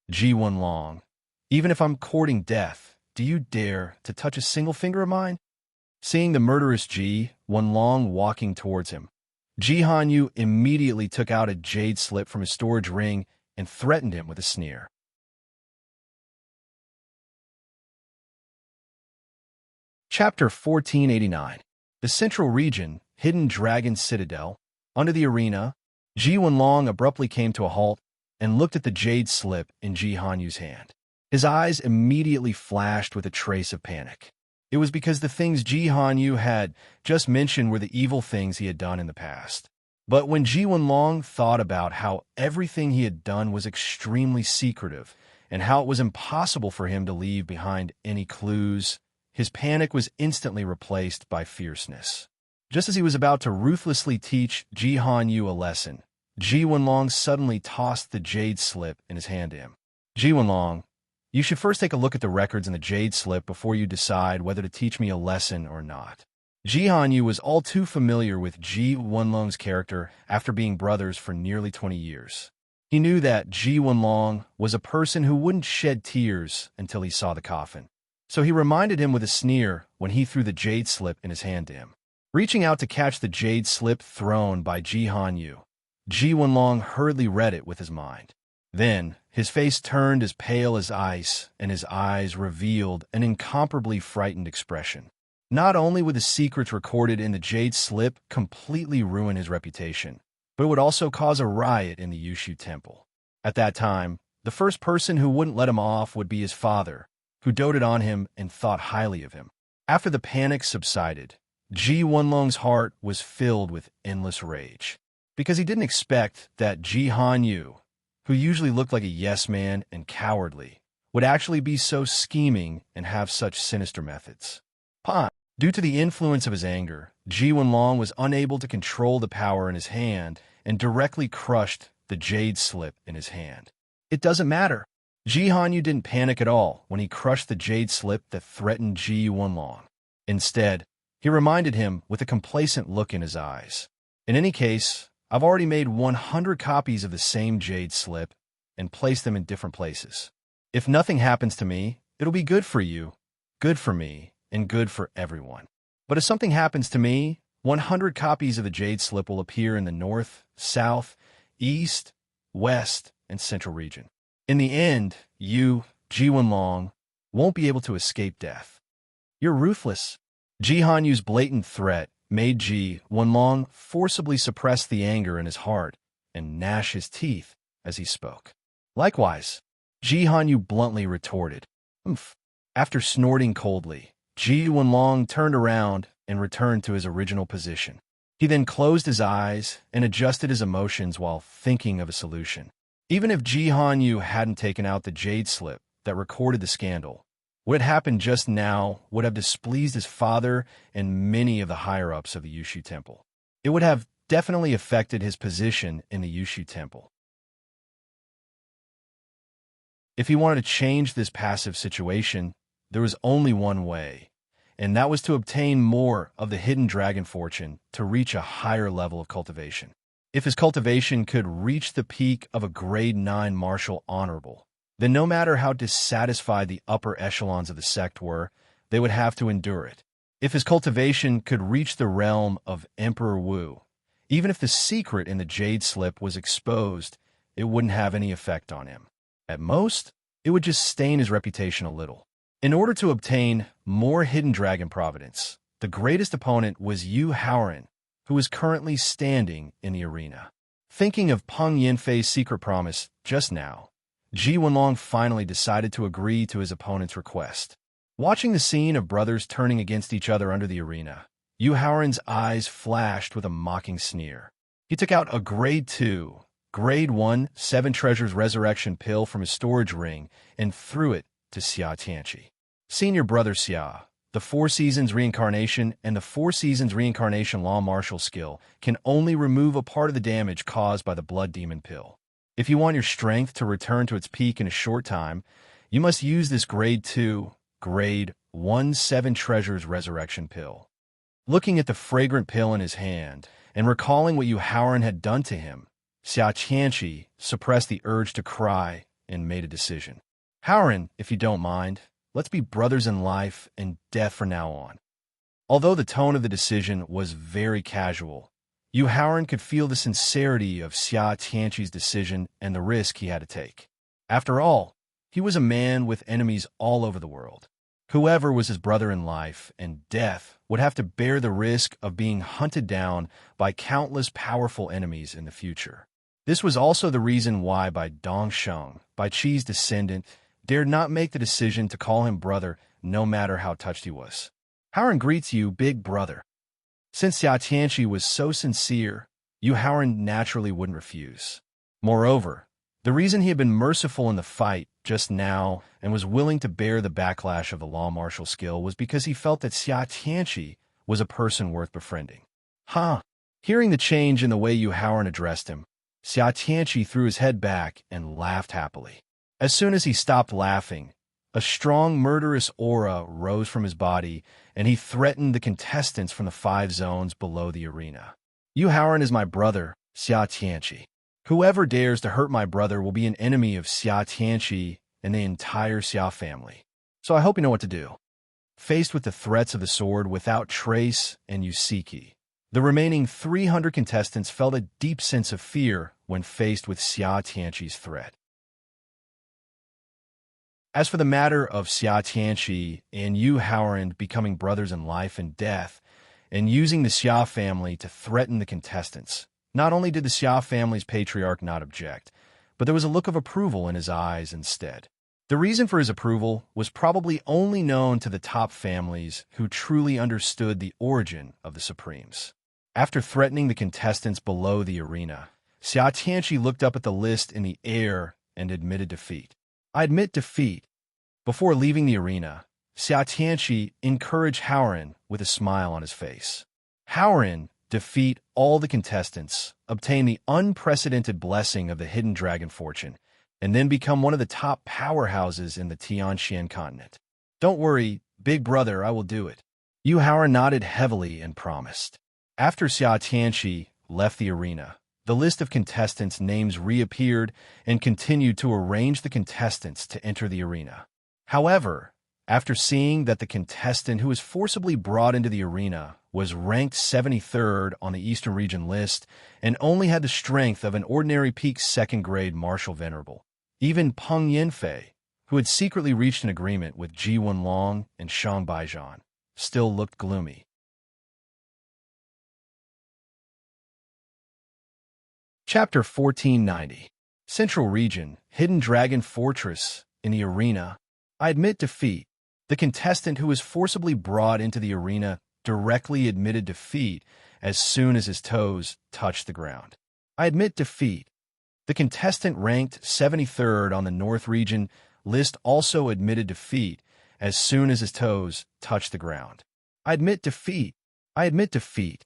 Ji Wenlong, even if I'm courting death, do you dare to touch a single finger of mine? Seeing the murderous Ji Wenlong walking towards him, Ji Hanyu immediately took out a jade slip from his storage ring and threatened him with a sneer. Chapter 1489. The Central Region, Hidden Dragon Citadel. Under the arena, Ji Wenlong abruptly came to a halt and looked at the jade slip in Ji Hanyu's hand. His eyes immediately flashed with a trace of panic. It was because the things Ji Hanyu had just mentioned were the evil things he had done in the past. But when Ji Wenlong thought about how everything he had done was extremely secretive and how it was impossible for him to leave behind any clues, his panic was instantly replaced by fierceness. Just as he was about to ruthlessly teach Ji Hanyu a lesson, Ji Wenlong suddenly tossed the jade slip in his hand to him. Ji Wenlong, you should first take a look at the records in the jade slip before you decide whether to teach me a lesson or not. Ji Hanyu was all too familiar with Ji Wenlong's character after being brothers for nearly 20 years. He knew that Ji Wenlong was a person who wouldn't shed tears until he saw the coffin. So he reminded him with a sneer when he threw the jade slip in his hand to him. Reaching out to catch the jade slip thrown by Ji Hanyu, Ji Wenlong hurriedly read it with his mind. Then, his face turned as pale as ice, and his eyes revealed an incomparably frightened expression. Not only would the secrets recorded in the jade slip completely ruin his reputation, but it would also cause a riot in the Yushu temple. At that time, the first person who wouldn't let him off would be his father, who doted on him and thought highly of him. After the panic subsided, Ji Wenlong's heart was filled with endless rage, because he didn't expect that Ji Hanyu, who usually looked like a yes man and cowardly, would actually be so scheming and have such sinister methods. Pan. Due to the influence of his anger, Ji Wenlong was unable to control the power in his hand and directly crushed the jade slip in his hand. It doesn't matter. Ji Hanyu didn't panic at all when he crushed the jade slip that threatened Ji Wenlong. Instead, he reminded him with a complacent look in his eyes. In any case, I've already made 100 copies of the same jade slip and placed them in different places. If nothing happens to me, it'll be good for you, good for me, and good for everyone. But if something happens to me, 100 copies of the jade slip will appear in the north, south, east, west, and central region. In the end, you, Ji Wenlong, won't be able to escape death. You're ruthless. Ji Hanyu's blatant threat made Ji Wenlong forcibly suppress the anger in his heart and gnash his teeth as he spoke. Likewise, Ji Hanyu bluntly retorted, "Umph." After snorting coldly, Ji Wenlong turned around and returned to his original position. He then closed his eyes and adjusted his emotions while thinking of a solution. Even if Ji Hanyu hadn't taken out the jade slip that recorded the scandal, what had happened just now would have displeased his father and many of the higher-ups of the Yushu Temple. It would have definitely affected his position in the Yushu Temple. If he wanted to change this passive situation, there was only one way, and that was to obtain more of the hidden dragon fortune to reach a higher level of cultivation. If his cultivation could reach the peak of a grade 9 martial honorable, then no matter how dissatisfied the upper echelons of the sect were, they would have to endure it. If his cultivation could reach the realm of Emperor Wu, even if the secret in the jade slip was exposed, it wouldn't have any effect on him. At most, it would just stain his reputation a little. In order to obtain more hidden dragon providence, the greatest opponent was Yu Haoran, who is currently standing in the arena. Thinking of Peng Yanfei's secret promise just now, Ji Wenlong finally decided to agree to his opponent's request. Watching the scene of brothers turning against each other under the arena, Yu Haoran's eyes flashed with a mocking sneer. He took out a Grade 2, Grade 1, 7 Treasures Resurrection pill from his storage ring and threw it to Xia Tianqi. Senior brother Xia, the 4 Seasons Reincarnation and the 4 Seasons Reincarnation Law Martial skill can only remove a part of the damage caused by the Blood Demon pill. If you want your strength to return to its peak in a short time, you must use this Grade 2, Grade 1, 7 Treasures Resurrection pill. Looking at the fragrant pill in his hand and recalling what Yu Haoran had done to him, Xia Tianqi suppressed the urge to cry and made a decision. Haoran, if you don't mind, let's be brothers in life and death from now on. Although the tone of the decision was very casual, Yu Haoran could feel the sincerity of Xia Tianqi's decision and the risk he had to take. After all, he was a man with enemies all over the world. Whoever was his brother in life and death would have to bear the risk of being hunted down by countless powerful enemies in the future. This was also the reason why Bai Dongsheng, Bai Qi's descendant, dared not make the decision to call him brother no matter how touched he was. Haoran greets you, big brother. Since Xia Tianqi was so sincere, Yu Haoran naturally wouldn't refuse. Moreover, the reason he had been merciful in the fight just now and was willing to bear the backlash of the law martial skill was because he felt that Xia Tianqi was a person worth befriending. Hearing the change in the way Yu Haoran addressed him, Xia Tianqi threw his head back and laughed happily. As soon as he stopped laughing, a strong murderous aura rose from his body, and he threatened the contestants from the 5 zones below the arena. Yu Haoran is my brother, Xia Tianqi. Whoever dares to hurt my brother will be an enemy of Xia Tianqi and the entire Xia family. So I hope you know what to do. Faced with the threats of the sword without Trace and Yusiki, the remaining 300 contestants felt a deep sense of fear when faced with Xia Tianqi's threat. As for the matter of Xia Tianqi and Yu Haoran becoming brothers in life and death, and using the Xia family to threaten the contestants, not only did the Xia family's patriarch not object, but there was a look of approval in his eyes instead. The reason for his approval was probably only known to the top families who truly understood the origin of the Supremes. After threatening the contestants below the arena, Xia Tianqi looked up at the list in the air and admitted defeat. I admit defeat. Before leaving the arena, Xia Tianqi encouraged Haoran with a smile on his face. Haoran, defeat all the contestants, obtain the unprecedented blessing of the hidden dragon fortune, and then become one of the top powerhouses in the Tianxian continent. Don't worry, big brother, I will do it. Yu Haoran nodded heavily and promised. After Xia Tianqi left the arena, the list of contestants' names reappeared and continued to arrange the contestants to enter the arena. However, after seeing that the contestant who was forcibly brought into the arena was ranked 73rd on the Eastern Region list and only had the strength of an ordinary peak second-grade martial venerable, even Peng Yanfei, who had secretly reached an agreement with Ji Wenlong and Shang Baijian, still looked gloomy. Chapter 1490. Central Region, Hidden Dragon Fortress, in the arena. I admit defeat. The contestant who was forcibly brought into the arena directly admitted defeat as soon as his toes touched the ground. I admit defeat. The contestant ranked 73rd on the North Region list also admitted defeat as soon as his toes touched the ground. I admit defeat. I admit defeat.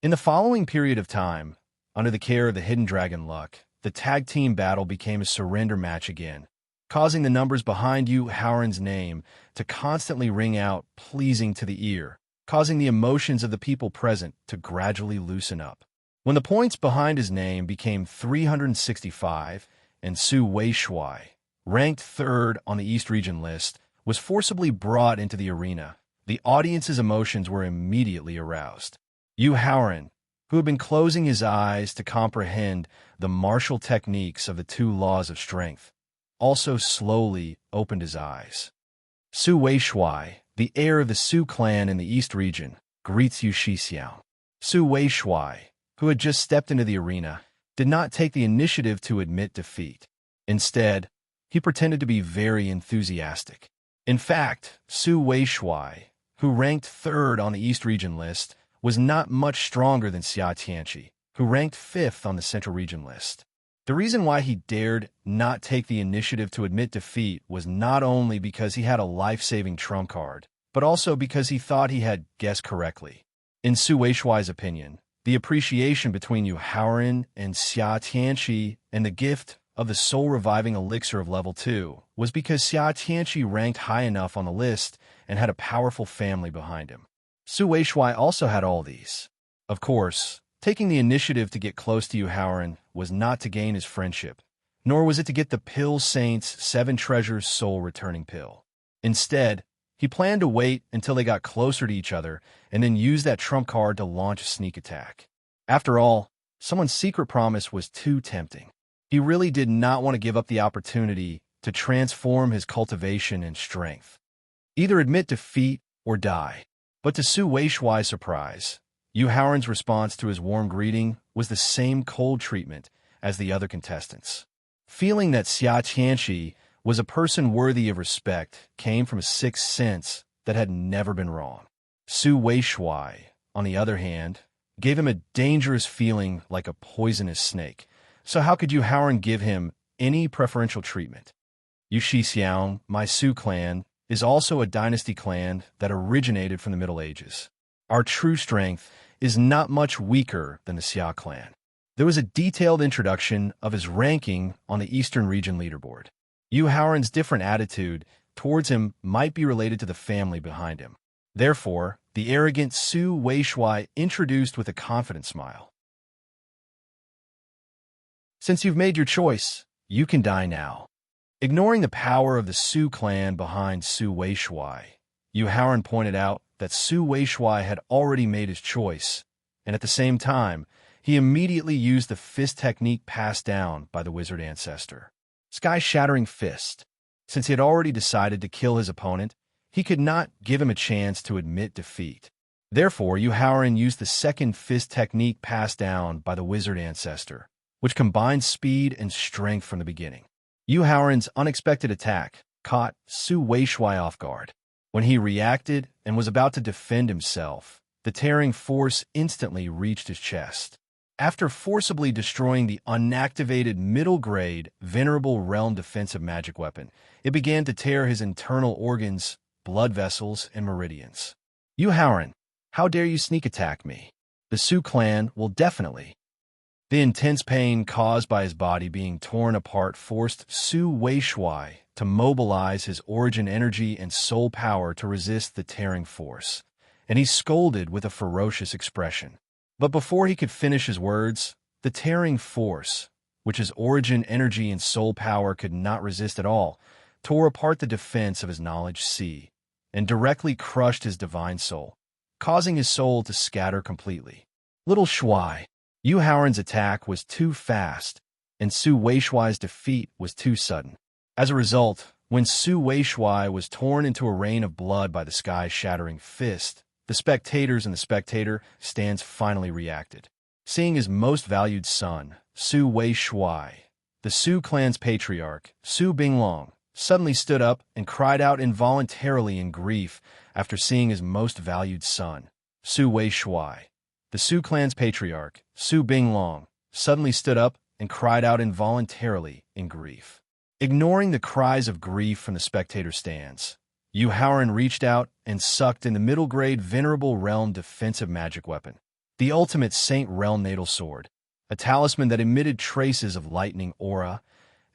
In the following period of time, under the care of the Hidden Dragon Luck, the tag team battle became a surrender match again, causing the numbers behind Yu Haoran's name to constantly ring out, pleasing to the ear, causing the emotions of the people present to gradually loosen up. When the points behind his name became 365, and Su Weishuai, ranked 3rd on the East Region list, was forcibly brought into the arena, the audience's emotions were immediately aroused. Yu Haoran, who had been closing his eyes to comprehend the martial techniques of the two laws of strength, also slowly opened his eyes. Su Weishuai, the heir of the Su clan in the East Region, greets Yu Shixiao. Su Weishuai, who had just stepped into the arena, did not take the initiative to admit defeat. Instead, he pretended to be very enthusiastic. In fact, Su Weishuai, who ranked 3rd on the East Region list, was not much stronger than Xia Tianqi, who ranked 5th on the Central Region list. The reason why he dared not take the initiative to admit defeat was not only because he had a life-saving trump card, but also because he thought he had guessed correctly. In Su Weishuai's opinion, the appreciation between Yu Haoran and Xia Tianqi and the gift of the soul-reviving elixir of level 2 was because Xia Tianqi ranked high enough on the list and had a powerful family behind him. Su Weishuai also had all these. Of course, taking the initiative to get close to Yu Haoran was not to gain his friendship, nor was it to get the Pill Saint's 7 Treasures soul-returning pill. Instead, he planned to wait until they got closer to each other and then use that trump card to launch a sneak attack. After all, someone's secret promise was too tempting. He really did not want to give up the opportunity to transform his cultivation and strength. Either admit defeat or die. But to Su Weishuai's surprise, Yu Haoran's response to his warm greeting was the same cold treatment as the other contestants. Feeling that Xia Tianqi was a person worthy of respect came from a sixth sense that had never been wrong. Su Weishuai, on the other hand, gave him a dangerous feeling like a poisonous snake. So how could Yu Haoran give him any preferential treatment? Yu Shixiao, my Su clan, is also a dynasty clan that originated from the Middle Ages. Our true strength is not much weaker than the Xia clan. There was a detailed introduction of his ranking on the Eastern Region leaderboard. Yu Haoran's different attitude towards him might be related to the family behind him. Therefore, the arrogant Su Weishuai introduced with a confident smile. Since you've made your choice, you can die now. Ignoring the power of the Su clan behind Su Weishuai, Yu Haoran pointed out that Su Weishuai had already made his choice, and at the same time, he immediately used the fist technique passed down by the wizard ancestor. Sky-shattering fist. Since he had already decided to kill his opponent, he could not give him a chance to admit defeat. Therefore, Yu Haoran used the second fist technique passed down by the wizard ancestor, which combined speed and strength from the beginning. Yu Haoran's unexpected attack caught Su Weishuai off guard. When he reacted and was about to defend himself, the tearing force instantly reached his chest. After forcibly destroying the unactivated middle-grade Venerable Realm defensive magic weapon, it began to tear his internal organs, blood vessels, and meridians. "You Howren, how dare you sneak attack me? The Su clan will definitely..." The intense pain caused by his body being torn apart forced Su Weishuai to mobilize his origin energy and soul power to resist the tearing force, and he scolded with a ferocious expression. But before he could finish his words, the tearing force, which his origin energy and soul power could not resist at all, tore apart the defense of his knowledge sea and directly crushed his divine soul, causing his soul to scatter completely. Little Shuai, Yu Haoren's attack was too fast, and Su Weishuai's defeat was too sudden. As a result, when Su Weishuai was torn into a rain of blood by the sky-shattering fist, the spectators and the spectator stands finally reacted. Seeing his most valued son, Su Weishuai, the Su clan's patriarch, Su Binglong, suddenly stood up and cried out involuntarily in grief after seeing his most valued son, Su Weishuai. The Su clan's patriarch, Su Binglong, suddenly stood up and cried out involuntarily in grief. Ignoring the cries of grief from the spectator stands, Yu Haoren reached out and sucked in the middle-grade Venerable Realm defensive magic weapon, the ultimate Saint Realm Natal Sword, a talisman that emitted traces of lightning aura,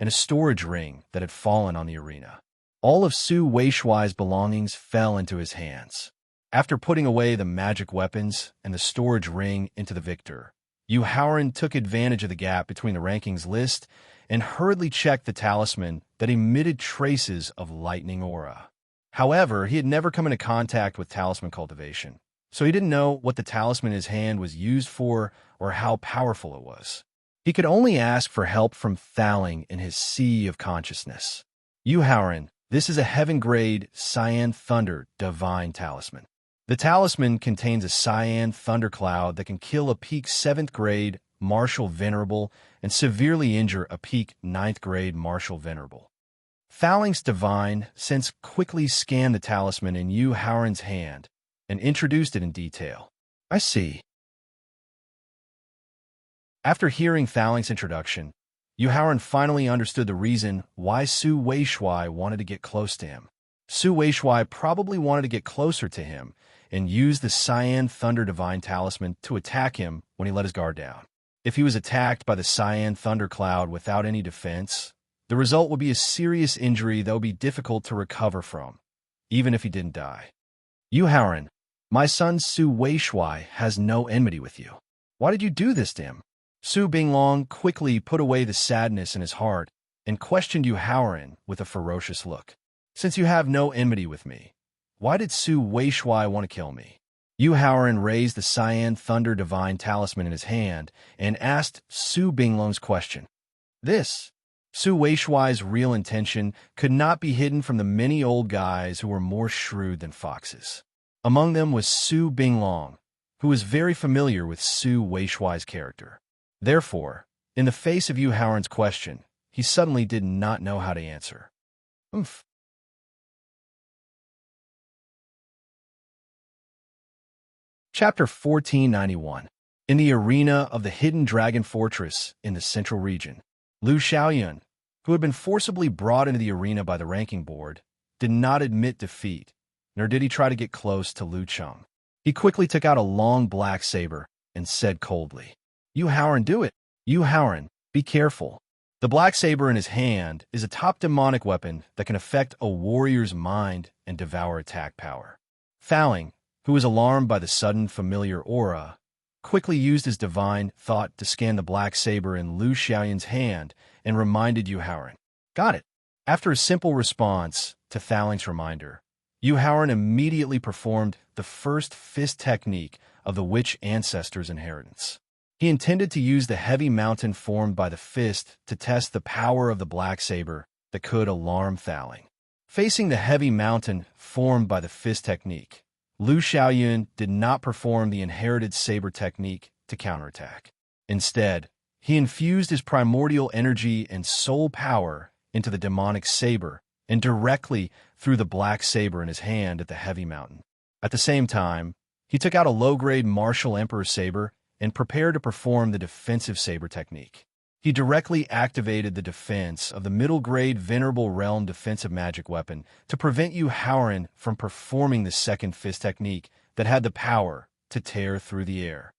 and a storage ring that had fallen on the arena. All of Su Weishuai's belongings fell into his hands. After putting away the magic weapons and the storage ring into the victor, Yu Haoren took advantage of the gap between the rankings list and hurriedly checked the talisman that emitted traces of lightning aura. However, he had never come into contact with talisman cultivation, so he didn't know what the talisman in his hand was used for or how powerful it was. He could only ask for help from Thaling in his sea of consciousness. Yu Haoren, this is a heaven-grade Cyan Thunder divine talisman. The talisman contains a cyan thundercloud that can kill a peak 7th grade Martial Venerable and severely injure a peak 9th grade Martial Venerable. Thaling's divine sense quickly scanned the talisman in Yu Haoren's hand and introduced it in detail. "I see." After hearing Thaling's introduction, Yu Haoren finally understood the reason why Su Weishuai wanted to get close to him. Su Weishuai probably wanted to get closer to him and use the Cyan Thunder Divine Talisman to attack him when he let his guard down. If he was attacked by the Cyan Thundercloud without any defense, the result would be a serious injury that would be difficult to recover from, even if he didn't die. "Yu Haoren, my son Su Weishuai has no enmity with you. Why did you do this to him?" Su Binglong quickly put away the sadness in his heart and questioned Yu Haoren with a ferocious look. "Since you have no enmity with me, why did Su Weishuai want to kill me?" Yu Haoren raised the Cyan Thunder Divine Talisman in his hand and asked Su Binglong's question. Su Weishuai's real intention could not be hidden from the many old guys who were more shrewd than foxes. Among them was Su Binglong, who was very familiar with Su Weishuai's character. Therefore, in the face of Yu Haoren's question, he suddenly did not know how to answer. Chapter 1491. In the arena of the Hidden Dragon Fortress in the Central Region, Lu Xiaoyun, who had been forcibly brought into the arena by the ranking board, did not admit defeat, nor did he try to get close to Lu Cheng. He quickly took out a long black saber and said coldly, "Yu Haoren, do it! Yu Haoren, be careful." The black saber in his hand is a top demonic weapon that can affect a warrior's mind and devour attack power. Thaling, who was alarmed by the sudden familiar aura, quickly used his divine thought to scan the black saber in Lu Xiaoyun's hand and reminded Yu Haoren. "Got it." After a simple response to Thaling's reminder, Yu Haoren immediately performed the first fist technique of the witch ancestor's inheritance. He intended to use the heavy mountain formed by the fist to test the power of the black saber that could alarm Thaling. Facing the heavy mountain formed by the fist technique, Lu Xiaoyun did not perform the inherited saber technique to counterattack. Instead, he infused his primordial energy and soul power into the demonic saber and directly threw the black saber in his hand at the heavy mountain. At the same time, he took out a low-grade martial emperor saber and prepared to perform the defensive saber technique. He directly activated the defense of the middle-grade Venerable Realm defensive magic weapon to prevent Yu Haoran from performing the second fist technique that had the power to tear through the air.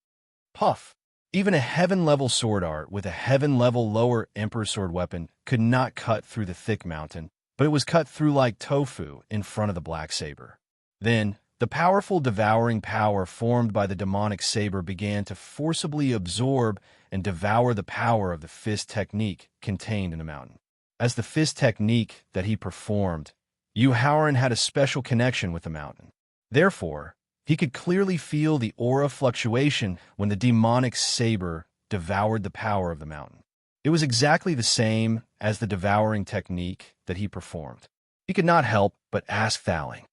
Puff! Even a heaven-level sword art with a heaven-level lower Emperor sword weapon could not cut through the thick mountain, but it was cut through like tofu in front of the black saber. Then, the powerful devouring power formed by the demonic saber began to forcibly absorb and devour the power of the fist technique contained in the mountain. As the fist technique that he performed, Yu Haoran had a special connection with the mountain. Therefore, he could clearly feel the aura fluctuation when the demonic saber devoured the power of the mountain. It was exactly the same as the devouring technique that he performed. He could not help but ask Thaling,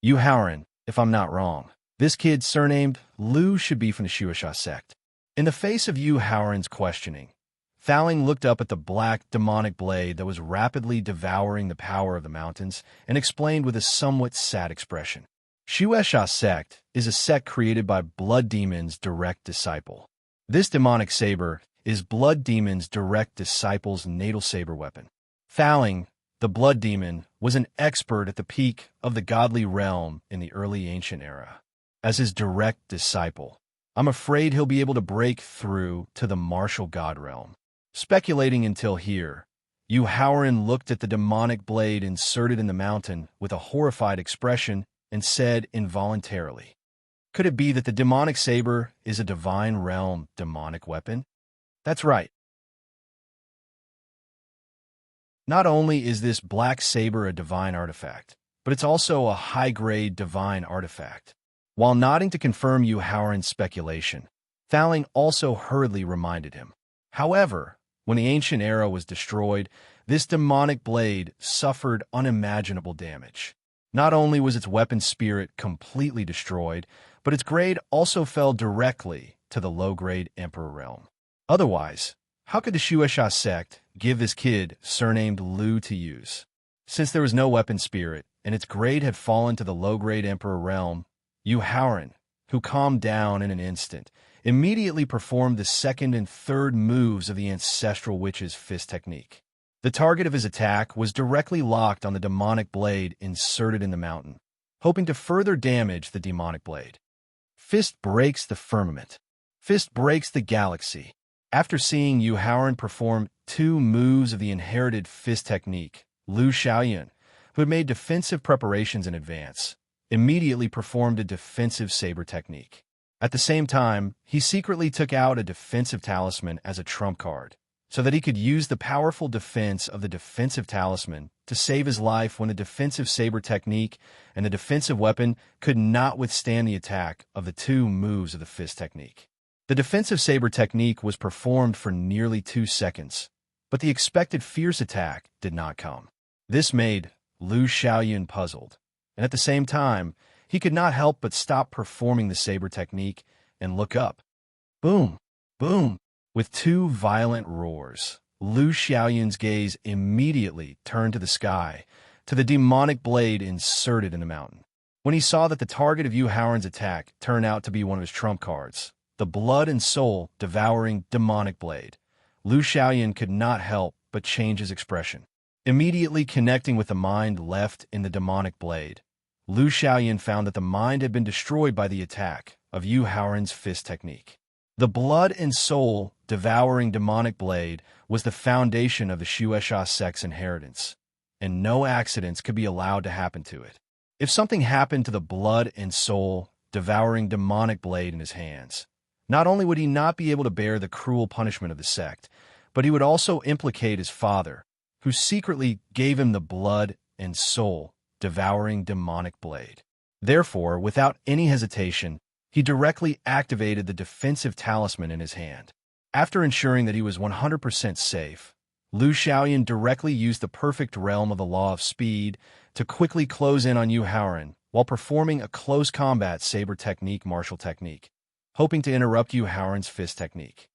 "Yu Haoran, if I'm not wrong, this kid surnamed Lu should be from the Shueisha sect." In the face of Yu Haoran's questioning, Thaling looked up at the black demonic blade that was rapidly devouring the power of the mountains and explained with a somewhat sad expression. Shueisha sect is a sect created by Blood Demon's direct disciple. This demonic saber is Blood Demon's direct disciple's natal saber weapon. Thaling, the Blood Demon, was an expert at the peak of the godly realm in the early ancient era. As his direct disciple, I'm afraid he'll be able to break through to the martial god realm. Speculating until here, Yu Haoran looked at the demonic blade inserted in the mountain with a horrified expression and said involuntarily, "Could it be that the demonic saber is a divine realm demonic weapon?" That's right. Not only is this black saber a divine artifact, but it's also a high-grade divine artifact. While nodding to confirm Yu Haoran's speculation, Thaling also hurriedly reminded him. However, when the ancient era was destroyed, this demonic blade suffered unimaginable damage. Not only was its weapon spirit completely destroyed, but its grade also fell directly to the low-grade Emperor realm. Otherwise, how could the Shueisha sect give this kid surnamed Lu to use? Since there was no weapon spirit, and its grade had fallen to the low-grade Emperor realm, Yu Haoran, who calmed down in an instant, immediately performed the second and third moves of the ancestral witch's fist technique. The target of his attack was directly locked on the demonic blade inserted in the mountain, hoping to further damage the demonic blade. Fist breaks the firmament. Fist breaks the galaxy. After seeing Yu Haoran perform two moves of the inherited fist technique, Lu Xiaoyun, who had made defensive preparations in advance, immediately performed a defensive saber technique. At the same time, he secretly took out a defensive talisman as a trump card, so that he could use the powerful defense of the defensive talisman to save his life when the defensive saber technique and the defensive weapon could not withstand the attack of the two moves of the fist technique. The defensive saber technique was performed for nearly 2 seconds, but the expected fierce attack did not come. This made Lu Xiaoyun puzzled, and at the same time, he could not help but stop performing the saber technique and look up. Boom! Boom! With 2 violent roars, Lu Xiaoyun's gaze immediately turned to the sky, to the demonic blade inserted in the mountain. When he saw that the target of Yu Haoran's attack turned out to be one of his trump cards, the blood and soul devouring demonic blade, Lu Xiaoyun could not help but change his expression. Immediately connecting with the mind left in the demonic blade, Lu Xiaoyun found that the mind had been destroyed by the attack of Yu Haoran's fist technique. The blood and soul devouring demonic blade was the foundation of the Shueisha sect's inheritance, and no accidents could be allowed to happen to it. If something happened to the blood and soul devouring demonic blade in his hands, not only would he not be able to bear the cruel punishment of the sect, but he would also implicate his father, who secretly gave him the blood and soul devouring demonic blade. Therefore, without any hesitation, he directly activated the defensive talisman in his hand. After ensuring that he was 100% safe, Lu Xiaoyun directly used the perfect realm of the law of speed to quickly close in on Yu Haoran while performing a close combat saber technique martial technique, hoping to interrupt Yu Haoran's fist technique.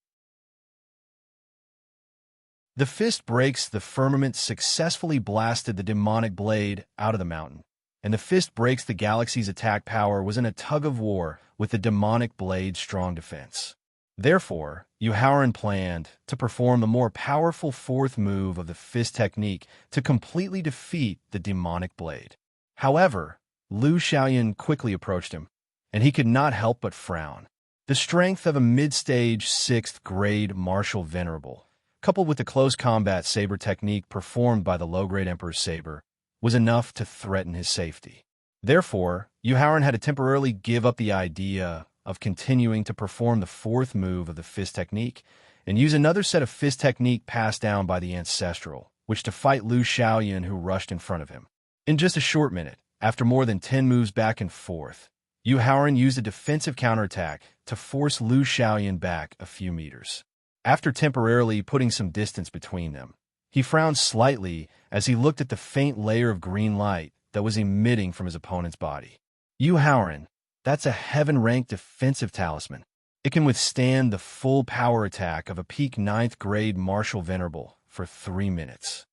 The fist breaks the firmament successfully blasted the demonic blade out of the mountain, and the fist breaks the galaxy's attack power was in a tug-of-war with the demonic blade's strong defense. Therefore, Yu Haoran planned to perform the more powerful fourth move of the fist technique to completely defeat the demonic blade. However, Lu Xiaoyan quickly approached him, and he could not help but frown. The strength of a mid-stage 6th grade martial venerable, coupled with the close combat saber technique performed by the low-grade Emperor's saber, was enough to threaten his safety. Therefore, Yu Haoran had to temporarily give up the idea of continuing to perform the fourth move of the fist technique and use another set of fist technique passed down by the ancestral, which to fight Lu Xiaoyan, who rushed in front of him. In just a short minute, after more than 10 moves back and forth, Yu Haoran used a defensive counterattack to force Lu Xiaoyan back a few meters. After temporarily putting some distance between them, he frowned slightly as he looked at the faint layer of green light that was emitting from his opponent's body. Yu Haoran, that's a heaven-ranked defensive talisman. It can withstand the full power attack of a peak 9th grade martial venerable for 3 minutes.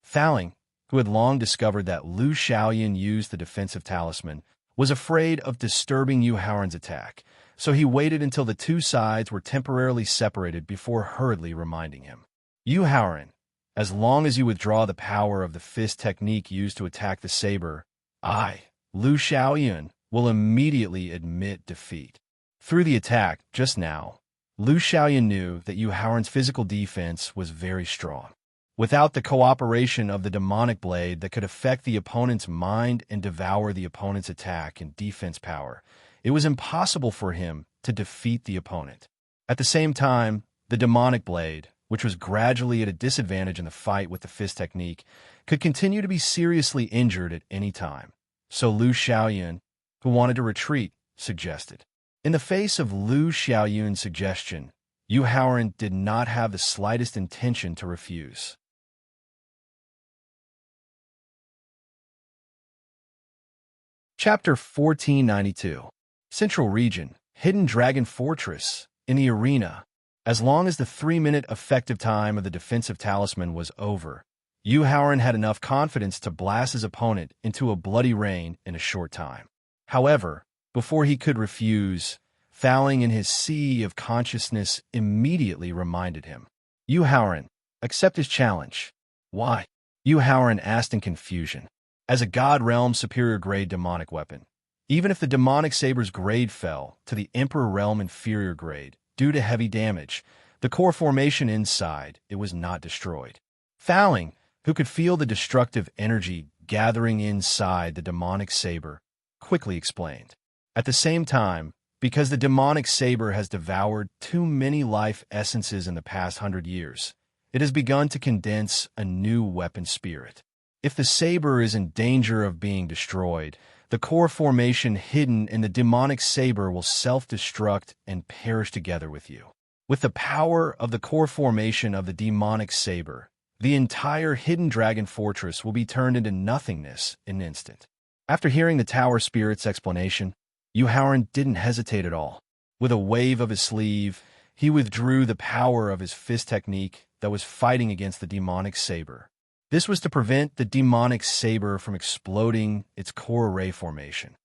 Faling, who had long discovered that Lu Xiaoyan used the defensive talisman, was afraid of disturbing Yu Haoran's attack, so he waited until the two sides were temporarily separated before hurriedly reminding him. Yu Haoran, as long as you withdraw the power of the fist technique used to attack the saber, I, Lu Xiaoyan, will immediately admit defeat. Through the attack, just now, Lu Xiaoyan knew that Yu Haoran's physical defense was very strong. Without the cooperation of the demonic blade that could affect the opponent's mind and devour the opponent's attack and defense power, it was impossible for him to defeat the opponent. At the same time, the demonic blade, which was gradually at a disadvantage in the fight with the fist technique, could continue to be seriously injured at any time. So Lu Xiaoyan, who wanted to retreat, suggested. In the face of Lu Xiaoyun's suggestion, Yu Haoran did not have the slightest intention to refuse. Chapter 1492. Central Region, Hidden Dragon Fortress, in the arena. As long as the 3-minute effective time of the defensive talisman was over, Yu Haoran had enough confidence to blast his opponent into a bloody rain in a short time. However, before he could refuse, Faling in his sea of consciousness immediately reminded him. Yu Haoran, accept his challenge. Why? Yu Haoran asked in confusion. As a God Realm superior grade demonic weapon, even if the demonic saber's grade fell to the Emperor Realm inferior grade due to heavy damage, the core formation inside it was not destroyed. Faling, who could feel the destructive energy gathering inside the demonic saber, quickly explained. At the same time, because the demonic saber has devoured too many life essences in the past 100 years, it has begun to condense a new weapon spirit. If the saber is in danger of being destroyed, the core formation hidden in the demonic saber will self-destruct and perish together with you. With the power of the core formation of the demonic saber, the entire hidden dragon fortress will be turned into nothingness in an instant. After hearing the tower spirit's explanation, Yu Haoran didn't hesitate at all. With a wave of his sleeve, he withdrew the power of his fist technique that was fighting against the demonic saber. This was to prevent the demonic saber from exploding its core array formation.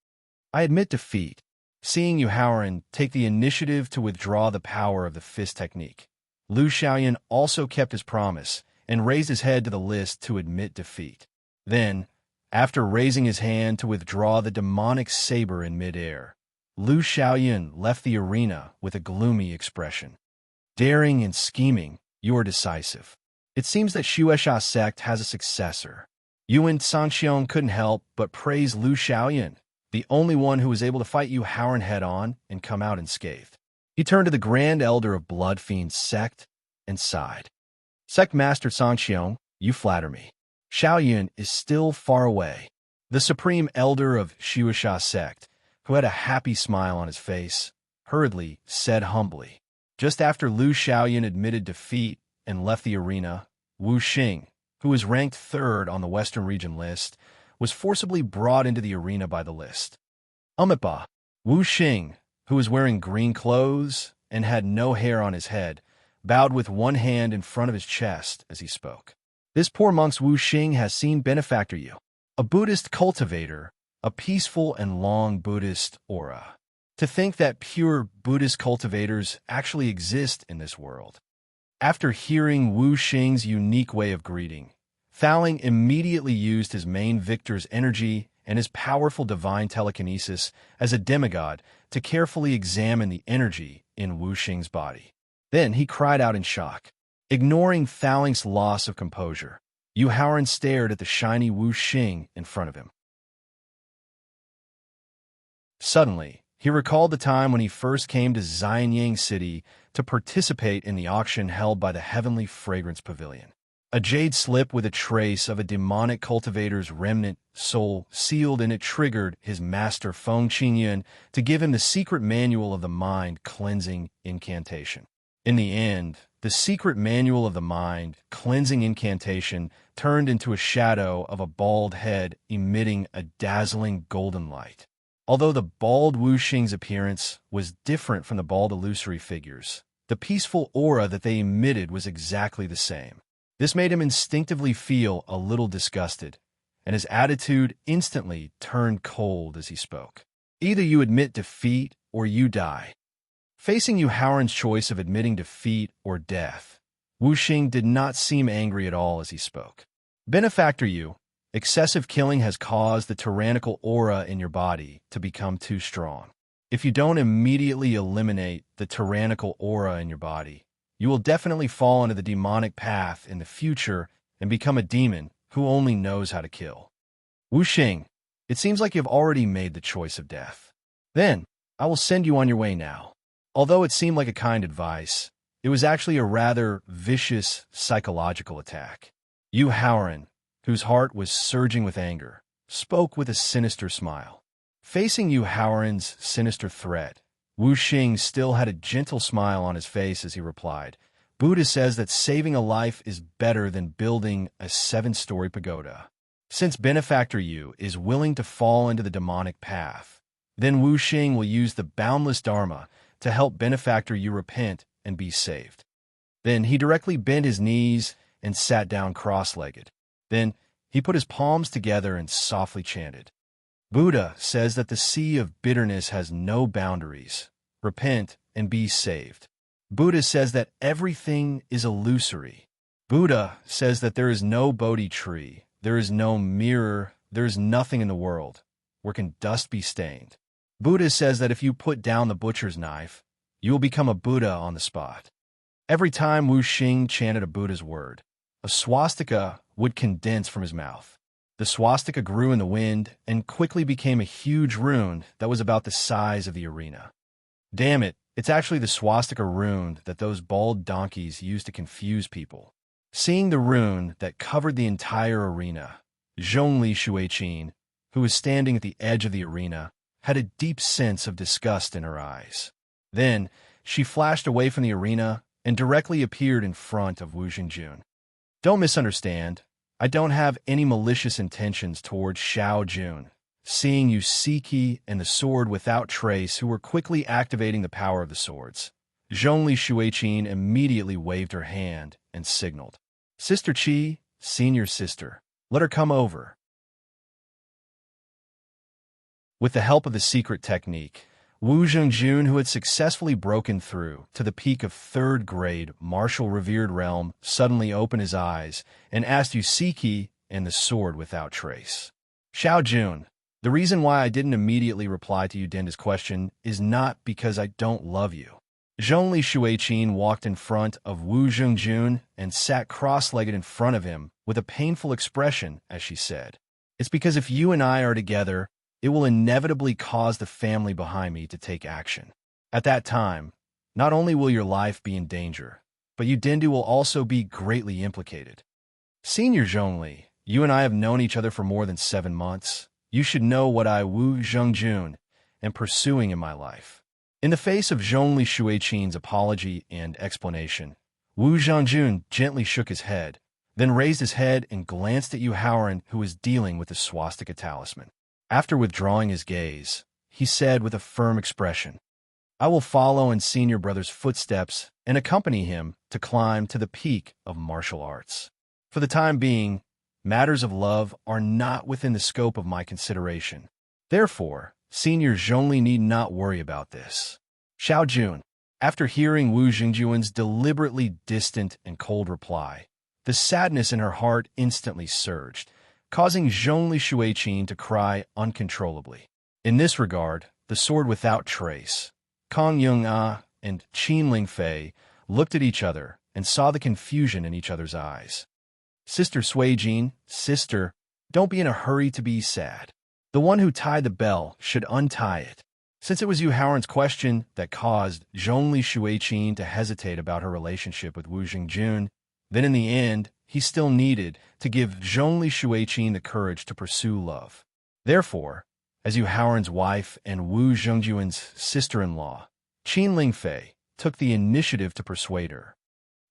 I admit defeat, seeing Yu Haoran take the initiative to withdraw the power of the fist technique. Lu Xiaoyan also kept his promise and raised his head to the list to admit defeat. Then, after raising his hand to withdraw the demonic saber in midair, Lu Xiaoyan left the arena with a gloomy expression. Daring and scheming, you are decisive. It seems that Shueisha sect has a successor. Yuan Sanxiong couldn't help but praise Lu Xiaoyan, the only one who was able to fight Yu Haoran head-on and come out unscathed. He turned to the Grand Elder of Blood Fiend Sect and sighed. Sect Master Sanxiong, you flatter me. Xiaoyan is still far away. The Supreme Elder of Shueisha sect, who had a happy smile on his face, hurriedly said humbly. Just after Lu Xiaoyan admitted defeat and left the arena, Wu Xing, who was ranked 3rd on the Western Region list, was forcibly brought into the arena by the list. Umitba, Wu Xing, who was wearing green clothes and had no hair on his head, bowed with one hand in front of his chest as he spoke. This poor monk's Wu Xing has seen Benefactor Yu, a Buddhist cultivator, a peaceful and long Buddhist aura. To think that pure Buddhist cultivators actually exist in this world. After hearing Wu Xing's unique way of greeting, Thowling immediately used his main victor's energy and his powerful divine telekinesis as a demigod to carefully examine the energy in Wu Xing's body. Then he cried out in shock. Ignoring Thowling's loss of composure, Yu Haoran stared at the shiny Wu Xing in front of him. Suddenly, he recalled the time when he first came to Xianyang City to participate in the auction held by the Heavenly Fragrance Pavilion. A jade slip with a trace of a demonic cultivator's remnant soul sealed in it triggered his master Feng Qingyun to give him the secret manual of the mind-cleansing incantation. In the end, the secret manual of the mind-cleansing incantation turned into a shadow of a bald head emitting a dazzling golden light. Although the bald Wu Xing's appearance was different from the bald illusory figures, the peaceful aura that they emitted was exactly the same. This made him instinctively feel a little disgusted, and his attitude instantly turned cold as he spoke. Either you admit defeat or you die. Facing Yu Haoran's choice of admitting defeat or death, Wu Xing did not seem angry at all as he spoke. Benefactor Yu, excessive killing has caused the tyrannical aura in your body to become too strong. If you don't immediately eliminate the tyrannical aura in your body, you will definitely fall into the demonic path in the future and become a demon who only knows how to kill. Wu Xing, it seems like you've already made the choice of death. Then, I will send you on your way now. Although it seemed like a kind advice, it was actually a rather vicious psychological attack. Yu Haoran, whose heart was surging with anger, spoke with a sinister smile. Facing Yu Haoran's sinister threat, Wu Xing still had a gentle smile on his face as he replied, Buddha says that saving a life is better than building a 7-story pagoda. Since Benefactor Yu is willing to fall into the demonic path, then Wu Xing will use the boundless Dharma to help Benefactor Yu repent and be saved. Then he directly bent his knees and sat down cross-legged. Then he put his palms together and softly chanted, Buddha says that the sea of bitterness has no boundaries. Repent and be saved. Buddha says that everything is illusory. Buddha says that there is no Bodhi tree, there is no mirror, there is nothing in the world. Where can dust be stained? Buddha says that if you put down the butcher's knife, you will become a Buddha on the spot. Every time Wu Xing chanted a Buddha's word, a swastika would condense from his mouth. The swastika grew in the wind and quickly became a huge rune that was about the size of the arena. Damn it, it's actually the swastika rune that those bald donkeys used to confuse people. Seeing the rune that covered the entire arena, Zhongli Shuiqin, who was standing at the edge of the arena, had a deep sense of disgust in her eyes. Then, she flashed away from the arena and directly appeared in front of Wu Xingjun. Don't misunderstand. I don't have any malicious intentions towards Xiao Jun. Seeing Yusiki and the sword without trace who were quickly activating the power of the swords, Zhongli Shuiqin immediately waved her hand and signaled. Sister Qi, senior sister, let her come over. With the help of the secret technique, Wu Zhengjun, who had successfully broken through to the peak of 3rd grade martial revered realm, suddenly opened his eyes and asked Yusiki and the sword without trace. Xiao Jun, the reason why I didn't immediately reply to Yudenda's question is not because I don't love you. Zhongli Shuiqin walked in front of Wu Zhengjun and sat cross-legged in front of him with a painful expression as she said, It's because if you and I are together, it will inevitably cause the family behind me to take action. At that time, not only will your life be in danger, but Yudendu will also be greatly implicated. Senior Zhongli, you and I have known each other for more than 7 months. You should know what I, Wu Zhengjun, am pursuing in my life. In the face of Zhongli Shuiqin's apology and explanation, Wu Zhengjun gently shook his head, then raised his head and glanced at Yu Haoran, who was dealing with the swastika talisman. After withdrawing his gaze, he said with a firm expression, I will follow in senior brother's footsteps and accompany him to climb to the peak of martial arts. For the time being, matters of love are not within the scope of my consideration. Therefore, Senior Zhongli need not worry about this. Xiao Jun, after hearing Wu Jingjuan's deliberately distant and cold reply, the sadness in her heart instantly surged, causing Zhongli Shuiqin to cry uncontrollably. In this regard, the sword without trace, Kong Yung-ah and Qin Lingfei looked at each other and saw the confusion in each other's eyes. Sister Suijin, sister, don't be in a hurry to be sad. The one who tied the bell should untie it. Since it was Yu Haoran's question that caused Zhongli Shuiqin to hesitate about her relationship with Wu Jingjun, then in the end, he still needed to give Zhongli Shuiqin the courage to pursue love. Therefore, as Yu Haoran's wife and Wu Zhongjuan's sister-in-law, Qin Lingfei took the initiative to persuade her.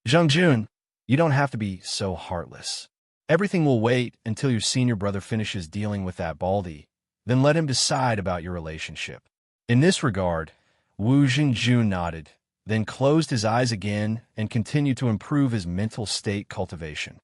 Zhongjun, you don't have to be so heartless. Everything will wait until your senior brother finishes dealing with that baldy, then let him decide about your relationship. In this regard, Wu Jingjun nodded, then closed his eyes again and continued to improve his mental state cultivation.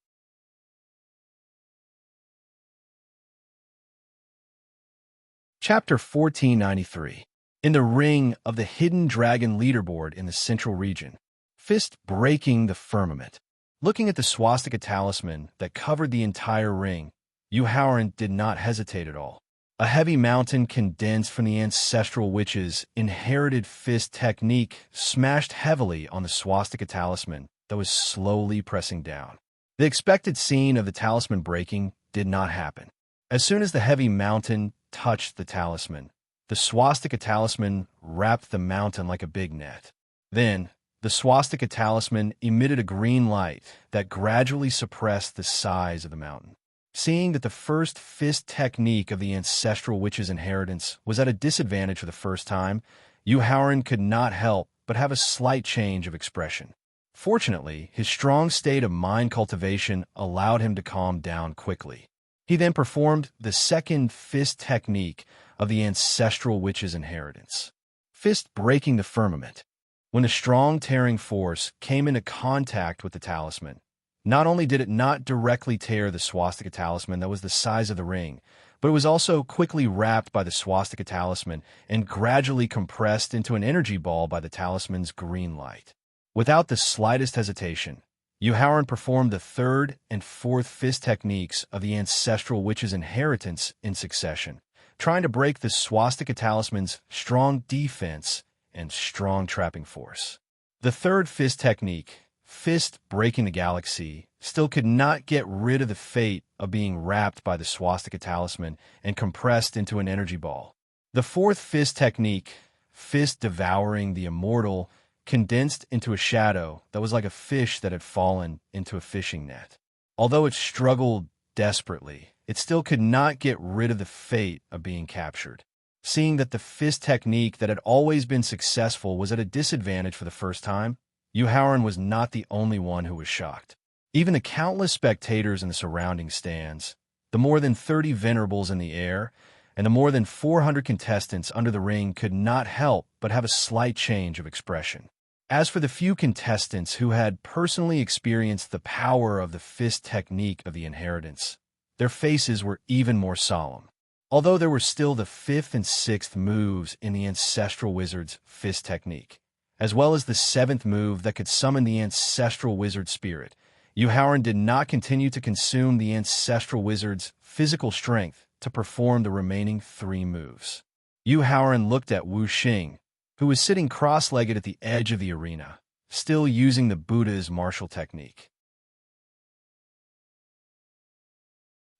Chapter 1493. In the ring of the hidden dragon leaderboard in the central region, fist breaking the firmament. Looking at the swastika talisman that covered the entire ring, Yu Haoran did not hesitate at all. A heavy mountain condensed from the ancestral witch's inherited fist technique smashed heavily on the swastika talisman that was slowly pressing down. The expected scene of the talisman breaking did not happen. As soon as the heavy mountain touched the talisman, the swastika talisman wrapped the mountain like a big net. Then, the swastika talisman emitted a green light that gradually suppressed the size of the mountain. Seeing that the first fist technique of the ancestral witch's inheritance was at a disadvantage for the first time, Yu Haoran could not help but have a slight change of expression. Fortunately, his strong state of mind cultivation allowed him to calm down quickly. He then performed the second fist technique of the ancestral witch's inheritance, fist breaking the firmament. When a strong tearing force came into contact with the talisman, not only did it not directly tear the swastika talisman that was the size of the ring, but it was also quickly wrapped by the swastika talisman and gradually compressed into an energy ball by the talisman's green light. Without the slightest hesitation, Yu Haoran performed the third and fourth fist techniques of the ancestral witch's inheritance in succession, trying to break the swastika talisman's strong defense and strong trapping force. The third fist technique, fist breaking the galaxy, still could not get rid of the fate of being wrapped by the swastika talisman and compressed into an energy ball. The fourth fist technique, fist devouring the immortal, condensed into a shadow that was like a fish that had fallen into a fishing net. Although it struggled desperately, it still could not get rid of the fate of being captured. Seeing that the fist technique that had always been successful was at a disadvantage for the first time, Yu Haoran was not the only one who was shocked. Even the countless spectators in the surrounding stands, the more than 30 venerables in the air, and the more than 400 contestants under the ring could not help but have a slight change of expression. As for the few contestants who had personally experienced the power of the fist technique of the inheritance, their faces were even more solemn. Although there were still the fifth and sixth moves in the ancestral wizard's fist technique, as well as the seventh move that could summon the ancestral wizard spirit, Yu Haoran did not continue to consume the ancestral wizard's physical strength to perform the remaining three moves. Yu Haoran looked at Wu Xing, who was sitting cross-legged at the edge of the arena, still using the Buddha's martial technique.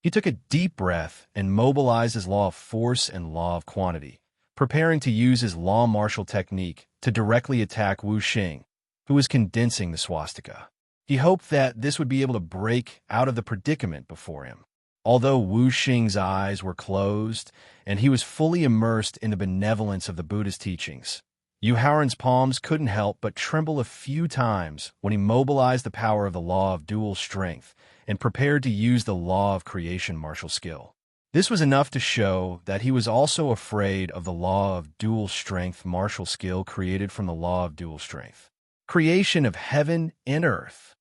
He took a deep breath and mobilized his law of force and law of quantity, preparing to use his law martial technique to directly attack Wu Xing, who was condensing the swastika. He hoped that this would be able to break out of the predicament before him. Although Wu Xing's eyes were closed and he was fully immersed in the benevolence of the Buddha's teachings, Yu Haoran's palms couldn't help but tremble a few times when he mobilized the power of the law of dual strength and prepared to use the law of creation martial skill. This was enough to show that he was also afraid of the law of dual strength martial skill created from the law of dual strength, creation of heaven and earth.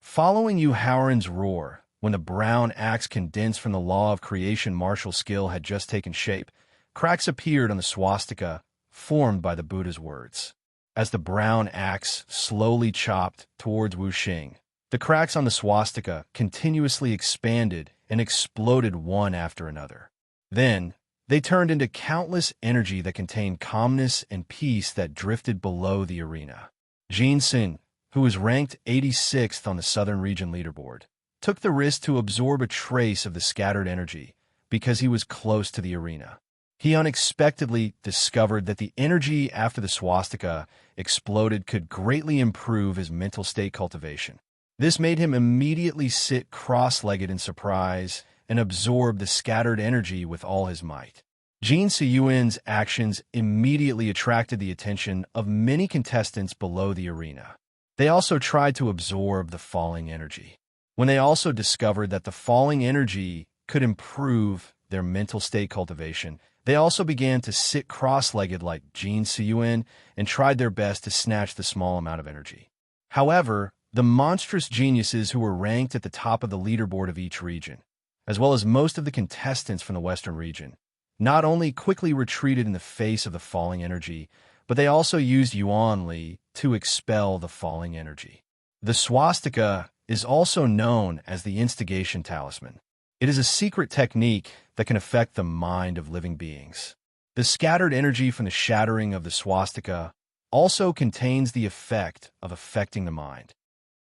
Following Yu Haoran's roar, when the brown axe condensed from the law of creation martial skill had just taken shape, Cracks appeared on the swastika, formed by the Buddha's words. As the brown axe slowly chopped towards Wuxing, the cracks on the swastika continuously expanded and exploded one after another. Then, they turned into countless energy that contained calmness and peace that drifted below the arena. Jin Sin, who was ranked 86th on the Southern Region leaderboard, took the risk to absorb a trace of the scattered energy because he was close to the arena. He unexpectedly discovered that the energy after the swastika exploded could greatly improve his mental state cultivation. This made him immediately sit cross-legged in surprise and absorb the scattered energy with all his might. Jin Siyuan's actions immediately attracted the attention of many contestants below the arena. They also tried to absorb the falling energy. When they also discovered that the falling energy could improve their mental state cultivation, they also began to sit cross-legged like Jin Siyuan and tried their best to snatch the small amount of energy. However, the monstrous geniuses who were ranked at the top of the leaderboard of each region, as well as most of the contestants from the Western region, not only quickly retreated in the face of the falling energy, but they also used Yuan Li to expel the falling energy. The swastika is also known as the instigation talisman. It is a secret technique that can affect the mind of living beings. The scattered energy from the shattering of the swastika also contains the effect of affecting the mind.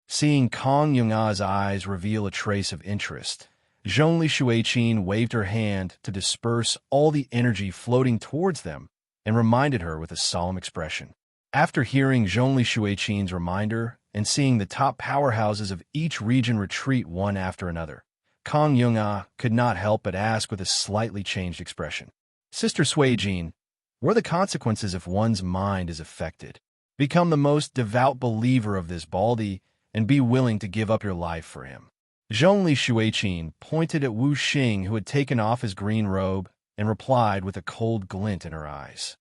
Seeing Kong Yunga's eyes reveal a trace of interest, Zhongli Shuiqin waved her hand to disperse all the energy floating towards them and reminded her with a solemn expression. After hearing Zhongli Shuiqin's reminder and seeing the top powerhouses of each region retreat one after another, Kong Yunga could not help but ask with a slightly changed expression, "Sister Suijin, what are the consequences if one's mind is affected? Become the most devout believer of this Baldi and be willing to give up your life for him." Zhongli Shuiqin pointed at Wu Xing, who had taken off his green robe, and replied with a cold glint in her eyes.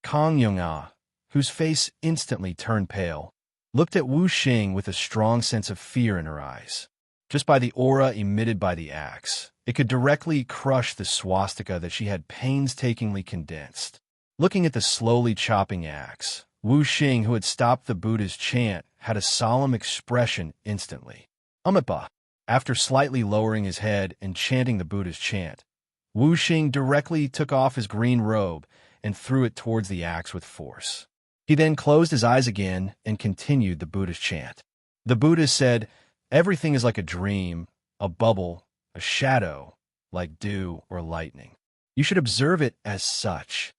Kong Yunga, whose face instantly turned pale, looked at Wu Xing with a strong sense of fear in her eyes. Just by the aura emitted by the axe, it could directly crush the swastika that she had painstakingly condensed. Looking at the slowly chopping axe, Wu Xing, who had stopped the Buddha's chant, had a solemn expression instantly. Amipa. After slightly lowering his head and chanting the Buddha's chant, Wu Xing directly took off his green robe and threw it towards the axe with force. He then closed his eyes again and continued the Buddha's chant. The Buddha said, "Everything is like a dream, a bubble, a shadow, like dew or lightning. You should observe it as such."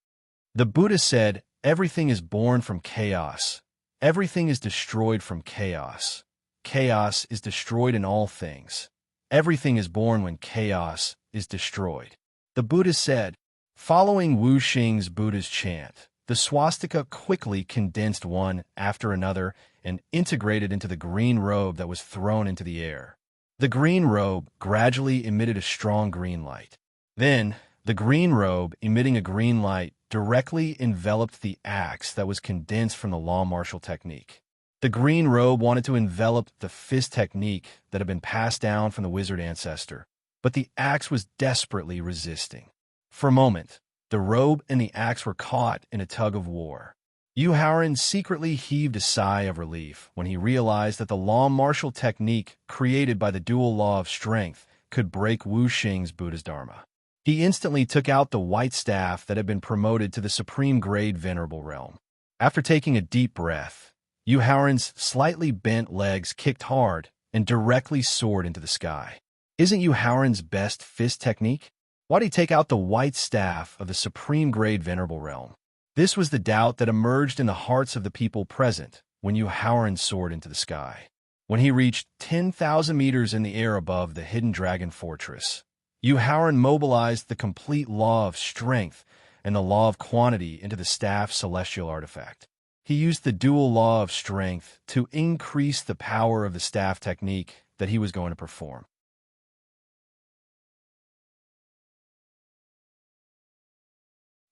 The Buddha said, "Everything is born from chaos. Everything is destroyed from chaos. Chaos is destroyed in all things. Everything is born when chaos is destroyed." The Buddha said, following Wu Xing's Buddha's chant, the swastika quickly condensed one after another and integrated into the green robe that was thrown into the air. The green robe gradually emitted a strong green light. Then, the green robe, emitting a green light, directly enveloped the axe that was condensed from the law martial technique. The green robe wanted to envelop the fist technique that had been passed down from the wizard ancestor, but the axe was desperately resisting. For a moment, the robe and the axe were caught in a tug of war. Yu Haoran secretly heaved a sigh of relief when he realized that the law martial technique created by the dual law of strength could break Wu Xing's Buddha's Dharma. He instantly took out the white staff that had been promoted to the supreme grade venerable realm. After taking a deep breath, Yu Haoran's slightly bent legs kicked hard and directly soared into the sky. Isn't Yu Haoran's best fist technique? Why'd he take out the white staff of the supreme grade venerable realm? This was the doubt that emerged in the hearts of the people present when Yu Haoran soared into the sky. When he reached 10,000 meters in the air above the hidden dragon fortress, Yu Haoran mobilized the complete law of strength and the law of quantity into the staff's celestial artifact. He used the dual law of strength to increase the power of the staff technique that he was going to perform.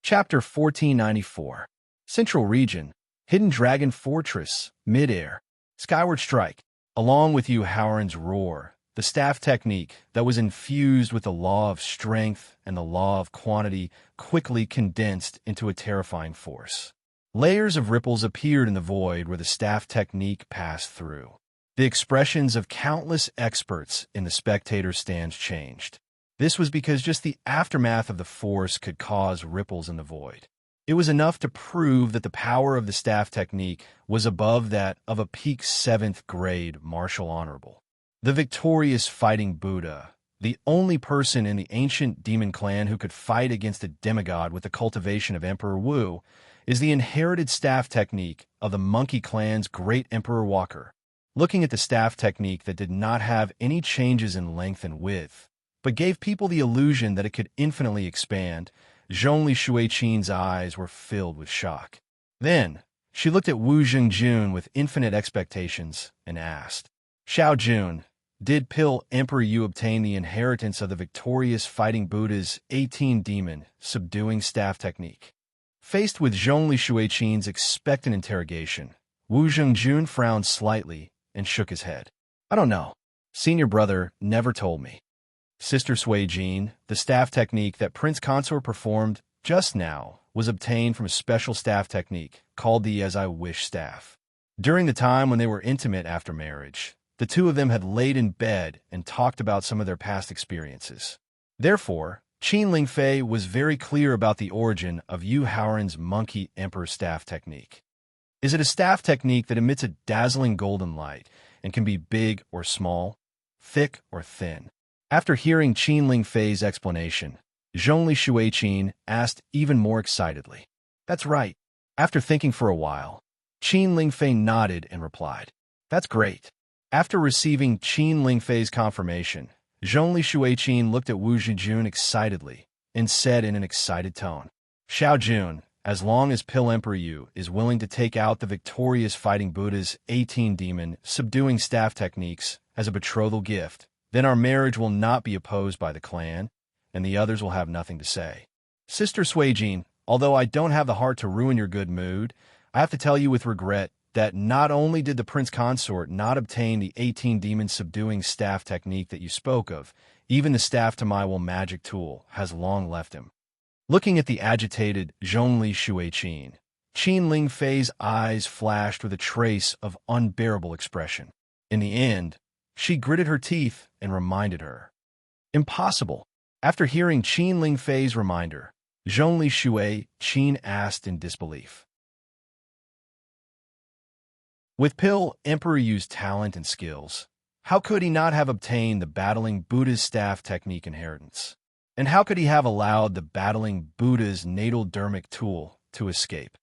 Chapter 1494. Central Region, Hidden Dragon Fortress, Midair, Skyward Strike. Along with Yu Haoran's roar, the staff technique that was infused with the law of strength and the law of quantity quickly condensed into a terrifying force. Layers of ripples appeared in the void where the staff technique passed through. The expressions of countless experts in the spectator stands changed. This was because just the aftermath of the force could cause ripples in the void. It was enough to prove that the power of the staff technique was above that of a peak 7th grade martial honorable. The victorious fighting Buddha, the only person in the ancient demon clan who could fight against a demigod with the cultivation of Emperor Wu, is the inherited staff technique of the monkey clan's great Emperor Walker. Looking at the staff technique that did not have any changes in length and width, but gave people the illusion that it could infinitely expand, Zhongli Shuiqin's eyes were filled with shock. Then, she looked at Wu Jingjun with infinite expectations and asked, "Xiao Jun, did Pill Emperor Yu obtain the inheritance of the victorious fighting Buddha's 18 demon subduing staff technique?" Faced with Zhongli Shuiqin's expectant interrogation, Wu Jingjun frowned slightly and shook his head. "I don't know. Senior brother never told me." Sister Suijin, the staff technique that Prince Consort performed just now, was obtained from a special staff technique called the As I Wish staff. During the time when they were intimate after marriage, the two of them had laid in bed and talked about some of their past experiences. Therefore, Qin Lingfei was very clear about the origin of Yu Haoran's monkey emperor staff technique. Is it a staff technique that emits a dazzling golden light and can be big or small, thick or thin? After hearing Qin Lingfei's explanation, Zhongli Shuiqin asked even more excitedly, "That's right." After thinking for a while, Qin Lingfei nodded and replied, "That's great." After receiving Qin Lingfei's confirmation, Zhongli Shuiqin looked at Wu Zhijun excitedly and said in an excited tone, "Xiao Jun, as long as Pill Emperor Yu is willing to take out the victorious fighting Buddha's 18 demon subduing staff techniques as a betrothal gift, then our marriage will not be opposed by the clan, and the others will have nothing to say." Sister Suijin, although I don't have the heart to ruin your good mood, I have to tell you with regret that not only did the Prince Consort not obtain the 18 demon subduing staff technique that you spoke of, even the staff to my will magic tool has long left him. Looking at the agitated Zhongli Shuiqin, Qin Lingfei's eyes flashed with a trace of unbearable expression. In the end, she gritted her teeth and reminded her. "Impossible." After hearing Qin Lingfei's reminder, Zhongli Shuiqin asked in disbelief. With Pill Emperor Yu's talent and skills, how could he not have obtained the battling Buddha's staff technique inheritance? And how could he have allowed the battling Buddha's natal dermic tool to escape?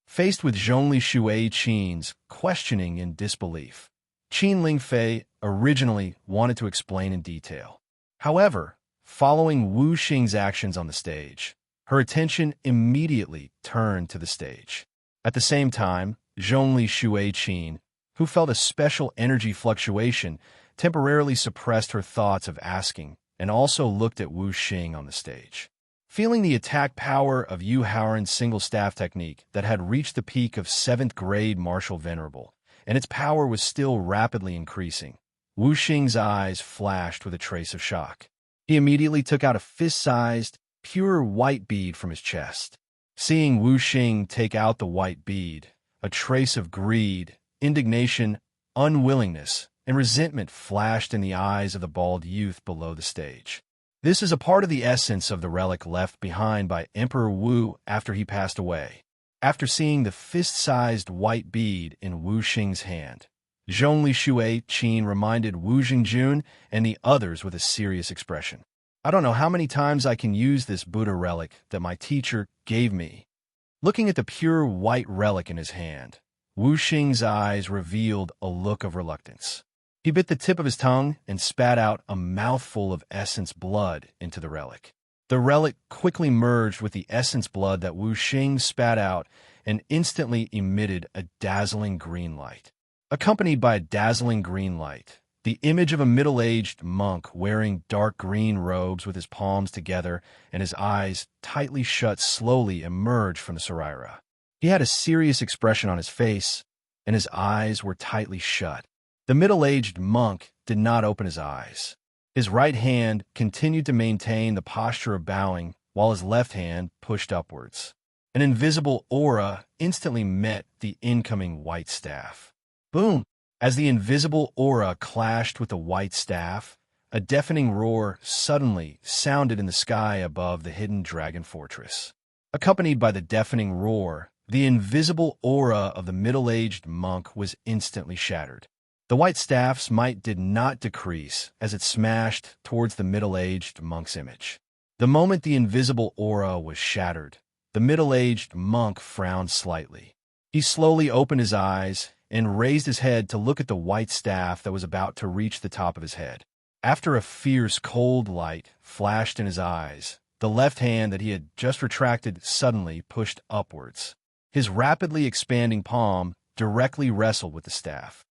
Faced with Zhongli Shuiqin's questioning in disbelief, Qin Lingfei originally wanted to explain in detail. However, following Wu Xing's actions on the stage, her attention immediately turned to the stage. At the same time, Zhongli Shuiqin, who felt a special energy fluctuation, temporarily suppressed her thoughts of asking and also looked at Wu Xing on the stage. Feeling the attack power of Yu Haoran's single staff technique that had reached the peak of 7th grade martial venerable, and its power was still rapidly increasing, Wu Xing's eyes flashed with a trace of shock. He immediately took out a fist-sized, pure white bead from his chest. Seeing Wu Xing take out the white bead, a trace of greed, indignation, unwillingness, and resentment flashed in the eyes of the bald youth below the stage. This is a part of the essence of the relic left behind by Emperor Wu after he passed away. After seeing the fist-sized white bead in Wu Xing's hand, Zhongli Shuiqin reminded Wu Jingjun and the others with a serious expression. "I don't know how many times I can use this Buddha relic that my teacher gave me." Looking at the pure white relic in his hand, Wu Xing's eyes revealed a look of reluctance. He bit the tip of his tongue and spat out a mouthful of essence blood into the relic. The relic quickly merged with the essence blood that Wu Xing spat out and instantly emitted a dazzling green light. Accompanied by a dazzling green light, the image of a middle-aged monk wearing dark green robes with his palms together and his eyes tightly shut slowly emerged from the saraira. He had a serious expression on his face, and his eyes were tightly shut. The middle-aged monk did not open his eyes. His right hand continued to maintain the posture of bowing, while his left hand pushed upwards. An invisible aura instantly met the incoming white staff. Boom! As the invisible aura clashed with the white staff, a deafening roar suddenly sounded in the sky above the hidden dragon fortress. Accompanied by the deafening roar, the invisible aura of the middle-aged monk was instantly shattered. The white staff's might did not decrease as it smashed towards the middle-aged monk's image. The moment the invisible aura was shattered, the middle-aged monk frowned slightly. He slowly opened his eyes and raised his head to look at the white staff that was about to reach the top of his head. After a fierce, cold light flashed in his eyes, the left hand that he had just retracted suddenly pushed upwards. His rapidly expanding palm directly wrestled with the staff.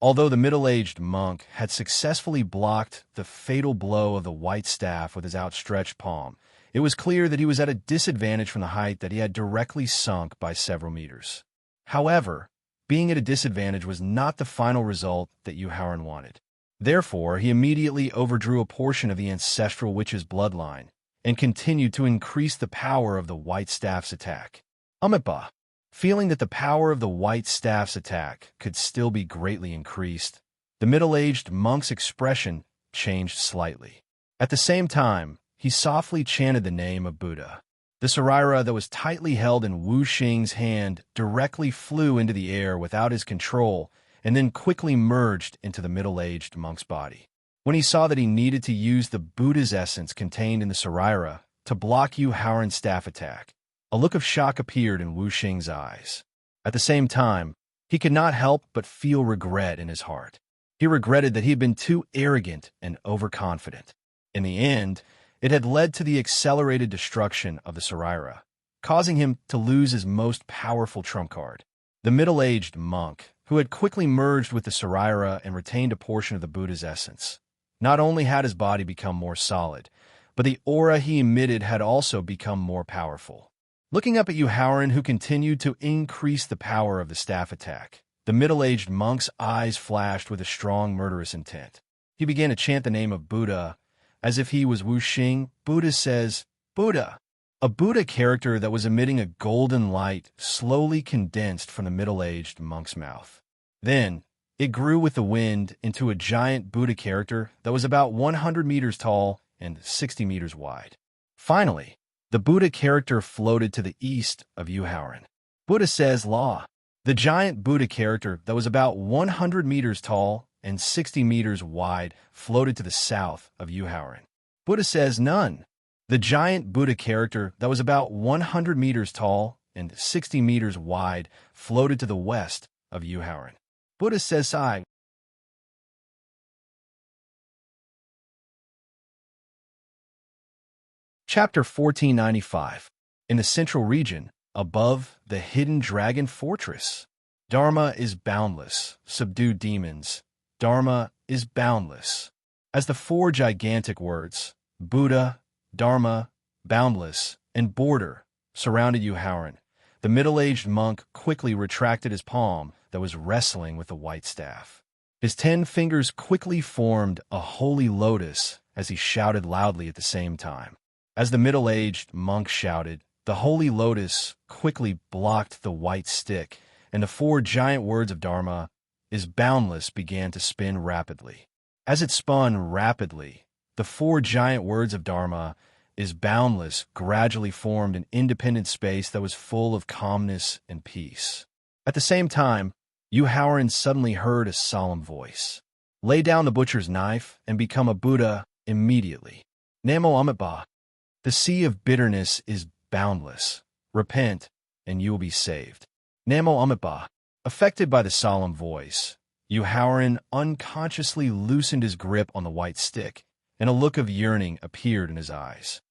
Although the middle-aged monk had successfully blocked the fatal blow of the white staff with his outstretched palm, it was clear that he was at a disadvantage from the height that he had directly sunk by several meters. However, being at a disadvantage was not the final result that Yuhauran wanted. Therefore, he immediately overdrew a portion of the ancestral witch's bloodline and continued to increase the power of the white staff's attack. Amipa, feeling that the power of the white staff's attack could still be greatly increased, the middle-aged monk's expression changed slightly. At the same time, he softly chanted the name of Buddha. The Saraira that was tightly held in Wu Xing's hand directly flew into the air without his control and then quickly merged into the middle-aged monk's body. When he saw that he needed to use the Buddha's essence contained in the Saraira to block Yuhauran's staff attack, a look of shock appeared in Wu Xing's eyes. At the same time, he could not help but feel regret in his heart. He regretted that he had been too arrogant and overconfident. In the end, it had led to the accelerated destruction of the Saraira, causing him to lose his most powerful trump card. The middle-aged monk, who had quickly merged with the Saraira and retained a portion of the Buddha's essence, not only had his body become more solid, but the aura he emitted had also become more powerful. Looking up at Yuhauran, who continued to increase the power of the staff attack, the middle-aged monk's eyes flashed with a strong murderous intent. He began to chant the name of Buddha, as if he was Wu Xing. Buddha says, Buddha. A Buddha character that was emitting a golden light slowly condensed from the middle-aged monk's mouth. Then, it grew with the wind into a giant Buddha character that was about 100 meters tall and 60 meters wide. Finally, the Buddha character floated to the east of Yuhauran. Buddha says, Law. The giant Buddha character that was about 100 meters tall and 60 meters wide floated to the south of Yuhauran. Buddha says, None. The giant Buddha character that was about 100 meters tall and 60 meters wide floated to the west of Yuhauran. Buddha says, Sai. Chapter 1495. In the central region, above the hidden dragon fortress. Dharma is boundless. Subdue demons. Dharma is boundless. As the four gigantic words, Buddha, Dharma, boundless, and border, surrounded Yuhauran, the middle-aged monk quickly retracted his palm that was wrestling with the white staff. His 10 fingers quickly formed a holy lotus as he shouted loudly at the same time. As the middle-aged monk shouted, the holy lotus quickly blocked the white stick, and the four giant words of Dharma is boundless began to spin rapidly. As it spun rapidly, the four giant words of Dharma is boundless gradually formed an independent space that was full of calmness and peace. At the same time, Yuhauran suddenly heard a solemn voice. Lay down the butcher's knife and become a Buddha immediately. Namo Amitabha. The sea of bitterness is boundless. Repent, and you will be saved. Namo Amitabha. Affected by the solemn voice, Yuhauran unconsciously loosened his grip on the white stick, and a look of yearning appeared in his eyes.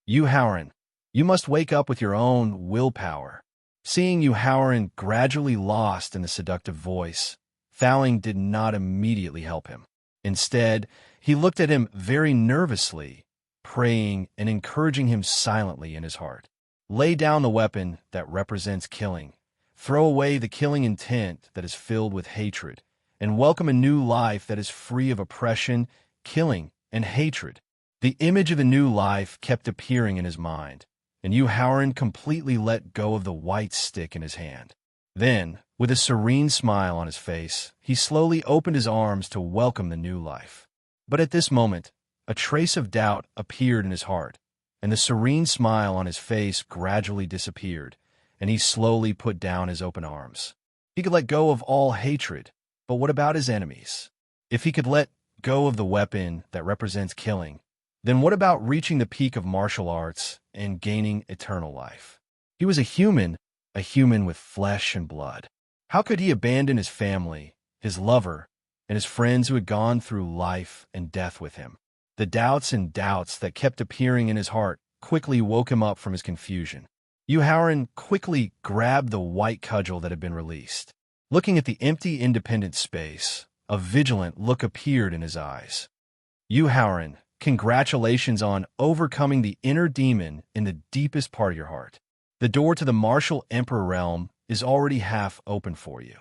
Yuhauran, you must wake up with your own willpower. Seeing Yuhauran gradually lost in the seductive voice, Thowling did not immediately help him. Instead, he looked at him very nervously, praying and encouraging him silently in his heart. Lay down the weapon that represents killing. Throw away the killing intent that is filled with hatred, and welcome a new life that is free of oppression, killing, and hatred. The image of the new life kept appearing in his mind, and Yu Haoran completely let go of the white stick in his hand. Then, with a serene smile on his face, he slowly opened his arms to welcome the new life. But at this moment, a trace of doubt appeared in his heart, and the serene smile on his face gradually disappeared, and he slowly put down his open arms. He could let go of all hatred, but what about his enemies? If he could let go of the weapon that represents killing, then what about reaching the peak of martial arts and gaining eternal life? He was a human with flesh and blood. How could he abandon his family, his lover, and his friends who had gone through life and death with him? The doubts and doubts that kept appearing in his heart quickly woke him up from his confusion. Yu Haoran quickly grabbed the white cudgel that had been released. Looking at the empty, independent space, a vigilant look appeared in his eyes. Yu Haoran, congratulations on overcoming the inner demon in the deepest part of your heart. The door to the martial emperor realm is already half open for you.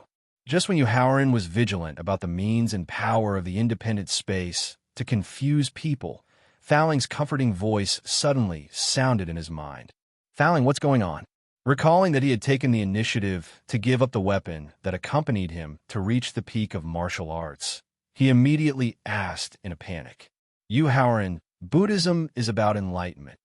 Just when Yu Haoran was vigilant about the means and power of the independent space to confuse people, Thaling's comforting voice suddenly sounded in his mind. Thaling, what's going on? Recalling that he had taken the initiative to give up the weapon that accompanied him to reach the peak of martial arts, he immediately asked in a panic. Yu Haoran, Buddhism is about enlightenment.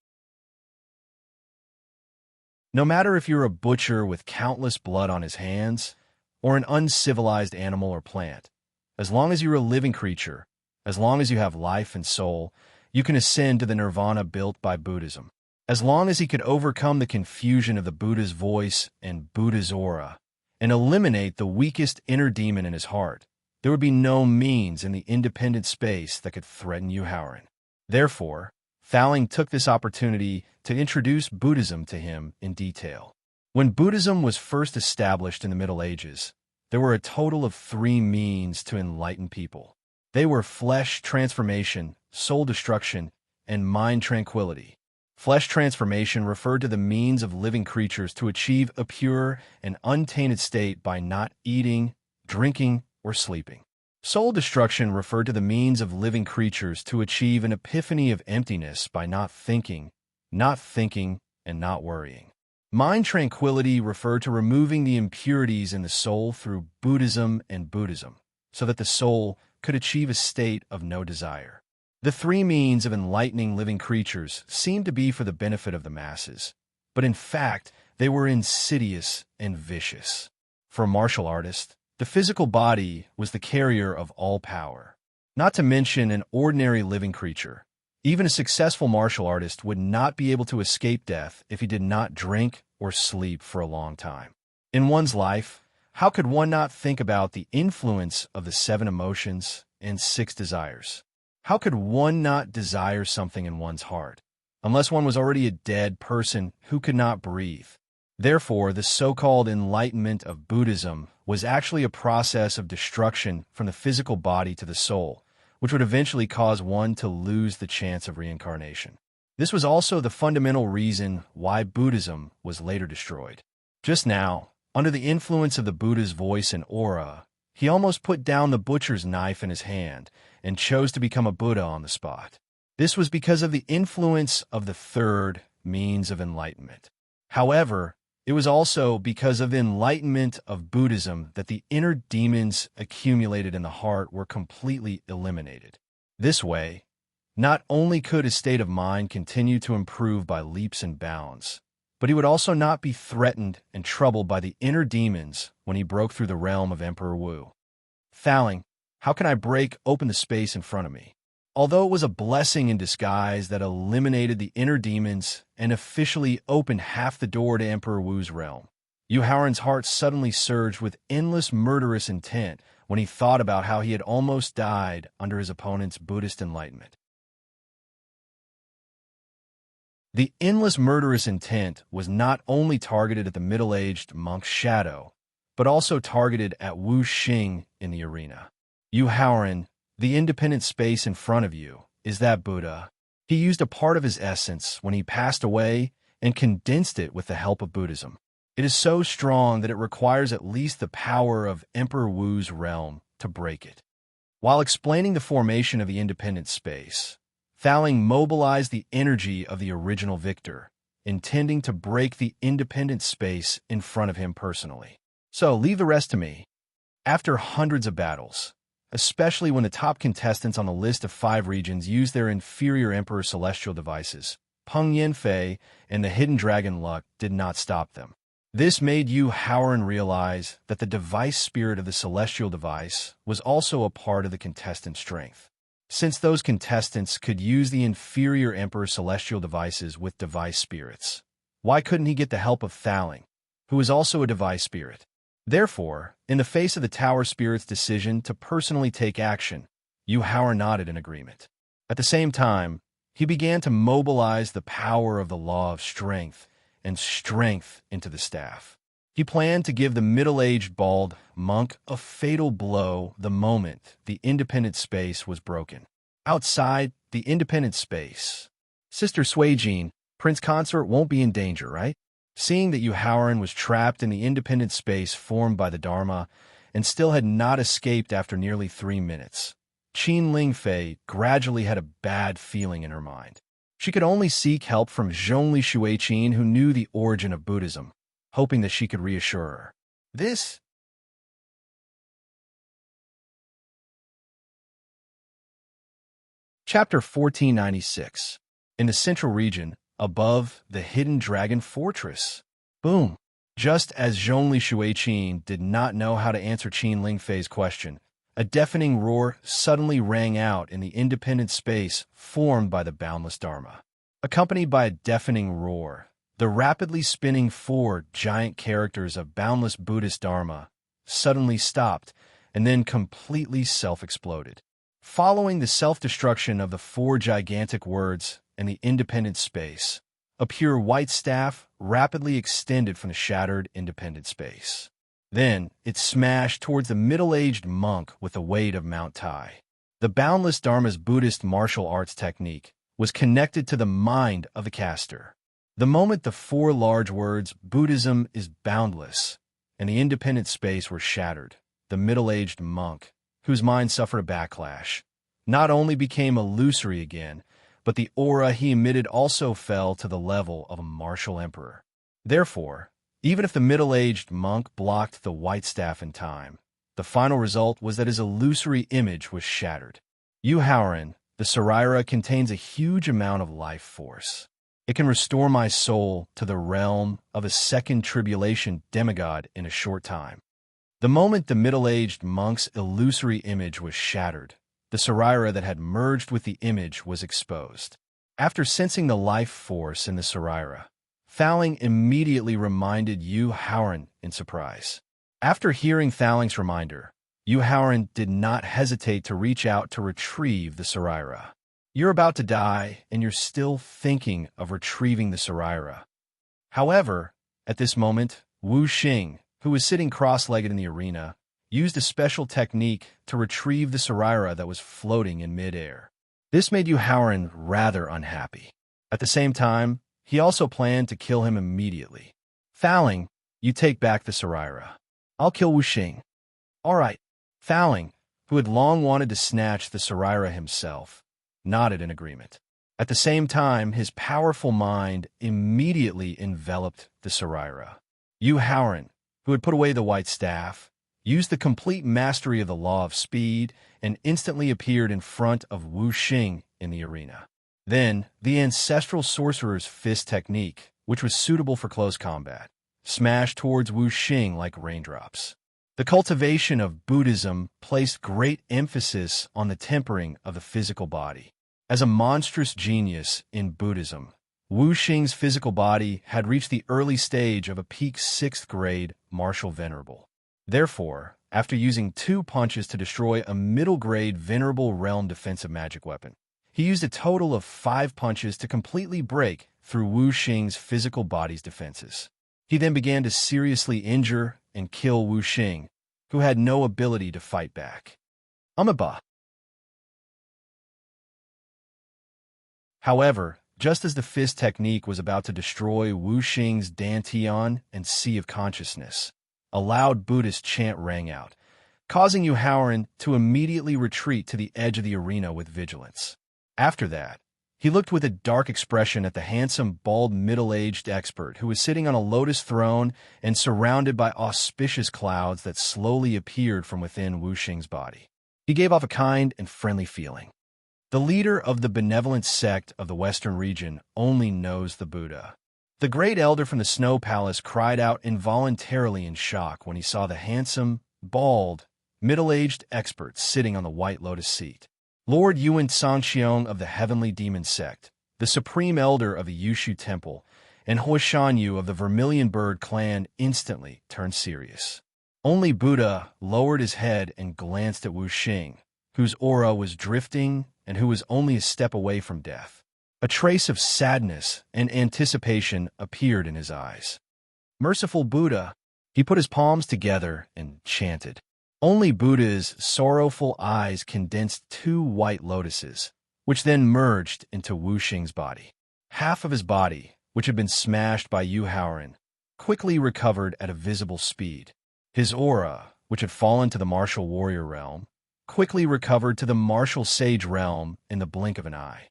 No matter if you're a butcher with countless blood on his hands, or an uncivilized animal or plant, as long as you're a living creature, as long as you have life and soul, you can ascend to the nirvana built by Buddhism. As long as he could overcome the confusion of the Buddha's voice and Buddha's aura, and eliminate the weakest inner demon in his heart, there would be no means in the independent space that could threaten Yu Haoran. Therefore, Thaling took this opportunity to introduce Buddhism to him in detail. When Buddhism was first established in the Middle Ages, there were a total of 3 means to enlighten people. They were flesh transformation, soul destruction, and mind tranquility. Flesh transformation referred to the means of living creatures to achieve a pure and untainted state by not eating, drinking, or sleeping. Soul destruction referred to the means of living creatures to achieve an epiphany of emptiness by not thinking, and not worrying. Mind tranquility referred to removing the impurities in the soul through Buddhism, so that the soul could achieve a state of no desire. The 3 means of enlightening living creatures seemed to be for the benefit of the masses, but in fact, they were insidious and vicious. For a martial artist, the physical body was the carrier of all power. Not to mention an ordinary living creature. Even a successful martial artist would not be able to escape death if he did not drink or sleep for a long time. In one's life, how could one not think about the influence of the 7 emotions and 6 desires? How could one not desire something in one's heart, unless one was already a dead person who could not breathe? Therefore, the so-called enlightenment of Buddhism was actually a process of destruction from the physical body to the soul, which would eventually cause one to lose the chance of reincarnation. This was also the fundamental reason why Buddhism was later destroyed. Just now, under the influence of the Buddha's voice and aura, he almost put down the butcher's knife in his hand and chose to become a Buddha on the spot. This was because of the influence of the 3rd means of enlightenment. However, it was also because of the enlightenment of Buddhism that the inner demons accumulated in the heart were completely eliminated. This way, not only could his state of mind continue to improve by leaps and bounds, but he would also not be threatened and troubled by the inner demons when he broke through the realm of Emperor Wu. Thaling, how can I break open the space in front of me? Although it was a blessing in disguise that eliminated the inner demons and officially opened half the door to Emperor Wu's realm, Yu Haoran's heart suddenly surged with endless murderous intent when he thought about how he had almost died under his opponent's Buddhist enlightenment. The endless murderous intent was not only targeted at the middle-aged monk's shadow, but also targeted at Wu Xing in the arena. Yu Haoran, the independent space in front of you, is that Buddha. He used a part of his essence when he passed away and condensed it with the help of Buddhism. It is so strong that it requires at least the power of Emperor Wu's realm to break it. While explaining the formation of the independent space, Thowling mobilized the energy of the original victor, intending to break the independent space in front of him personally. So, leave the rest to me. After hundreds of battles, especially when the top contestants on the list of 5 regions used their inferior Emperor celestial devices, Peng Yanfei and the Hidden Dragon Luck did not stop them. This made Yu Haoran realize that the device spirit of the celestial device was also a part of the contestant's strength. Since those contestants could use the inferior Emperor celestial devices with device spirits, why couldn't he get the help of Thowling, who is also a device spirit? Therefore, in the face of the Tower Spirit's decision to personally take action, Yu Haoran nodded in agreement. At the same time, he began to mobilize the power of the law of strength and strength into the staff. He planned to give the middle-aged bald monk a fatal blow the moment the independent space was broken. Outside the independent space, Sister Suijin, Prince Consort won't be in danger, right? Seeing that Yu Haoran was trapped in the independent space formed by the Dharma and still had not escaped after nearly 3 minutes, Qin Lingfei gradually had a bad feeling in her mind. She could only seek help from Zhongli Shuiqin, who knew the origin of Buddhism, hoping that she could reassure her. This Chapter 1496. In the central region, above the Hidden Dragon Fortress. Boom! Just as Zhongli Shuiqin did not know how to answer Qin Lingfei's question, a deafening roar suddenly rang out in the independent space formed by the boundless Dharma. Accompanied by a deafening roar, the rapidly spinning 4 giant characters of boundless Buddhist Dharma suddenly stopped and then completely self-exploded. Following the self-destruction of the 4 gigantic words and the independent space, a pure white staff rapidly extended from the shattered independent space. Then, it smashed towards the middle-aged monk with the weight of Mount Tai. The boundless Dharma's Buddhist martial arts technique was connected to the mind of the caster. The moment the 4 large words, Buddhism is boundless, and the independent space were shattered, the middle-aged monk, whose mind suffered a backlash, not only became illusory again, but the aura he emitted also fell to the level of a martial emperor. Therefore, even if the middle-aged monk blocked the white staff in time, the final result was that his illusory image was shattered. Yu Haoran, the Saraira contains a huge amount of life force. It can restore my soul to the realm of a second tribulation demigod in a short time. The moment the middle-aged monk's illusory image was shattered, the Saraira that had merged with the image was exposed. After sensing the life force in the Saraira, Thowling immediately reminded Yu Haoran in surprise. After hearing Thowling's reminder, Yu Haoran did not hesitate to reach out to retrieve the Saraira. You're about to die, and you're still thinking of retrieving the Saraira. However, at this moment, Wu Xing, who was sitting cross-legged in the arena, used a special technique to retrieve the Saraira that was floating in mid-air. This made Yu Haoran rather unhappy. At the same time, he also planned to kill him immediately. Thowling, you take back the Saraira. I'll kill Wu Xing. All right. Thowling, who had long wanted to snatch the Saraira himself, nodded in agreement. At the same time, his powerful mind immediately enveloped the Saraira. Yu Haoran, who had put away the white staff, used the complete mastery of the law of speed and instantly appeared in front of Wu Xing in the arena. Then, the ancestral sorcerer's fist technique, which was suitable for close combat, smashed towards Wu Xing like raindrops. The cultivation of Buddhism placed great emphasis on the tempering of the physical body. As a monstrous genius in Buddhism, Wu Xing's physical body had reached the early stage of a peak 6th grade martial venerable. Therefore, after using 2 punches to destroy a middle grade venerable realm defensive magic weapon, he used a total of 5 punches to completely break through Wu Xing's physical body's defenses. He then began to seriously injure and kill Wu Xing, who had no ability to fight back. Amaba. However, just as the fist technique was about to destroy Wu Xing's Dantian and Sea of Consciousness, a loud Buddhist chant rang out, causing Yu Haoran to immediately retreat to the edge of the arena with vigilance. After that, he looked with a dark expression at the handsome, bald, middle-aged expert who was sitting on a lotus throne and surrounded by auspicious clouds that slowly appeared from within Wu Xing's body. He gave off a kind and friendly feeling. The leader of the benevolent sect of the Western region only knows the Buddha. The great elder from the Snow Palace cried out involuntarily in shock when he saw the handsome, bald, middle-aged expert sitting on the white lotus seat. Lord Yuan Sangxiong of the Heavenly Demon Sect, the supreme elder of the Yushu Temple, and Huishan Yu of the Vermilion Bird clan instantly turned serious. Only Buddha lowered his head and glanced at Wu Xing, whose aura was drifting and who was only a step away from death. A trace of sadness and anticipation appeared in his eyes. Merciful Buddha, he put his palms together and chanted. Only Buddha's sorrowful eyes condensed two white lotuses, which then merged into Wu Xing's body. Half of his body, which had been smashed by Yu Haoran, quickly recovered at a visible speed. His aura, which had fallen to the martial warrior realm, quickly recovered to the martial sage realm in the blink of an eye.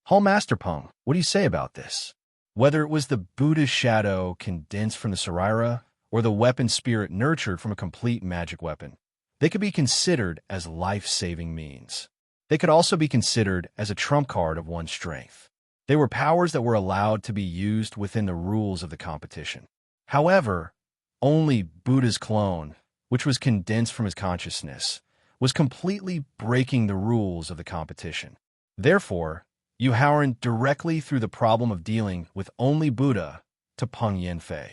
Hall Master Peng, what do you say about this? Whether it was the Buddha's shadow condensed from the Saraira, or the weapon spirit nurtured from a complete magic weapon, they could be considered as life-saving means. They could also be considered as a trump card of one's strength. They were powers that were allowed to be used within the rules of the competition. However, only Buddha's clone, which was condensed from his consciousness, was completely breaking the rules of the competition. Therefore, Yu Haoran directly threw the problem of dealing with only Buddha to Peng Yanfei.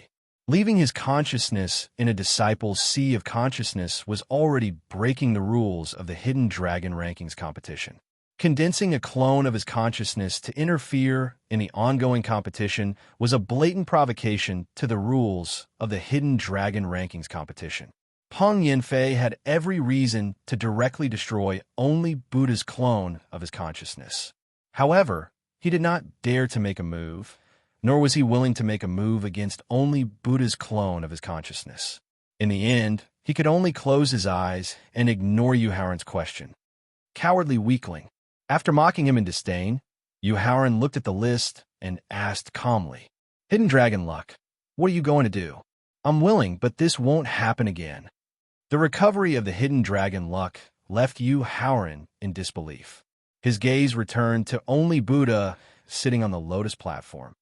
Leaving his consciousness in a disciple's sea of consciousness was already breaking the rules of the Hidden Dragon Rankings competition. Condensing a clone of his consciousness to interfere in the ongoing competition was a blatant provocation to the rules of the Hidden Dragon Rankings competition. Peng Yanfei had every reason to directly destroy only Buddha's clone of his consciousness. However, he did not dare to make a move, nor was he willing to make a move against only Buddha's clone of his consciousness. In the end, he could only close his eyes and ignore Yu Haoran's question. Cowardly weakling. After mocking him in disdain, Yu Haoran looked at the list and asked calmly, Hidden Dragon Luck, what are you going to do? I'm willing, but this won't happen again. The recovery of the Hidden Dragon Luck left Yu Haoran in disbelief. His gaze returned to only Buddha sitting on the lotus platform.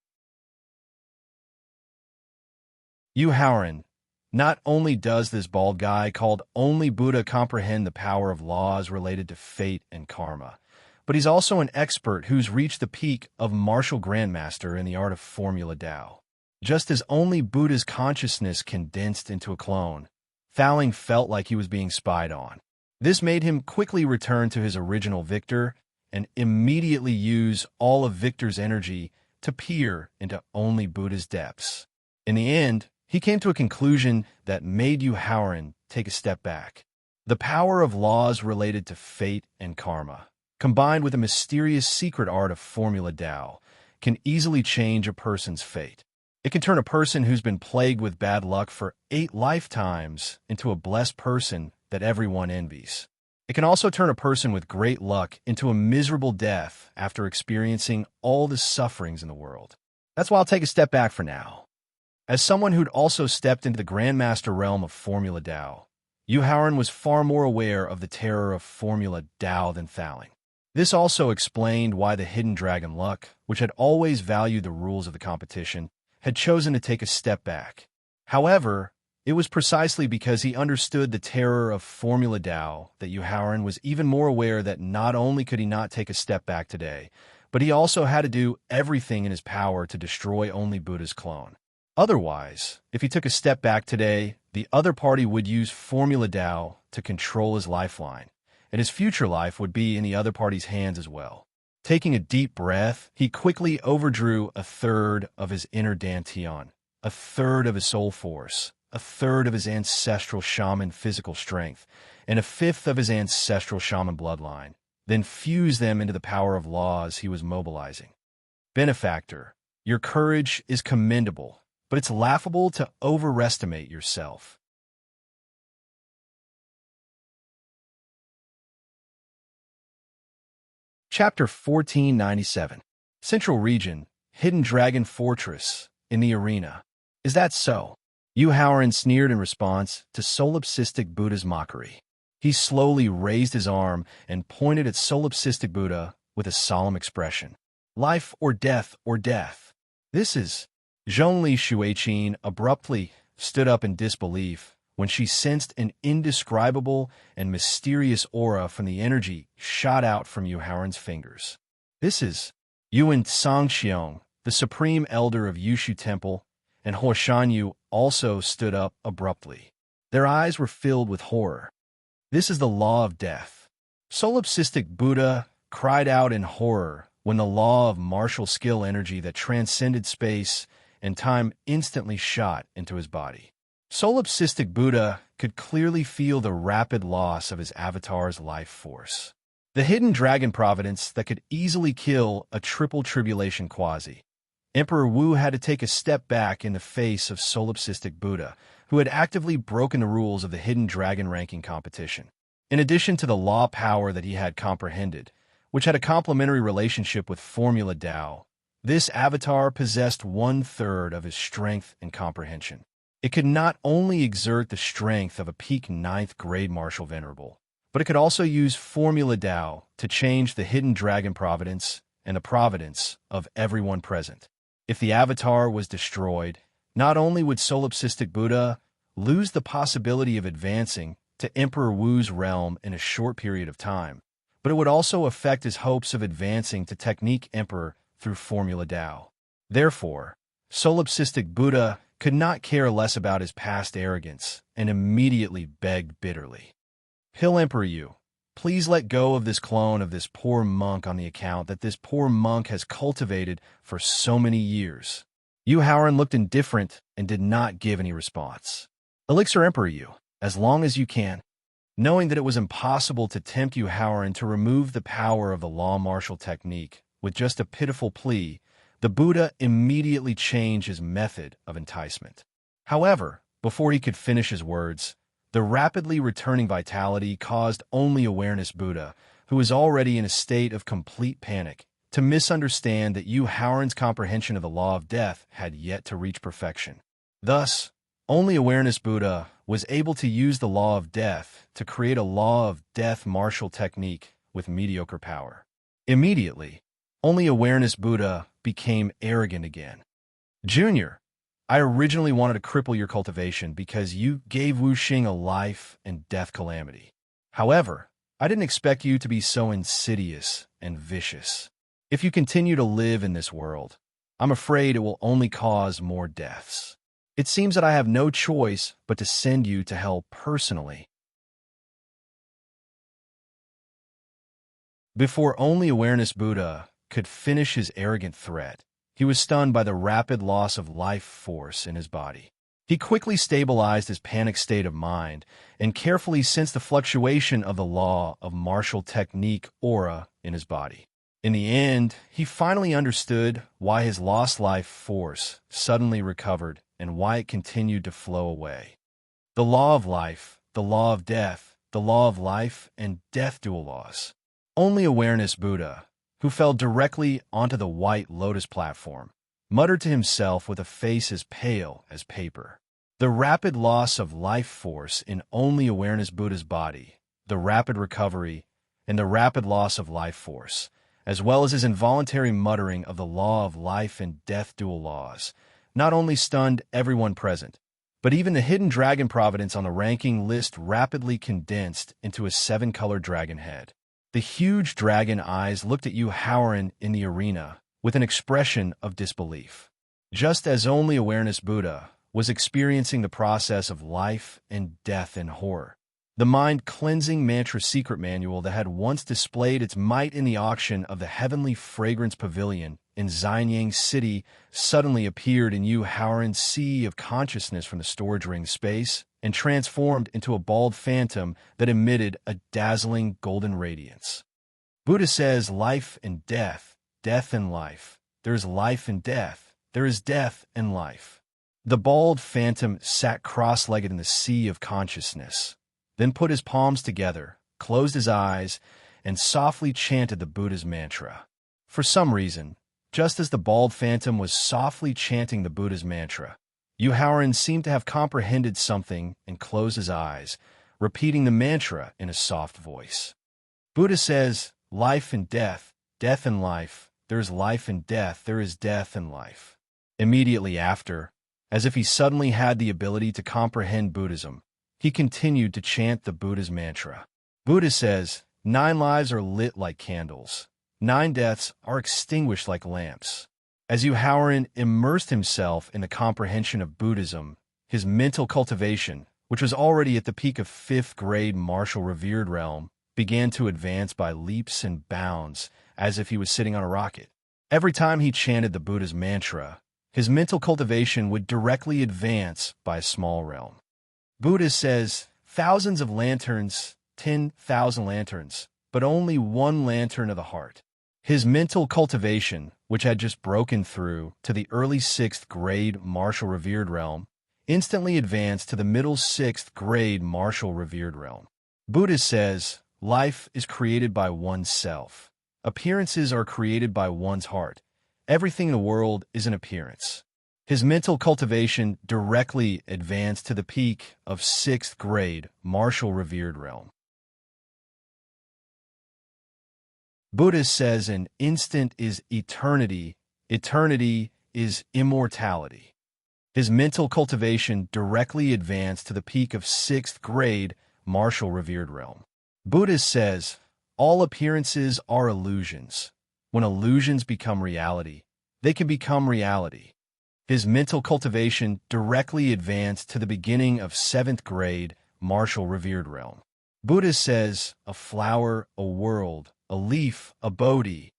Yu Haoran, not only does this bald guy called only Buddha comprehend the power of laws related to fate and karma, but he's also an expert who's reached the peak of martial grandmaster in the art of Formula Tao. Just as only Buddha's consciousness condensed into a clone, Thowling felt like he was being spied on. This made him quickly return to his original Victor and immediately use all of Victor's energy to peer into only Buddha's depths. In the end, he came to a conclusion that made Yu Haoran take a step back. The power of laws related to fate and karma, combined with a mysterious secret art of Formula Tao, can easily change a person's fate. It can turn a person who's been plagued with bad luck for 8 lifetimes into a blessed person that everyone envies. It can also turn a person with great luck into a miserable death after experiencing all the sufferings in the world. That's why I'll take a step back for now. As someone who'd also stepped into the Grandmaster realm of Formula Tao, Yu Haoran was far more aware of the terror of Formula Tao than Thowling. This also explained why the Hidden Dragon Luck, which had always valued the rules of the competition, had chosen to take a step back. However, it was precisely because he understood the terror of Formula Tao that Yu Haoran was even more aware that not only could he not take a step back today, but he also had to do everything in his power to destroy only Buddha's clone. Otherwise, if he took a step back today, the other party would use Formula Tao to control his lifeline, and his future life would be in the other party's hands as well. Taking a deep breath, he quickly overdrew 1/3 of his inner Dantian, 1/3 of his soul force, 1/3 of his ancestral shaman physical strength, and 1/5 of his ancestral shaman bloodline, then fused them into the power of laws he was mobilizing. Benefactor, your courage is commendable, but it's laughable to overestimate yourself. Chapter 1497. Central Region, Hidden Dragon Fortress, in the Arena. Is that so? Yu Haoran sneered in response to Solipsistic Buddha's mockery. He slowly raised his arm and pointed at Solipsistic Buddha with a solemn expression. Life or death or death. This is... Zhongli Shuiqin abruptly stood up in disbelief when she sensed an indescribable and mysterious aura from the energy shot out from Yu Haoran's fingers. This is... Yuan Sangxiong, the supreme elder of Yushu Temple, and Huo Shanyu also stood up abruptly. Their eyes were filled with horror. This is the law of death. Solipsistic Buddha cried out in horror when the law of martial skill energy that transcended space and time instantly shot into his body. Solipsistic Buddha could clearly feel the rapid loss of his avatar's life force. The hidden dragon providence that could easily kill a triple tribulation quasi. Emperor Wu had to take a step back in the face of Solipsistic Buddha, who had actively broken the rules of the hidden dragon ranking competition. In addition to the law power that he had comprehended, which had a complementary relationship with Formula Tao, this avatar possessed 1/3 of his strength and comprehension. It could not only exert the strength of a peak 9th grade martial venerable, but it could also use Formula Tao to change the hidden dragon providence and the providence of everyone present. If the avatar was destroyed, not only would Solipsistic Buddha lose the possibility of advancing to Emperor Wu's realm in a short period of time, but it would also affect his hopes of advancing to Technique Emperor through Formula Tao. Therefore, Solipsistic Buddha could not care less about his past arrogance and immediately begged bitterly. Hill Emperor Yu, please let go of this clone of this poor monk on the account that this poor monk has cultivated for so many years. Yu Haoran looked indifferent and did not give any response. Elixir Emperor Yu, as long as you can. Knowing that it was impossible to tempt Yu Haoran to remove the power of the law martial technique with just a pitiful plea, the Buddha immediately changed his method of enticement. However, before he could finish his words, the rapidly returning vitality caused only Awareness Buddha, who was already in a state of complete panic, to misunderstand that Yu Haoran's comprehension of the law of death had yet to reach perfection. Thus, only Awareness Buddha was able to use the law of death to create a law of death martial technique with mediocre power. Immediately, only Awareness Buddha became arrogant again. Junior, I originally wanted to cripple your cultivation because you gave Wu Xing a life and death calamity. However, I didn't expect you to be so insidious and vicious. If you continue to live in this world, I'm afraid it will only cause more deaths. It seems that I have no choice but to send you to hell personally. Before only Awareness Buddha could finish his arrogant threat, he was stunned by the rapid loss of life force in his body. He quickly stabilized his panic state of mind and carefully sensed the fluctuation of the law of martial technique aura in his body. In the end, he finally understood why his lost life force suddenly recovered and why it continued to flow away. The law of life, the law of death, the law of life and death dual laws. Only Awareness Buddha, who fell directly onto the white lotus platform, muttered to himself with a face as pale as paper. The rapid loss of life force in only Awareness Buddha's body, the rapid recovery, and the rapid loss of life force, as well as his involuntary muttering of the law of life and death dual laws, not only stunned everyone present, but even the hidden dragon providence on the ranking list rapidly condensed into a 7-color dragon head. The huge dragon eyes looked at Yu Haoran in the arena with an expression of disbelief. Just as only Awareness Buddha was experiencing the process of life and death in horror, the mind-cleansing mantra secret manual that had once displayed its might in the auction of the Heavenly Fragrance Pavilion in Xianyang City suddenly appeared in Yu Haoran's sea of consciousness from the storage ring space and transformed into a bald phantom that emitted a dazzling golden radiance. Buddha says life and death, death and life. There is life and death. There is death and life. The bald phantom sat cross-legged in the sea of consciousness, then put his palms together, closed his eyes, and softly chanted the Buddha's mantra. For some reason, just as the bald phantom was softly chanting the Buddha's mantra, Yu Haoran seemed to have comprehended something and closed his eyes, repeating the mantra in a soft voice. Buddha says, "Life and death, death and life, there is life and death, there is death and life." Immediately after, as if he suddenly had the ability to comprehend Buddhism, he continued to chant the Buddha's mantra. Buddha says, 9 lives are lit like candles. 9 deaths are extinguished like lamps. As Yu Haoran immersed himself in the comprehension of Buddhism, his mental cultivation, which was already at the peak of 5th grade martial revered realm, began to advance by leaps and bounds, as if he was sitting on a rocket. Every time he chanted the Buddha's mantra, his mental cultivation would directly advance by a small realm. Buddha says, thousands of lanterns, 10,000 lanterns, but only one lantern of the heart. His mental cultivation, which had just broken through to the early 6th grade martial revered realm, instantly advanced to the middle 6th grade martial revered realm. Buddha says, life is created by oneself. Appearances are created by one's heart. Everything in the world is an appearance. His mental cultivation directly advanced to the peak of 6th grade martial revered realm. Buddha says an instant is eternity, eternity is immortality. His mental cultivation directly advanced to the peak of 6th grade martial revered realm. Buddha says, all appearances are illusions. When illusions become reality, they can become reality. His mental cultivation directly advanced to the beginning of 7th grade martial revered realm. Buddha says, a flower, a world, a leaf, a Bodhi.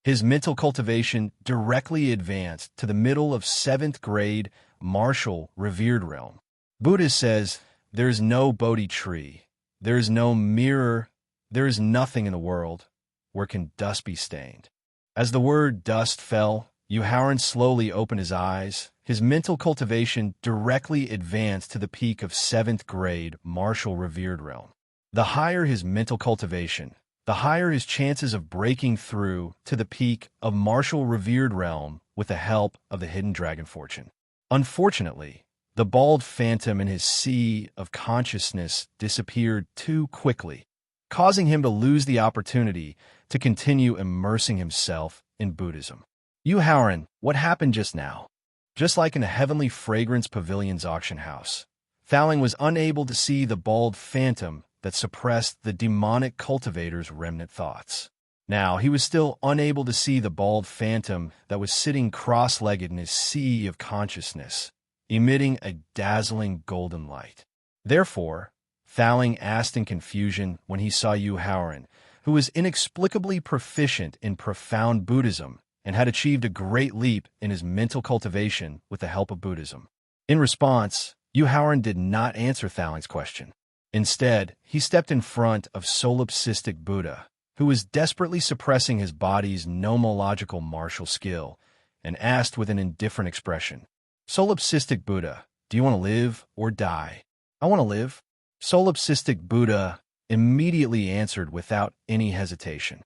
His mental cultivation directly advanced to the middle of 7th grade martial revered realm. Buddha says, there is no Bodhi tree, there is no mirror, there is nothing in the world where can dust be stained. As the word dust fell, Yu Haoran slowly opened his eyes. His mental cultivation directly advanced to the peak of 7th grade martial revered realm. The higher his mental cultivation, the higher his chances of breaking through to the peak of martial revered realm with the help of the hidden dragon fortune. Unfortunately, the bald phantom in his sea of consciousness disappeared too quickly, causing him to lose the opportunity to continue immersing himself in Buddhism. Yu Haoran, what happened just now? Just like in the Heavenly Fragrance Pavilion's auction house, Thowling was unable to see the bald phantom that suppressed the demonic cultivator's remnant thoughts. Now, he was still unable to see the bald phantom that was sitting cross-legged in his sea of consciousness, emitting a dazzling golden light. Therefore, Thowling asked in confusion when he saw Yu Haoran, who was inexplicably proficient in profound Buddhism and had achieved a great leap in his mental cultivation with the help of Buddhism. In response, Yu Haoran did not answer Thowling's question. Instead, he stepped in front of solipsistic Buddha, who was desperately suppressing his body's nomological martial skill, and asked with an indifferent expression, solipsistic Buddha, do you want to live or die? I want to live. Solipsistic Buddha immediately answered without any hesitation.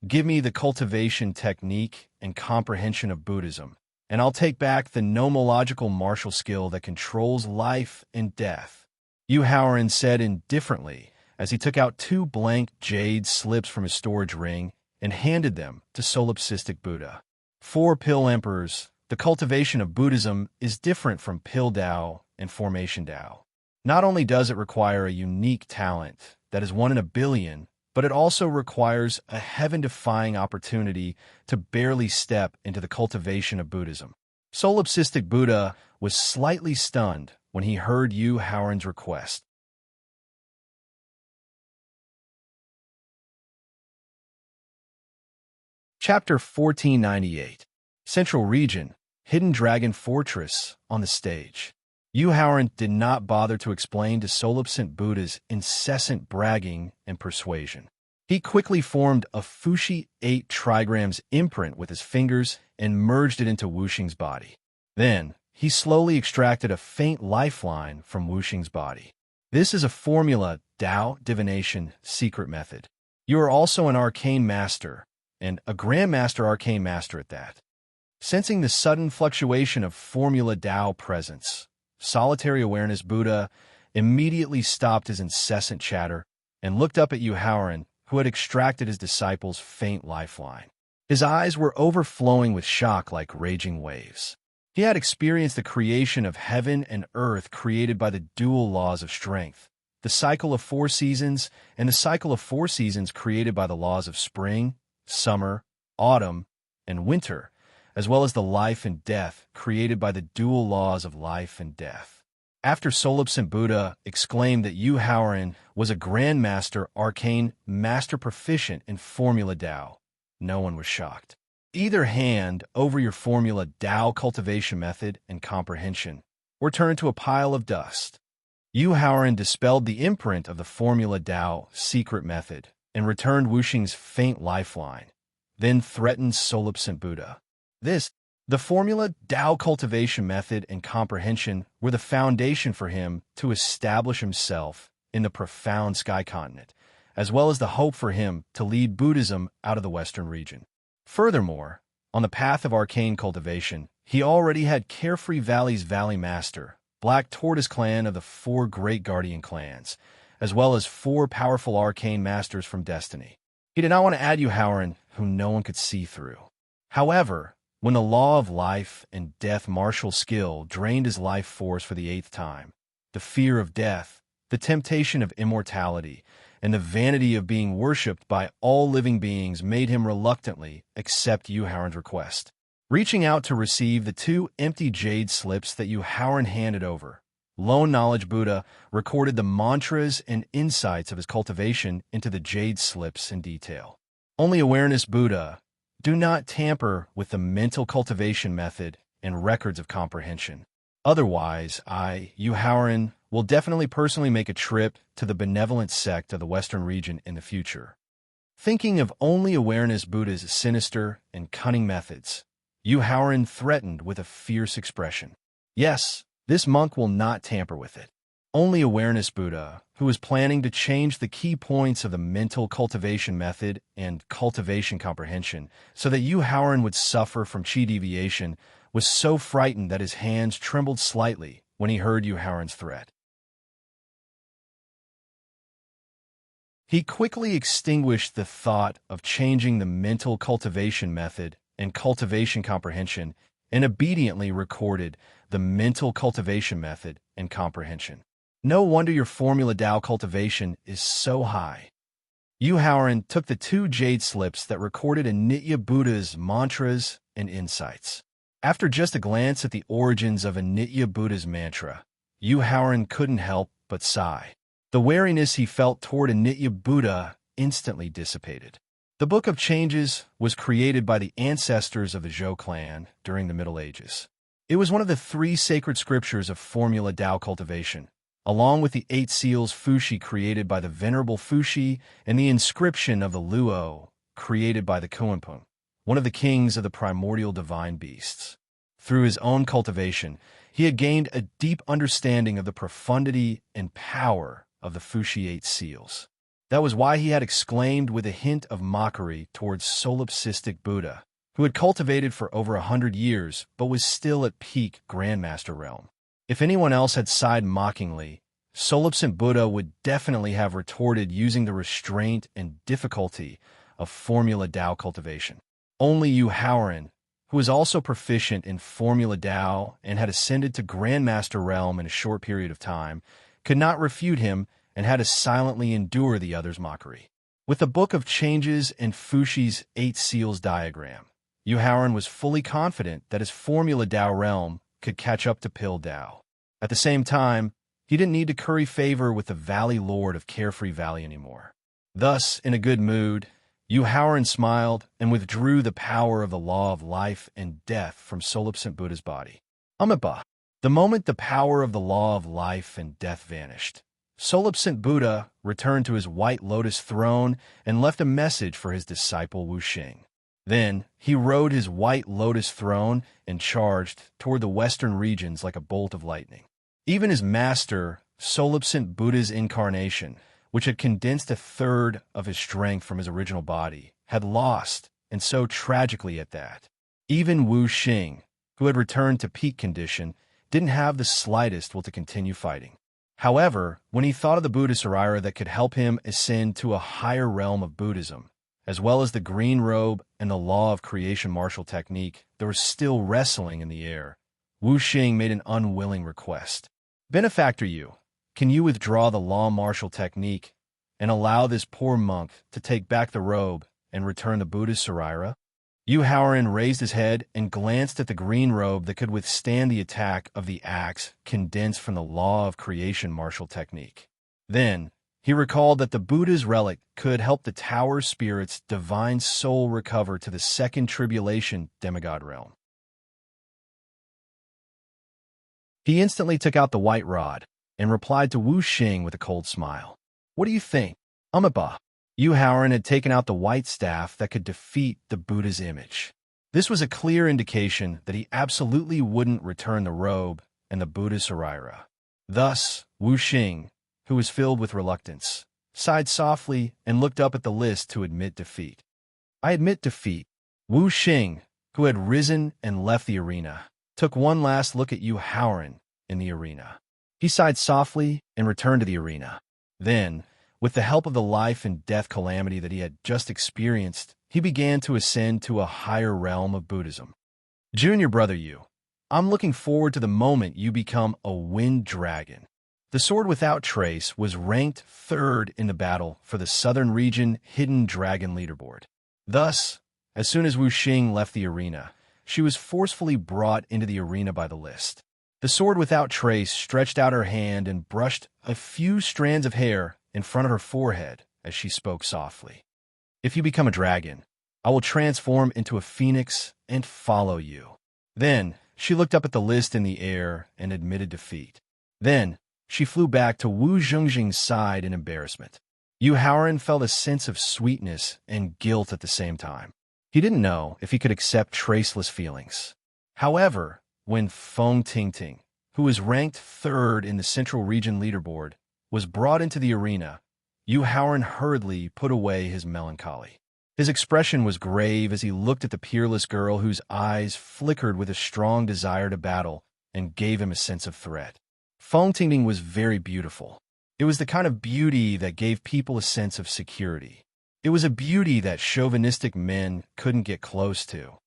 Give me the cultivation technique and comprehension of Buddhism, and I'll take back the nomological martial skill that controls life and death. Yu Haoran said indifferently as he took out 2 blank jade slips from his storage ring and handed them to solipsistic Buddha. For Pill Emperors, the cultivation of Buddhism is different from Pill Dao and Formation Dao. Not only does it require a unique talent that is 1 in a billion, but it also requires a heaven-defying opportunity to barely step into the cultivation of Buddhism. Solipsistic Buddha was slightly stunned when he heard Yu Haoran's request. Chapter 1498. Central Region, Hidden Dragon Fortress on the stage. Yu Haoran did not bother to explain to solipsistic Buddha's incessant bragging and persuasion. He quickly formed a Fushi 8 trigrams imprint with his fingers and merged it into Wuxing's body. Then, he slowly extracted a faint lifeline from Wuxing's body. This is a formula Dao divination secret method. You are also an arcane master, and a grandmaster arcane master at that. Sensing the sudden fluctuation of Formula Tao presence, solitary awareness Buddha immediately stopped his incessant chatter and looked up at Yuhaoran, who had extracted his disciple's faint lifeline. His eyes were overflowing with shock like raging waves. He had experienced the creation of heaven and earth created by the dual laws of strength, the cycle of 4 seasons, and the cycle of 4 seasons created by the laws of spring, summer, autumn, and winter, as well as the life and death created by the dual laws of life and death. After Solipsant Buddha exclaimed that Yuhaoran was a grandmaster arcane master proficient in Formula Tao, no one was shocked. Either hand over your Formula Tao cultivation method and comprehension, or turn to a pile of dust. Yuhaoran dispelled the imprint of the Formula Tao secret method and returned Wuxing's faint lifeline, then threatened Solipsant Buddha. The Formula Tao cultivation method and comprehension were the foundation for him to establish himself in the profound sky continent, as well as the hope for him to lead Buddhism out of the Western region. Furthermore, on the path of arcane cultivation, he already had Carefree Valley's Valley Master, Black Tortoise Clan of the 4 Great Guardian Clans, as well as 4 powerful arcane masters from Destiny. He did not want to add Yuhaoran, whom no one could see through. However, when the law of life and death martial skill drained his life force for the 8th time, the fear of death, the temptation of immortality, and the vanity of being worshipped by all living beings made him reluctantly accept Yuhaoran's request. Reaching out to receive the 2 empty jade slips that Yuhaoran handed over, Lone Knowledge Buddha recorded the mantras and insights of his cultivation into the jade slips in detail. Only Awareness Buddha, do not tamper with the mental cultivation method and records of comprehension. Otherwise, Yuhaoran, will definitely personally make a trip to the benevolent sect of the Western region in the future. Thinking of only Awareness Buddha's sinister and cunning methods, Yuhaoran threatened with a fierce expression. Yes, this monk will not tamper with it. Only Awareness Buddha, who was planning to change the key points of the mental cultivation method and cultivation comprehension so that Yuhaoran would suffer from chi deviation, was so frightened that his hands trembled slightly when he heard Yuhaoran's threat. He quickly extinguished the thought of changing the mental cultivation method and cultivation comprehension and obediently recorded the mental cultivation method and comprehension. No wonder your Formula Tao cultivation is so high. Yuhaoran took the 2 jade slips that recorded Anitya Buddha's mantras and insights. After just a glance at the origins of Anitya Buddha's mantra, Yuhaoran couldn't help but sigh. The wariness he felt toward Anitya Buddha instantly dissipated. The Book of Changes was created by the ancestors of the Zhou clan during the Middle Ages. It was one of the 3 sacred scriptures of Formula Tao cultivation, along with the 8 seals Fuxi created by the Venerable Fuxi and the inscription of the Luo created by the Kuanping, one of the kings of the primordial divine beasts. Through his own cultivation, he had gained a deep understanding of the profundity and power of the Fuxi 8 seals. That was why he had exclaimed with a hint of mockery towards Solipsistic Buddha, who had cultivated for over 100 years but was still at peak Grandmaster realm. If anyone else had sighed mockingly, Solipsant Buddha would definitely have retorted using the restraint and difficulty of Formula Tao cultivation. Only Yuhaoran, who was also proficient in Formula Tao and had ascended to Grandmaster realm in a short period of time, could not refute him and had to silently endure the other's mockery. With the Book of Changes and Fuxi's 8 seals diagram, Yuhaoran was fully confident that his Formula Tao realm could catch up to Pill Tao. At the same time, he didn't need to curry favor with the Valley Lord of Carefree Valley anymore. Thus, in a good mood, Yuhaoran smiled and withdrew the power of the law of life and death from Solipsant Buddha's body. Amitabha. The moment the power of the law of life and death vanished, Solipsant Buddha returned to his white lotus throne and left a message for his disciple Wuxing. Then, he rode his white lotus throne and charged toward the western regions like a bolt of lightning. Even his master, Solipsant Buddha's incarnation, which had condensed a third of his strength from his original body, had lost, and so tragically at that. Even Wu Xing, who had returned to peak condition, didn't have the slightest will to continue fighting. However, when he thought of the Buddhist Sarira that could help him ascend to a higher realm of Buddhism, as well as the green robe and the law of creation martial technique, there was still wrestling in the air. Wu Xing made an unwilling request. Benefactor Yu, can you withdraw the law martial technique and allow this poor monk to take back the robe and return the Buddhist Sarira? Yu Haoran raised his head and glanced at the green robe that could withstand the attack of the axe condensed from the law of creation martial technique. Then, he recalled that the Buddha's relic could help the tower spirit's divine soul recover to the second tribulation demigod realm. He instantly took out the white rod and replied to Wu Xing with a cold smile. What do you think? Umaba. Yu Haoran had taken out the white staff that could defeat the Buddha's image. This was a clear indication that he absolutely wouldn't return the robe and the Buddha's Sarira. Thus, Wu Xing, who was filled with reluctance, sighed softly and looked up at the list to admit defeat. I admit defeat. Wu Xing, who had risen and left the arena, took one last look at Yu Haoran in the arena. He sighed softly and returned to the arena. Then, with the help of the life and death calamity that he had just experienced, he began to ascend to a higher realm of Buddhism. Junior brother Yu, I'm looking forward to the moment you become a wind dragon. The sword without trace was ranked third in the battle for the Southern Region Hidden Dragon leaderboard. Thus, as soon as Wu Xing left the arena, she was forcefully brought into the arena by the list. The sword without trace stretched out her hand and brushed a few strands of hair in front of her forehead as she spoke softly. If you become a dragon, I will transform into a phoenix and follow you. Then, she looked up at the list in the air and admitted defeat. Then, she flew back to Wu Zhongjing's side in embarrassment. Yu Haoran felt a sense of sweetness and guilt at the same time. He didn't know if he could accept traceless feelings. However, when Feng Tingting, who was ranked third in the Central Region leaderboard, was brought into the arena, Yu Haoran hurriedly put away his melancholy. His expression was grave as he looked at the peerless girl whose eyes flickered with a strong desire to battle and gave him a sense of threat. Feng Tingting was very beautiful. It was the kind of beauty that gave people a sense of security. It was a beauty that chauvinistic men couldn't get close to.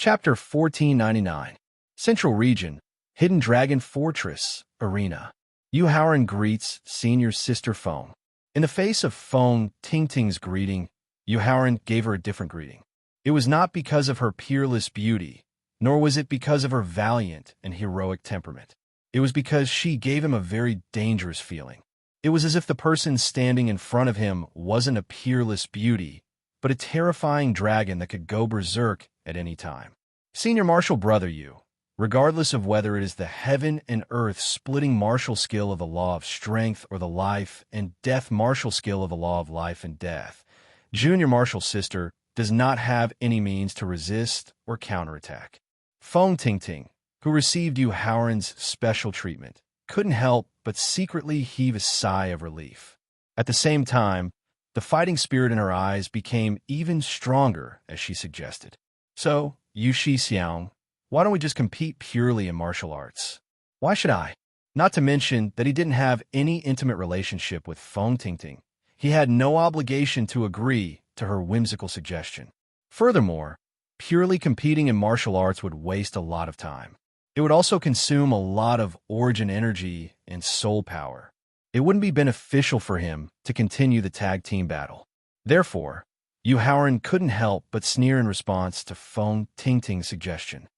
Chapter 1499. Central Region, Hidden Dragon Fortress, Arena. Yu Haoran greets senior sister Feng. In the face of Feng Tingting's greeting, Yu Haoran gave her a different greeting. It was not because of her peerless beauty, nor was it because of her valiant and heroic temperament. It was because she gave him a very dangerous feeling. It was as if the person standing in front of him wasn't a peerless beauty, but a terrifying dragon that could go berserk at any time. Senior martial brother Yu, regardless of whether it is the heaven and earth splitting martial skill of the law of strength or the life and death martial skill of the law of life and death, junior martial sister does not have any means to resist or counterattack. Feng Tingting, who received Yu Haoran's special treatment, couldn't help but secretly heave a sigh of relief. At the same time, the fighting spirit in her eyes became even stronger as she suggested. So, Yu Xixiang, why don't we just compete purely in martial arts? Why should I? Not to mention that he didn't have any intimate relationship with Feng Tingting. He had no obligation to agree to her whimsical suggestion. Furthermore, purely competing in martial arts would waste a lot of time. It would also consume a lot of origin energy and soul power. It wouldn't be beneficial for him to continue the tag team battle. Therefore, Yu Haoran couldn't help but sneer in response to Feng Tingting's suggestion.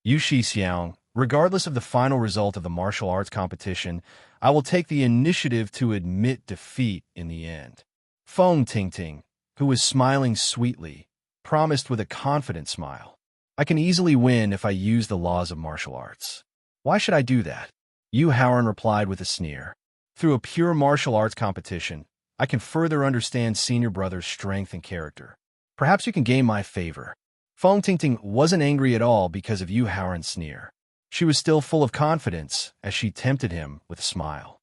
Yu Xixiang, regardless of the final result of the martial arts competition, I will take the initiative to admit defeat in the end. Feng Tingting, who was smiling sweetly, promised with a confident smile. I can easily win if I use the laws of martial arts. Why should I do that? Yu Haoran replied with a sneer. Through a pure martial arts competition, I can further understand senior brother's strength and character. Perhaps you can gain my favor. Feng Tingting wasn't angry at all because of Yu Haoran's sneer. She was still full of confidence as she tempted him with a smile.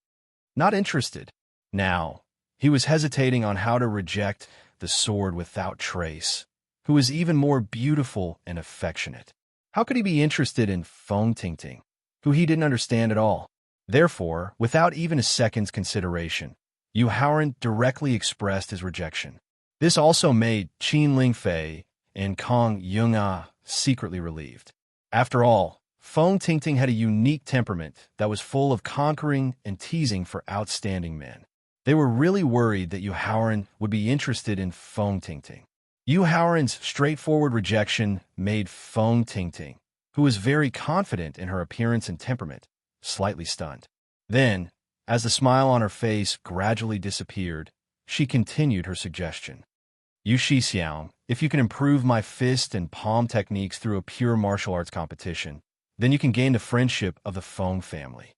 Not interested. Now, he was hesitating on how to reject the sword without trace, who was even more beautiful and affectionate. How could he be interested in Feng Tingting, who he didn't understand at all? Therefore, without even a second's consideration, Yu Haoran directly expressed his rejection. This also made Qin Lingfei and Kong Yunga secretly relieved. After all, Feng Tingting had a unique temperament that was full of conquering and teasing for outstanding men. They were really worried that Yu Haoran would be interested in Feng Tingting. Yu Haoran's straightforward rejection made Feng Tingting, who was very confident in her appearance and temperament, slightly stunned. Then, as the smile on her face gradually disappeared, she continued her suggestion. Yu Shixiang, if you can improve my fist and palm techniques through a pure martial arts competition, then you can gain the friendship of the Feng family.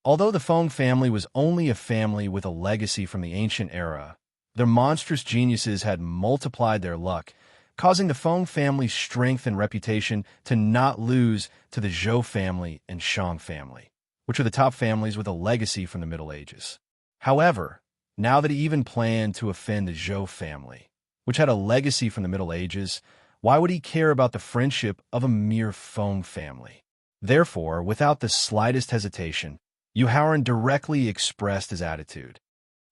Although the Feng family was only a family with a legacy from the ancient era, their monstrous geniuses had multiplied their luck, causing the Feng family's strength and reputation to not lose to the Zhou family and Shang family, which are the top families with a legacy from the Middle Ages. However, now that he even planned to offend the Zhou family, which had a legacy from the Middle Ages, why would he care about the friendship of a mere Feng family? Therefore, without the slightest hesitation, Yu Haoran directly expressed his attitude.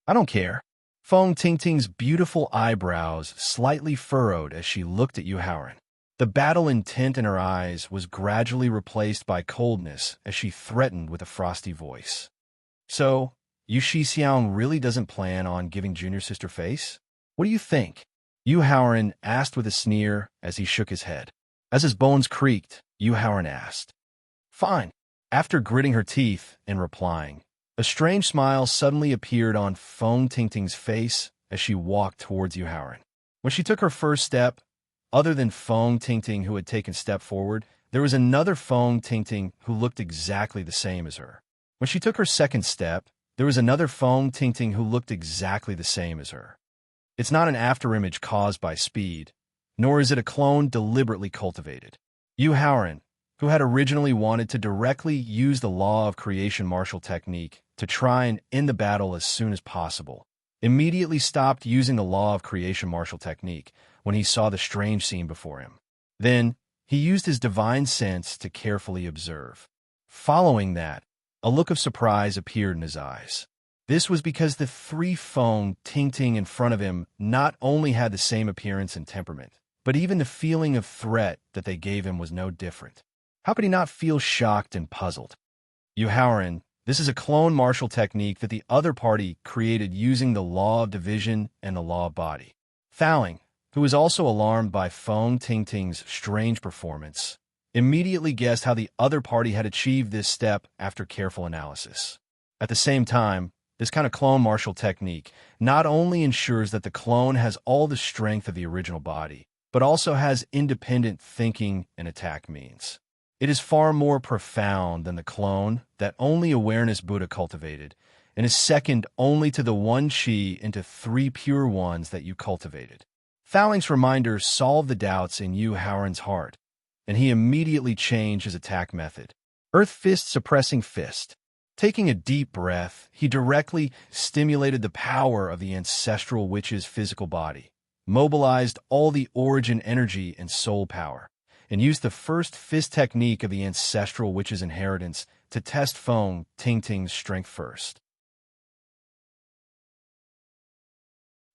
I don't care. Feng Tingting's beautiful eyebrows slightly furrowed as she looked at Yu Haoran. The battle intent in her eyes was gradually replaced by coldness as she threatened with a frosty voice. So, Yu Shixiang really doesn't plan on giving junior sister face? What do you think? Yu Haoran asked with a sneer as he shook his head. As his bones creaked, Yu Haoran asked, Fine. After gritting her teeth and replying, a strange smile suddenly appeared on Feng Tingting's face as she walked towards Yu Haoran. When she took her first step, other than Feng Tingting who had taken a step forward, there was another Feng Tingting who looked exactly the same as her. When she took her second step, there was another Feng Tingting who looked exactly the same as her. It's not an afterimage caused by speed, nor is it a clone deliberately cultivated. Yu Haoran, who had originally wanted to directly use the law of creation martial technique to try and end the battle as soon as possible, immediately stopped using the law of creation martial technique when he saw the strange scene before him. Then, he used his divine sense to carefully observe. Following that, a look of surprise appeared in his eyes. This was because the three Feng Tingting in front of him not only had the same appearance and temperament, but even the feeling of threat that they gave him was no different. How could he not feel shocked and puzzled? Yu Haoran, this is a clone martial technique that the other party created using the law of division and the law of body. Thowing, who was also alarmed by Feng Tingting's strange performance, immediately guessed how the other party had achieved this step after careful analysis. At the same time, this kind of clone martial technique not only ensures that the clone has all the strength of the original body, but also has independent thinking and attack means. It is far more profound than the clone that only Awareness Buddha cultivated, and is second only to the one chi into three pure ones that you cultivated. Thowing's reminder solved the doubts in Yu Haoran's heart, and he immediately changed his attack method. Earth Fist suppressing fist. Taking a deep breath, he directly stimulated the power of the ancestral witch's physical body, mobilized all the origin energy and soul power, and used the first fist technique of the ancestral witch's inheritance to test Feng Tingting's strength first.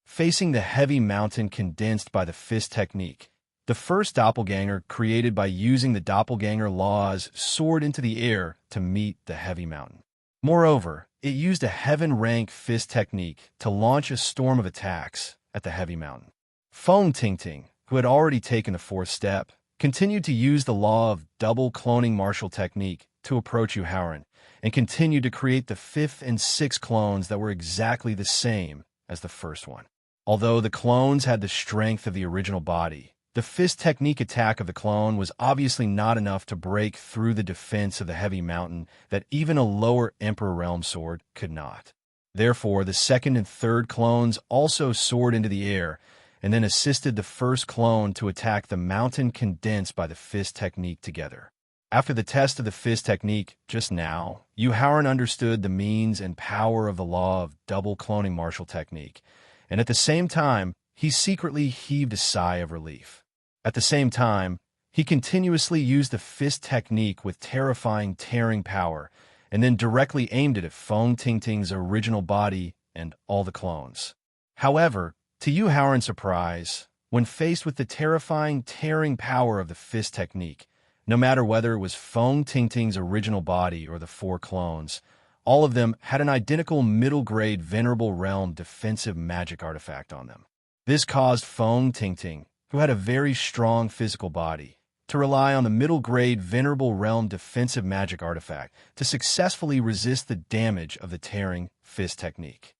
Facing the heavy mountain condensed by the fist technique, the first doppelganger created by using the doppelganger laws soared into the air to meet the heavy mountain. Moreover, it used a heaven-rank fist technique to launch a storm of attacks at the heavy mountain. Feng Tingting, who had already taken the fourth step, continued to use the law of double cloning martial technique to approach Yu Haoran, and continued to create the fifth and sixth clones that were exactly the same as the first one. Although the clones had the strength of the original body, the fist technique attack of the clone was obviously not enough to break through the defense of the heavy mountain that even a lower Emperor Realm sword could not. Therefore, the second and third clones also soared into the air, and then assisted the first clone to attack the mountain condensed by the fist technique together. After the test of the fist technique just now, Yu Haoran understood the means and power of the law of double cloning martial technique, and at the same time, he secretly heaved a sigh of relief. At the same time, he continuously used the fist technique with terrifying tearing power, and then directly aimed it at Feng Tingting's original body and all the clones. However, to Yu Haoran's surprise, when faced with the terrifying tearing power of the fist technique, no matter whether it was Feng Tingting's original body or the 4 clones, all of them had an identical middle-grade Venerable Realm defensive magic artifact on them. This caused Feng Tingting, who had a very strong physical body, to rely on the middle-grade Venerable Realm defensive magic artifact to successfully resist the damage of the tearing fist technique.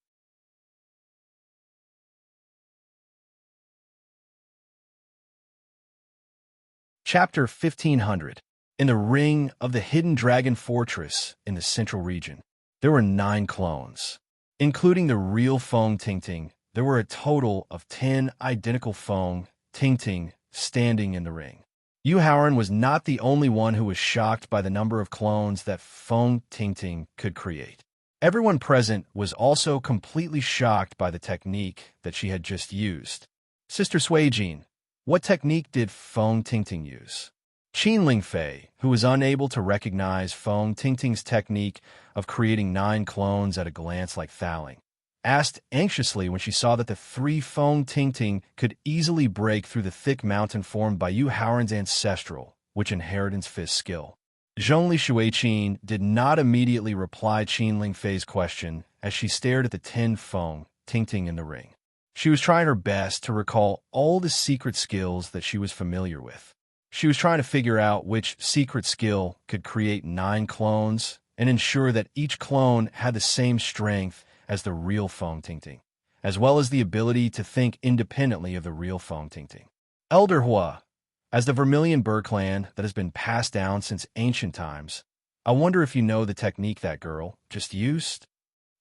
Chapter 1500. In the ring of the hidden dragon fortress in the central region, there were 9 clones. Including the real Feng Tingting, there were a total of 10 identical Feng Tingting standing in the ring. Yu Haoran was not the only one who was shocked by the number of clones that Feng Tingting could create. Everyone present was also completely shocked by the technique that she had just used. Sister Suijin, what technique did Feng Tingting use? Qin Lingfei, who was unable to recognize Feng Tingting's technique of creating 9 clones at a glance like Thaling, asked anxiously when she saw that the 3 Feng Tingting could easily break through the thick mountain formed by Yu Haoran's ancestral, which inheritance fist skill. Zhongli Shuiqin did not immediately reply Qin Lingfei's question as she stared at the 10 Feng Tingting in the ring. She was trying her best to recall all the secret skills that she was familiar with. She was trying to figure out which secret skill could create 9 clones and ensure that each clone had the same strength as the real Feng Tingting, as well as the ability to think independently of the real Feng Tingting. Elder Hua, as the Vermilion Bird clan that has been passed down since ancient times, I wonder if you know the technique that girl just used?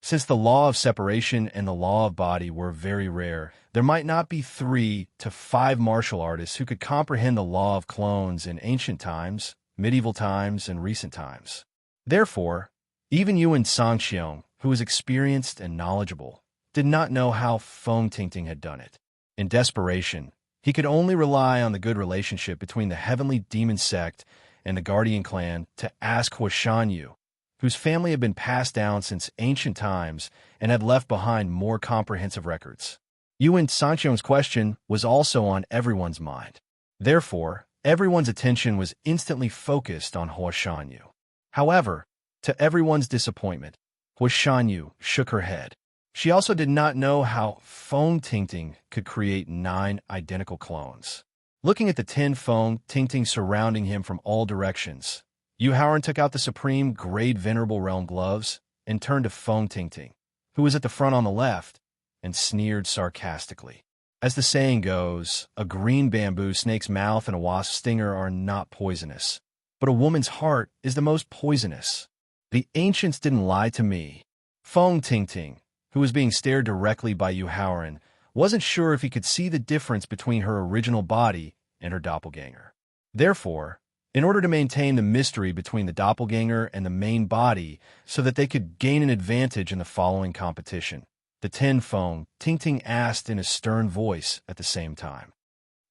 Since the law of separation and the law of body were very rare, there might not be 3 to 5 martial artists who could comprehend the law of clones in ancient times, medieval times, and recent times. Therefore, even Yuan Sangxiong, who was experienced and knowledgeable, did not know how Feng Tingting had done it. In desperation, he could only rely on the good relationship between the Heavenly Demon Sect and the Guardian Clan to ask Huashan Yu, whose family had been passed down since ancient times and had left behind more comprehensive records. Yuan Sangxiong's question was also on everyone's mind. Therefore, everyone's attention was instantly focused on Huashan Yu. However, to everyone's disappointment, Huashan Yu shook her head. She also did not know how Feng Tingting could create 9 identical clones. Looking at the 10 Feng Tingting surrounding him from all directions, Yu Haoran took out the Supreme Grade Venerable Realm gloves and turned to Feng Tingting, who was at the front on the left, and sneered sarcastically. As the saying goes, a green bamboo snake's mouth and a wasp's stinger are not poisonous, but a woman's heart is the most poisonous. The ancients didn't lie to me. Feng Tingting, who was being stared directly by Yu Haoran, wasn't sure if he could see the difference between her original body and her doppelganger. Therefore, in order to maintain the mystery between the doppelganger and the main body so that they could gain an advantage in the following competition, the 10 Feng Tingting asked in a stern voice at the same time.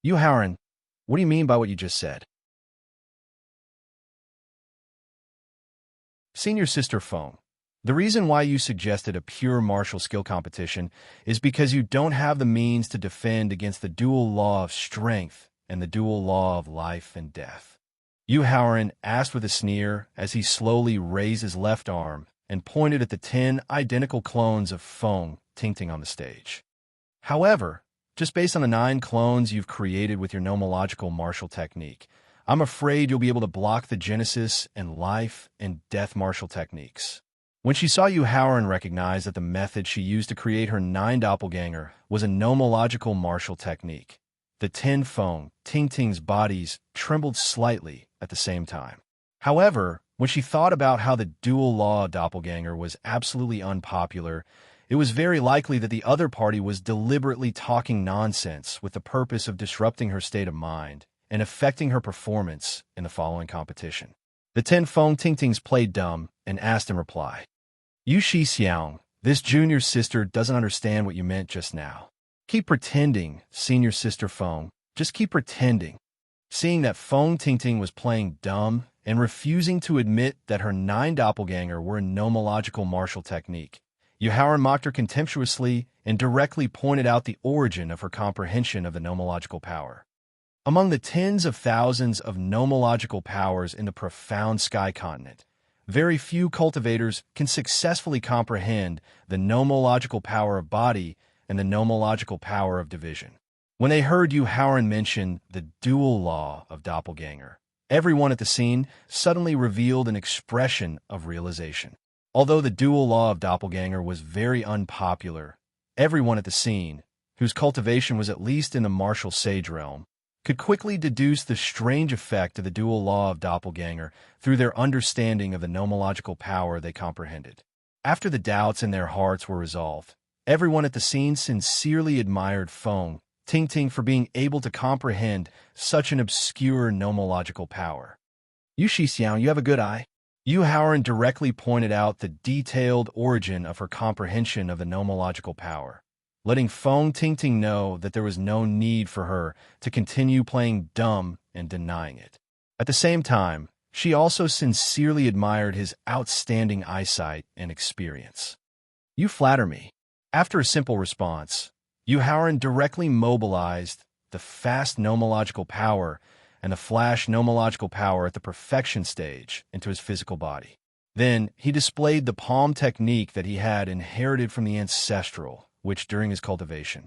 Yu Haoran, what do you mean by what you just said? Senior Sister Feng, the reason why you suggested a pure martial skill competition is because you don't have the means to defend against the dual law of strength and the dual law of life and death. Yu Haoran asked with a sneer as he slowly raised his left arm and pointed at the 10 identical clones of Feng Tingting on the stage. However, just based on the 9 clones you've created with your nomological martial technique, I'm afraid you'll be able to block the Genesis and life and death martial techniques. When she saw Yu Haoran recognize that the method she used to create her 9 doppelganger was a nomological martial technique, the 10 Feng Tingting's bodies trembled slightly at the same time. However, when she thought about how the dual law doppelganger was absolutely unpopular it was very likely that the other party was deliberately talking nonsense with the purpose of disrupting her state of mind and affecting her performance in the following competition. The 10 Feng Tingtings played dumb and asked in reply, "You Shi Xiang, this junior sister doesn't understand what you meant just now. Keep pretending, senior sister Feng, just keep pretending." Seeing that Feng Tingting was playing dumb and refusing to admit that her 9 doppelganger were a nomological martial technique, Yu Haoran mocked her contemptuously and directly pointed out the origin of her comprehension of the nomological power. Among the tens of thousands of nomological powers in the profound sky continent, very few cultivators can successfully comprehend the nomological power of body and the nomological power of division. When they heard Yu Haoran mention the dual law of doppelganger, everyone at the scene suddenly revealed an expression of realization. Although the dual law of doppelganger was very unpopular, everyone at the scene, whose cultivation was at least in the martial sage realm, could quickly deduce the strange effect of the dual law of doppelganger through their understanding of the nomological power they comprehended. After the doubts in their hearts were resolved, everyone at the scene sincerely admired Feng Tingting for being able to comprehend such an obscure nomological power. "You Shi Xiang, you have a good eye." Yu Haoran directly pointed out the detailed origin of her comprehension of the nomological power, letting Feng Tingting know that there was no need for her to continue playing dumb and denying it. At the same time, she also sincerely admired his outstanding eyesight and experience. "You flatter me." After a simple response, Yu Haoran directly mobilized the fast nomological power and the flash nomological power at the perfection stage into his physical body. Then he displayed the palm technique that he had inherited from the ancestral, which during his cultivation.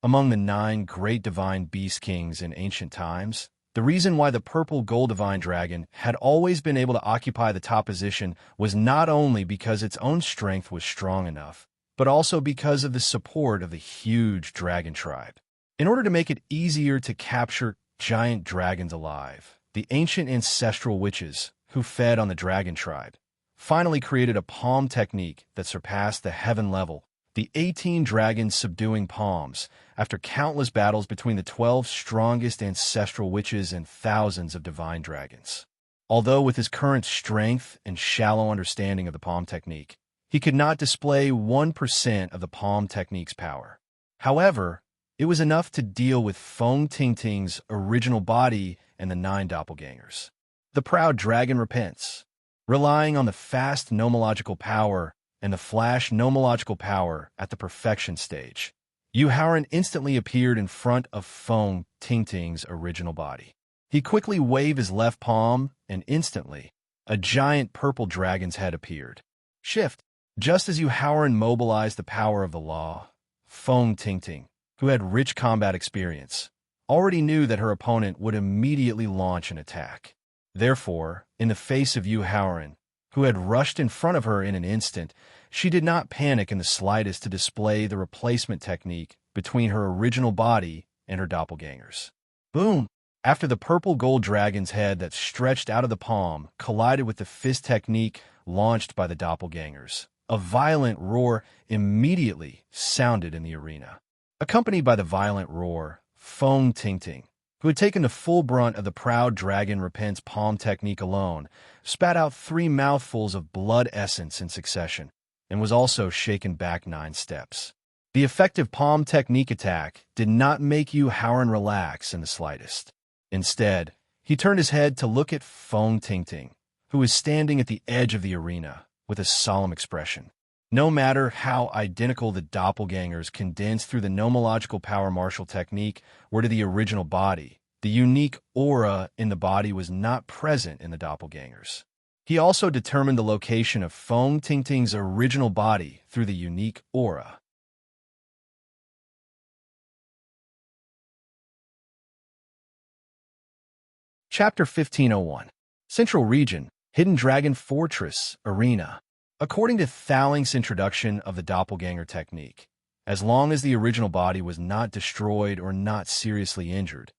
Among the 9 great divine beast kings in ancient times, the reason why the purple gold divine dragon had always been able to occupy the top position was not only because its own strength was strong enough, but also because of the support of the huge dragon tribe. In order to make it easier to capture giant dragons alive, the ancient ancestral witches, who fed on the dragon tribe, finally created a palm technique that surpassed the heaven level, the 18 dragons subduing palms, after countless battles between the 12 strongest ancestral witches and thousands of divine dragons. Although with his current strength and shallow understanding of the palm technique, he could not display 1% of the palm technique's power. However, it was enough to deal with Feng Tingting's original body and the 9 doppelgangers. The proud dragon repents. Relying on the fast nomological power and the flash nomological power at the perfection stage, Yu Haoran instantly appeared in front of Feng Tingting's original body. He quickly waved his left palm, and instantly, a giant purple dragon's head appeared. Shift. Just as Yu Haoran mobilized the power of the law, Feng Tingting, who had rich combat experience, already knew that her opponent would immediately launch an attack. Therefore, in the face of Yu Haoran, who had rushed in front of her in an instant, she did not panic in the slightest to display the replacement technique between her original body and her doppelgangers. Boom! After the purple gold dragon's head that stretched out of the palm collided with the fist technique launched by the doppelgangers, a violent roar immediately sounded in the arena. Accompanied by the violent roar, Feng Tingting, who had taken the full brunt of the proud dragon repent's palm technique alone, spat out 3 mouthfuls of blood essence in succession, and was also shaken back 9 steps. The effective palm technique attack did not make Yu Haoran relax in the slightest. Instead, he turned his head to look at Feng Tingting, who was standing at the edge of the arena with a solemn expression. No matter how identical the doppelgangers condensed through the nomological power martial technique were to the original body, the unique aura in the body was not present in the doppelgangers. He also determined the location of Feng Tingting's original body through the unique aura. Chapter 1501. Central Region, Hidden Dragon Fortress, Arena. According to Thaling's introduction of the doppelganger technique, as long as the original body was not destroyed or not seriously injured,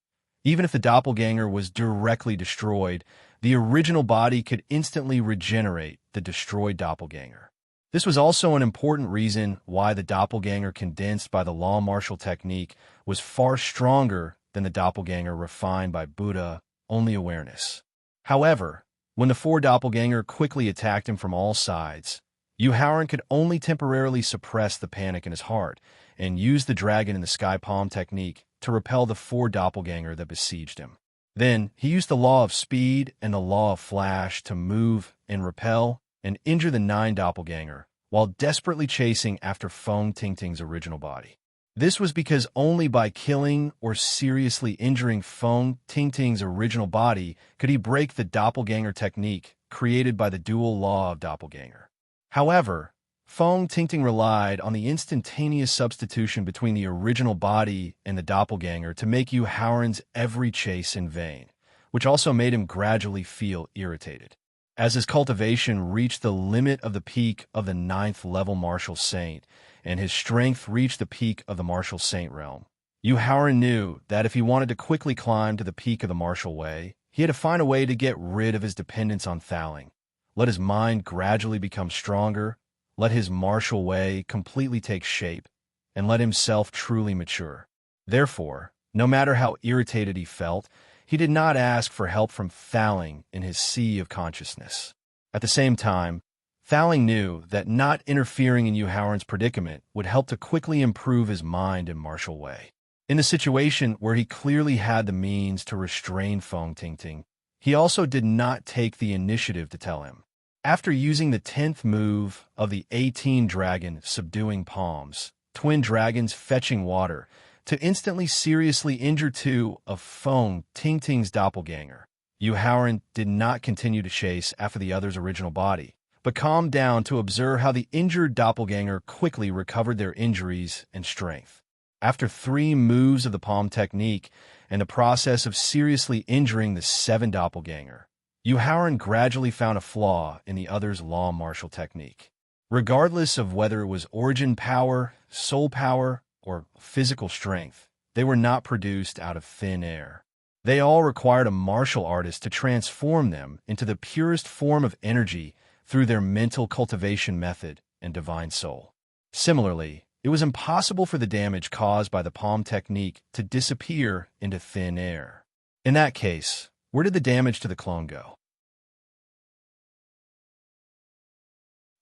even if the doppelganger was directly destroyed, the original body could instantly regenerate the destroyed doppelganger. This was also an important reason why the doppelganger condensed by the law martial technique was far stronger than the doppelganger refined by Buddha-only awareness. However, when the four doppelganger quickly attacked him from all sides, Yuhaoran could only temporarily suppress the panic in his heart and use the dragon in the sky palm technique to repel the four doppelganger that besieged him. Then, he used the law of speed and the law of flash to move and repel and injure the 9 doppelganger while desperately chasing after Feng Tingting's original body. This was because only by killing or seriously injuring Feng Tingting's original body could he break the doppelganger technique created by the dual law of doppelganger. However, Feng Tingting relied on the instantaneous substitution between the original body and the doppelganger to make Yuhaoran's every chase in vain, which also made him gradually feel irritated. As his cultivation reached the limit of the peak of the 9th level martial saint, and his strength reached the peak of the martial saint realm, Yuhaoran knew that if he wanted to quickly climb to the peak of the martial way, he had to find a way to get rid of his dependence on Thaling, let his mind gradually become stronger, let his martial way completely take shape, and let himself truly mature. Therefore, no matter how irritated he felt, he did not ask for help from Thaling in his sea of consciousness. At the same time, Thaling knew that not interfering in Yuhaoran's predicament would help to quickly improve his mind and martial way. In the situation where he clearly had the means to restrain Feng Tingting, he also did not take the initiative to tell him. After using the 10th move of the 18 dragon subduing palms, twin dragons fetching water, to instantly seriously injure 2 of Feng Tingting's doppelganger, Yuhaoran did not continue to chase after the other's original body, but calmed down to observe how the injured doppelganger quickly recovered their injuries and strength. After 3 moves of the palm technique and the process of seriously injuring the 7 doppelganger, Yuhaoran gradually found a flaw in the other's law martial technique. Regardless of whether it was origin power, soul power, or physical strength, they were not produced out of thin air. They all required a martial artist to transform them into the purest form of energy through their mental cultivation method and divine soul. Similarly, it was impossible for the damage caused by the palm technique to disappear into thin air. In that case, where did the damage to the clone go?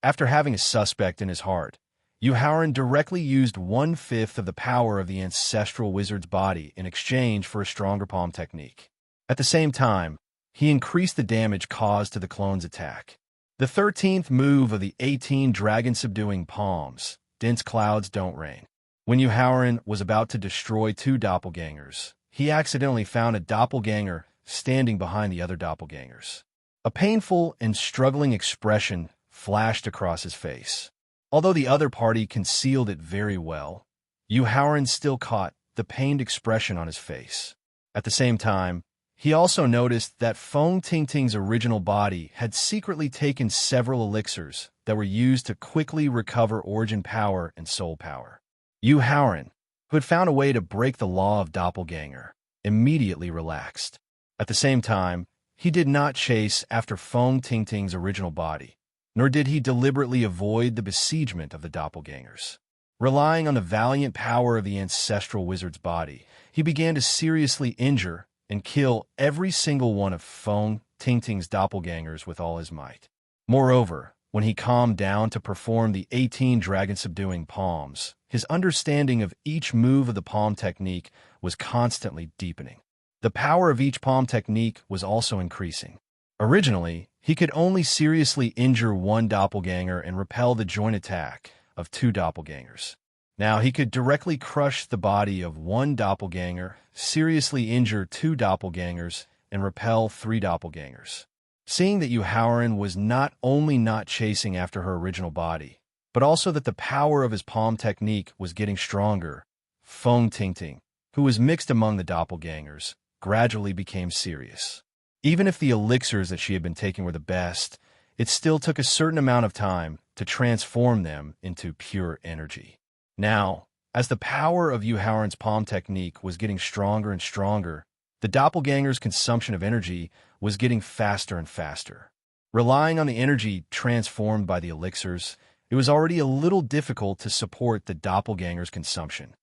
After having a suspect in his heart, Yuhaoran directly used 1/5 of the power of the ancestral wizard's body in exchange for a stronger palm technique. At the same time, he increased the damage caused to the clone's attack. The 13th move of the 18 dragon subduing palms, dense clouds don't rain. When Yuhaoran was about to destroy 2 doppelgangers, he accidentally found a doppelganger standing behind the other doppelgangers. A painful and struggling expression flashed across his face. Although the other party concealed it very well, Yuhaoran still caught the pained expression on his face. At the same time, he also noticed that Feng Tingting's original body had secretly taken several elixirs that were used to quickly recover origin power and soul power. Yuhaoran, who had found a way to break the law of doppelganger, immediately relaxed. At the same time, he did not chase after Feng Tingting's original body, nor did he deliberately avoid the besiegement of the doppelgangers. Relying on the valiant power of the ancestral wizard's body, he began to seriously injure and kill every single one of Feng Tingting's doppelgangers with all his might. Moreover, when he calmed down to perform the 18 dragon-subduing palms, his understanding of each move of the palm technique was constantly deepening. The power of each palm technique was also increasing. Originally, he could only seriously injure 1 doppelganger and repel the joint attack of 2 doppelgangers. Now he could directly crush the body of 1 doppelganger, seriously injure 2 doppelgangers, and repel 3 doppelgangers. Seeing that Yuhaoran was not only not chasing after her original body, but also that the power of his palm technique was getting stronger, Feng Tingting, who was mixed among the doppelgangers, gradually became serious. Even if the elixirs that she had been taking were the best, it still took a certain amount of time to transform them into pure energy. Now, as the power of Yuhaoran's palm technique was getting stronger and stronger, The doppelganger's consumption of energy was getting faster and faster. Relying on the energy transformed by the elixirs, it was already a little difficult to support the doppelganger's consumption.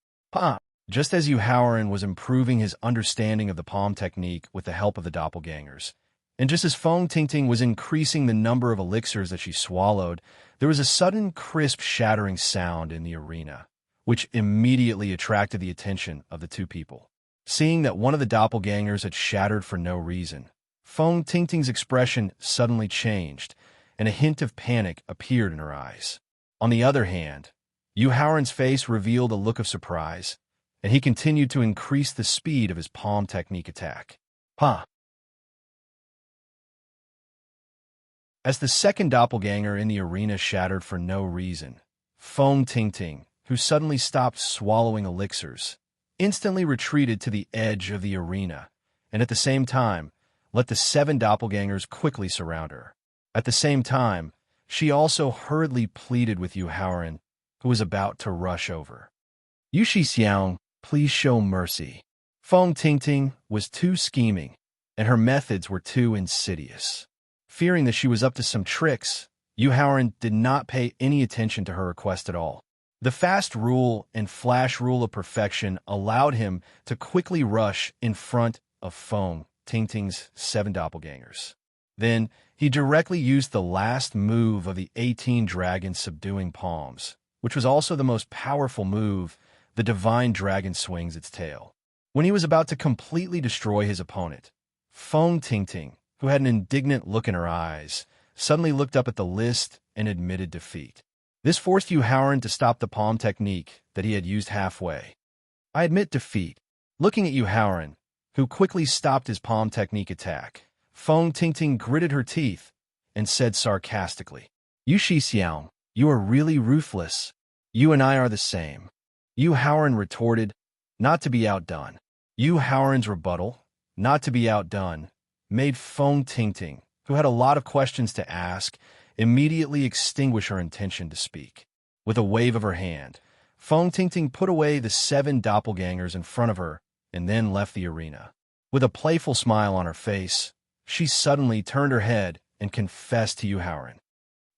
Just as Yu Haoran was improving his understanding of the palm technique with the help of the doppelgangers, and just as Feng Tingting was increasing the number of elixirs that she swallowed, there was a sudden crisp shattering sound in the arena, which immediately attracted the attention of the two people. Seeing that one of the doppelgangers had shattered for no reason, Feng Tingting's expression suddenly changed, and a hint of panic appeared in her eyes. On the other hand, Yu Haoran's face revealed a look of surprise, and he continued to increase the speed of his palm technique attack. As the second doppelganger in the arena shattered for no reason, Feng Tingting, who suddenly stopped swallowing elixirs, instantly retreated to the edge of the arena, and at the same time, let the 7 doppelgangers quickly surround her. At the same time, she also hurriedly pleaded with Yu Haoran, who was about to rush over. "Yu Xixiang, please show mercy." Feng Tingting was too scheming, and her methods were too insidious. Fearing that she was up to some tricks, Yu Haoran did not pay any attention to her request at all. The fast rule and flash rule of perfection allowed him to quickly rush in front of Feng Tingting's 7 doppelgangers. Then, he directly used the last move of the 18 dragon subduing palms, which was also the most powerful move. The divine dragon swings its tail. When he was about to completely destroy his opponent, Feng Tingting, who had an indignant look in her eyes, suddenly looked up at the list and admitted defeat. This forced Yu Haoran to stop the palm technique that he had used halfway. "I admit defeat." Looking at Yu Haoran, who quickly stopped his palm technique attack, Feng Tingting gritted her teeth and said sarcastically, "Yu Xixiang, you are really ruthless. You and I are the same." Yu Haoran retorted, not to be outdone. Yu Haoran's rebuttal, not to be outdone, made Feng Tingting, who had a lot of questions to ask, immediately extinguish her intention to speak. With a wave of her hand, Feng Tingting put away the 7 doppelgangers in front of her and then left the arena. With a playful smile on her face, she suddenly turned her head and confessed to Yu Haoran.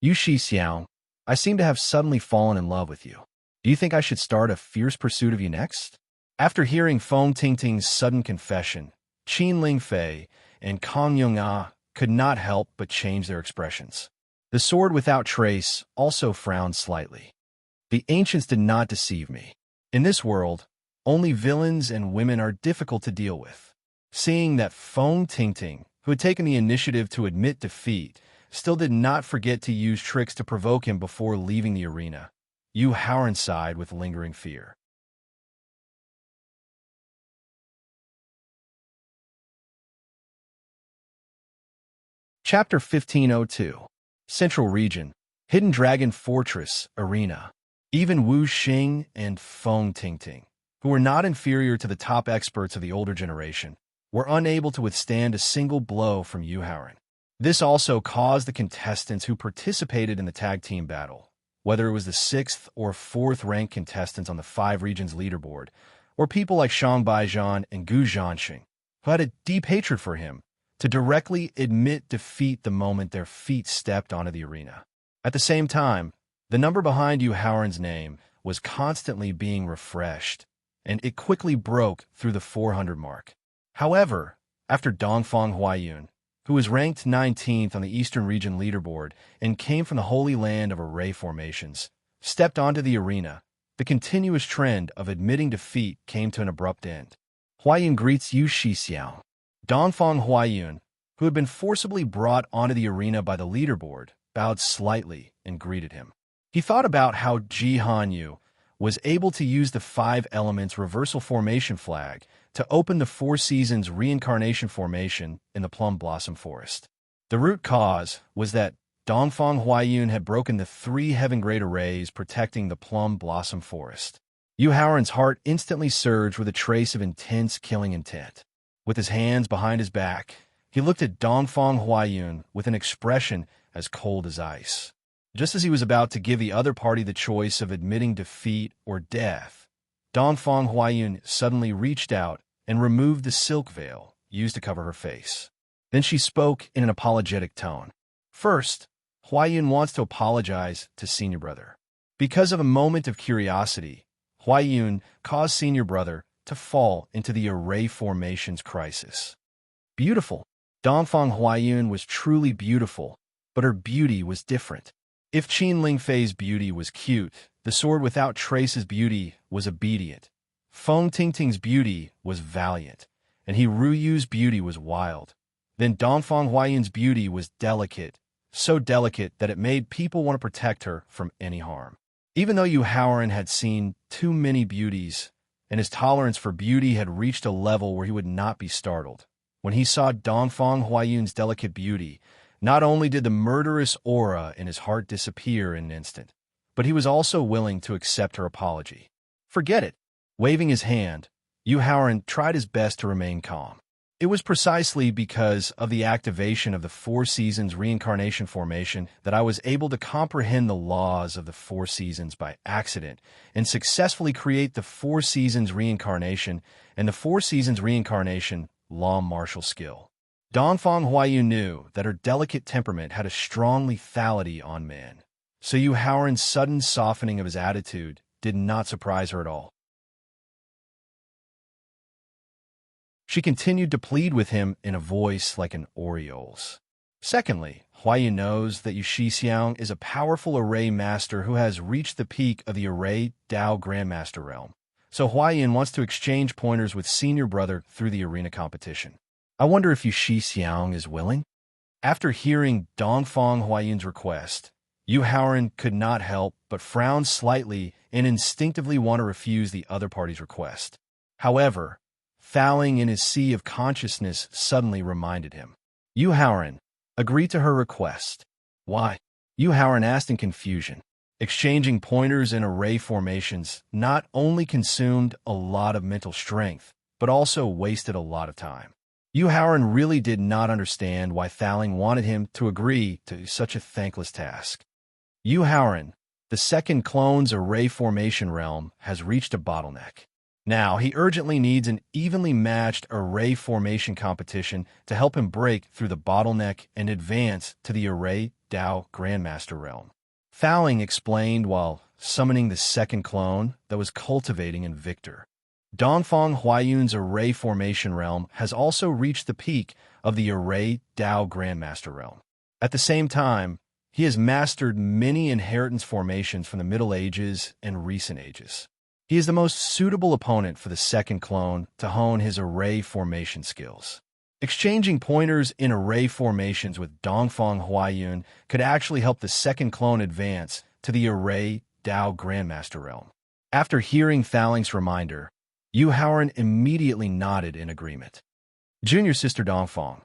"Yu Xixiang, I seem to have suddenly fallen in love with you. Do you think I should start a fierce pursuit of you next?" After hearing Feng Tingting's sudden confession, Qin Lingfei and Kang Yung-ah could not help but change their expressions. The sword without trace also frowned slightly. "The ancients did not deceive me. In this world, only villains and women are difficult to deal with." Seeing that Feng Tingting, who had taken the initiative to admit defeat, still did not forget to use tricks to provoke him before leaving the arena, Yu Haoran sighed with lingering fear. Chapter 1502. Central Region, Hidden Dragon Fortress, Arena. Even Wu Xing and Feng Tingting, who were not inferior to the top experts of the older generation, were unable to withstand a single blow from Yu Haoran. This also caused the contestants who participated in the tag team battle, whether it was the 6th or 4th ranked contestants on the 5 regions leaderboard, or people like Shang Baijian and Gu Zhanxing, who had a deep hatred for him, to directly admit defeat the moment their feet stepped onto the arena. At the same time, the number behind Yu Haoran's name was constantly being refreshed, and it quickly broke through the 400 mark. However, after Dongfang Huaiyun, who was ranked 19th on the Eastern Region leaderboard and came from the Holy Land of Array Formations, stepped onto the arena, the continuous trend of admitting defeat came to an abrupt end. Huaiyun greets Yu Xixiao. Dongfang Huaiyun, who had been forcibly brought onto the arena by the leaderboard, bowed slightly and greeted him. He thought about how Ji Hanyu was able to use the 5 elements reversal formation flag to open the 4 seasons reincarnation formation in the Plum Blossom Forest. The root cause was that Dongfang Huaiyun had broken the 3 heaven grade arrays protecting the Plum Blossom Forest. Yu Haoran's heart instantly surged with a trace of intense killing intent. With his hands behind his back, he looked at Dongfang Huaiyun with an expression as cold as ice. Just as he was about to give the other party the choice of admitting defeat or death, Dongfang Huaiyun suddenly reached out and removed the silk veil used to cover her face. Then she spoke in an apologetic tone. First, Huayun wants to apologize to senior brother. Because of a moment of curiosity, Huayun caused senior brother to fall into the array formations crisis. Beautiful. Dongfang Huayun was truly beautiful, but her beauty was different. If Qin Lingfei's beauty was cute, the sword without trace's beauty was obedient. Feng Tingting's beauty was valiant, and He Ruyu's beauty was wild. Then Dongfang Huayun's beauty was delicate, so delicate that it made people want to protect her from any harm. Even though Yu Haoran had seen too many beauties, and his tolerance for beauty had reached a level where he would not be startled, when he saw Dongfang Huayun's delicate beauty, not only did the murderous aura in his heart disappear in an instant, but he was also willing to accept her apology. Forget it. Waving his hand, Yu Haoran tried his best to remain calm. It was precisely because of the activation of the Four Seasons reincarnation formation that I was able to comprehend the laws of the Four Seasons by accident and successfully create the Four Seasons reincarnation and the Four Seasons reincarnation law martial skill. Dongfang Huayu knew that her delicate temperament had a strong lethality on men, so Yu Haoran's sudden softening of his attitude did not surprise her at all. She continued to plead with him in a voice like an oriole's. Secondly, Huayu knows that Yu Shixiang is a powerful array master who has reached the peak of the array Dao Grandmaster realm, so Huayan wants to exchange pointers with senior brother through the arena competition. I wonder if Yu Shixiang is willing? After hearing Dongfang Huayun's request, Yu Haoran could not help but frown slightly and instinctively want to refuse the other party's request. However, fouling in his sea of consciousness suddenly reminded him. Yu Haoran, agree to her request. Why? Yu Haoran asked in confusion. Exchanging pointers in array formations not only consumed a lot of mental strength, but also wasted a lot of time. Yu Haoran really did not understand why Thaling wanted him to agree to such a thankless task. Yu Haoran, the second clone's array formation realm, has reached a bottleneck. Now, he urgently needs an evenly matched array formation competition to help him break through the bottleneck and advance to the array Dao Grandmaster realm. Thaling explained while summoning the second clone that was cultivating in Victor. Dongfang Huayun's array formation realm has also reached the peak of the array Dao Grandmaster realm. At the same time, he has mastered many inheritance formations from the Middle Ages and recent ages. He is the most suitable opponent for the second clone to hone his array formation skills. Exchanging pointers in array formations with Dongfang Huayun could actually help the second clone advance to the array Dao Grandmaster realm. After hearing Thaling's reminder, Yu Haoran immediately nodded in agreement. Junior sister Dongfang,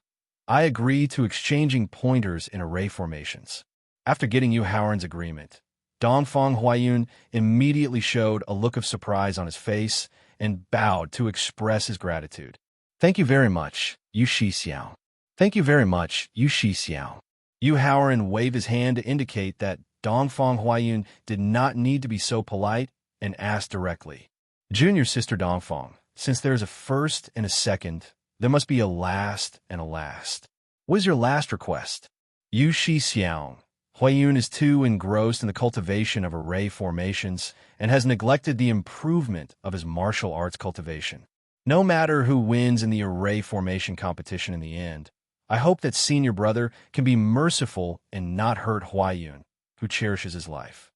I agree to exchanging pointers in array formations. After getting Yu Haoran's agreement, Dongfang Huayun immediately showed a look of surprise on his face and bowed to express his gratitude. Thank you very much, Yu Shixiang. Thank you very much, Yu Shixiang. Yu Haoran waved his hand to indicate that Dongfang Huayun did not need to be so polite and asked directly. Junior sister Dongfang, since there's a first and a second, there must be a last and a last. What is your last request? Yu Shixiang. Huayun is too engrossed in the cultivation of array formations and has neglected the improvement of his martial arts cultivation. No matter who wins in the array formation competition in the end, I hope that senior brother can be merciful and not hurt Huayun, who cherishes his life.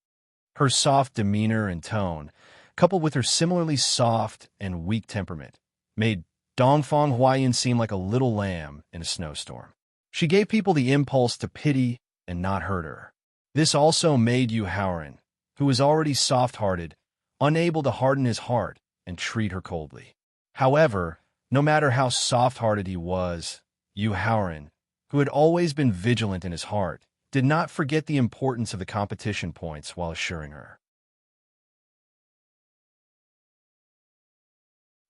Her soft demeanor and tone, coupled with her similarly soft and weak temperament, made Dongfang Huayun seem like a little lamb in a snowstorm. She gave people the impulse to pity and not hurt her. This also made Yu Haoran, who was already soft-hearted, unable to harden his heart and treat her coldly. However, no matter how soft-hearted he was, Yu Haoran, who had always been vigilant in his heart, did not forget the importance of the competition points while assuring her.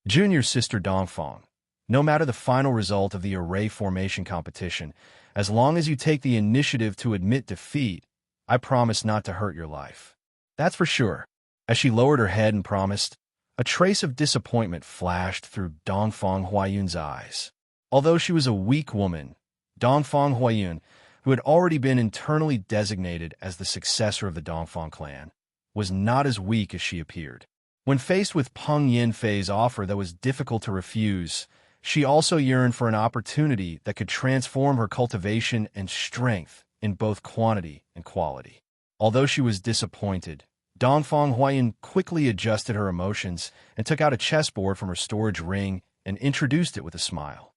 Junior sister Dongfang, no matter the final result of the array formation competition, as long as you take the initiative to admit defeat, I promise not to hurt your life. That's for sure. As she lowered her head and promised, A trace of disappointment flashed through Dongfang Huayun's eyes. Although she was a weak woman, Dongfang Huayun, who had already been internally designated as the successor of the Dongfang clan, was not as weak as she appeared. When faced with Peng Yanfei's offer that was difficult to refuse, she also yearned for an opportunity that could transform her cultivation and strength in both quantity and quality. Although she was disappointed, Dongfang Huayun quickly adjusted her emotions and took out a chessboard from her storage ring and introduced it with a smile.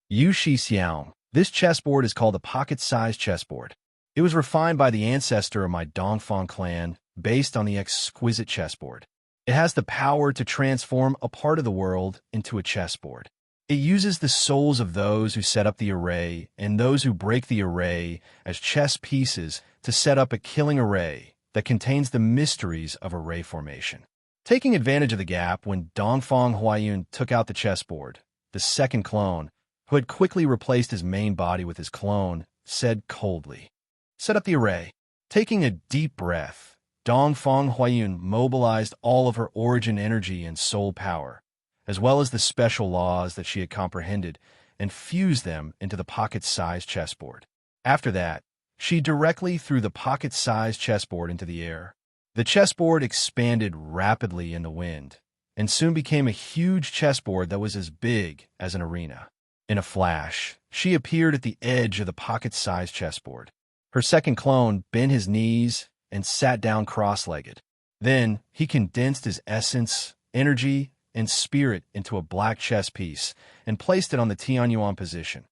Yu Shi Xiao, this chessboard is called a pocket-sized chessboard. It was refined by the ancestor of my Dongfang clan, based on the exquisite chessboard. It has the power to transform a part of the world into a chessboard. It uses the souls of those who set up the array and those who break the array as chess pieces to set up a killing array that contains the mysteries of array formation. Taking advantage of the gap when Dongfang Huayun took out the chessboard, the second clone, who had quickly replaced his main body with his clone, said coldly, "Set up the array." Taking a deep breath, Dongfang Huayun mobilized all of her origin energy and soul power, as well as the special laws that she had comprehended, and fused them into the pocket-sized chessboard. After that, she directly threw the pocket-sized chessboard into the air. The chessboard expanded rapidly in the wind, and soon became a huge chessboard that was as big as an arena. In a flash, she appeared at the edge of the pocket-sized chessboard. Her second clone bent his knees and sat down cross-legged. Then, he condensed his essence, energy, and spirit into a black chess piece and placed it on the Tianyuan position.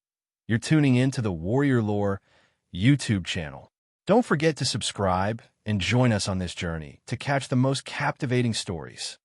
You're tuning in to the Warrior Lore YouTube channel. Don't forget to subscribe and join us on this journey to catch the most captivating stories.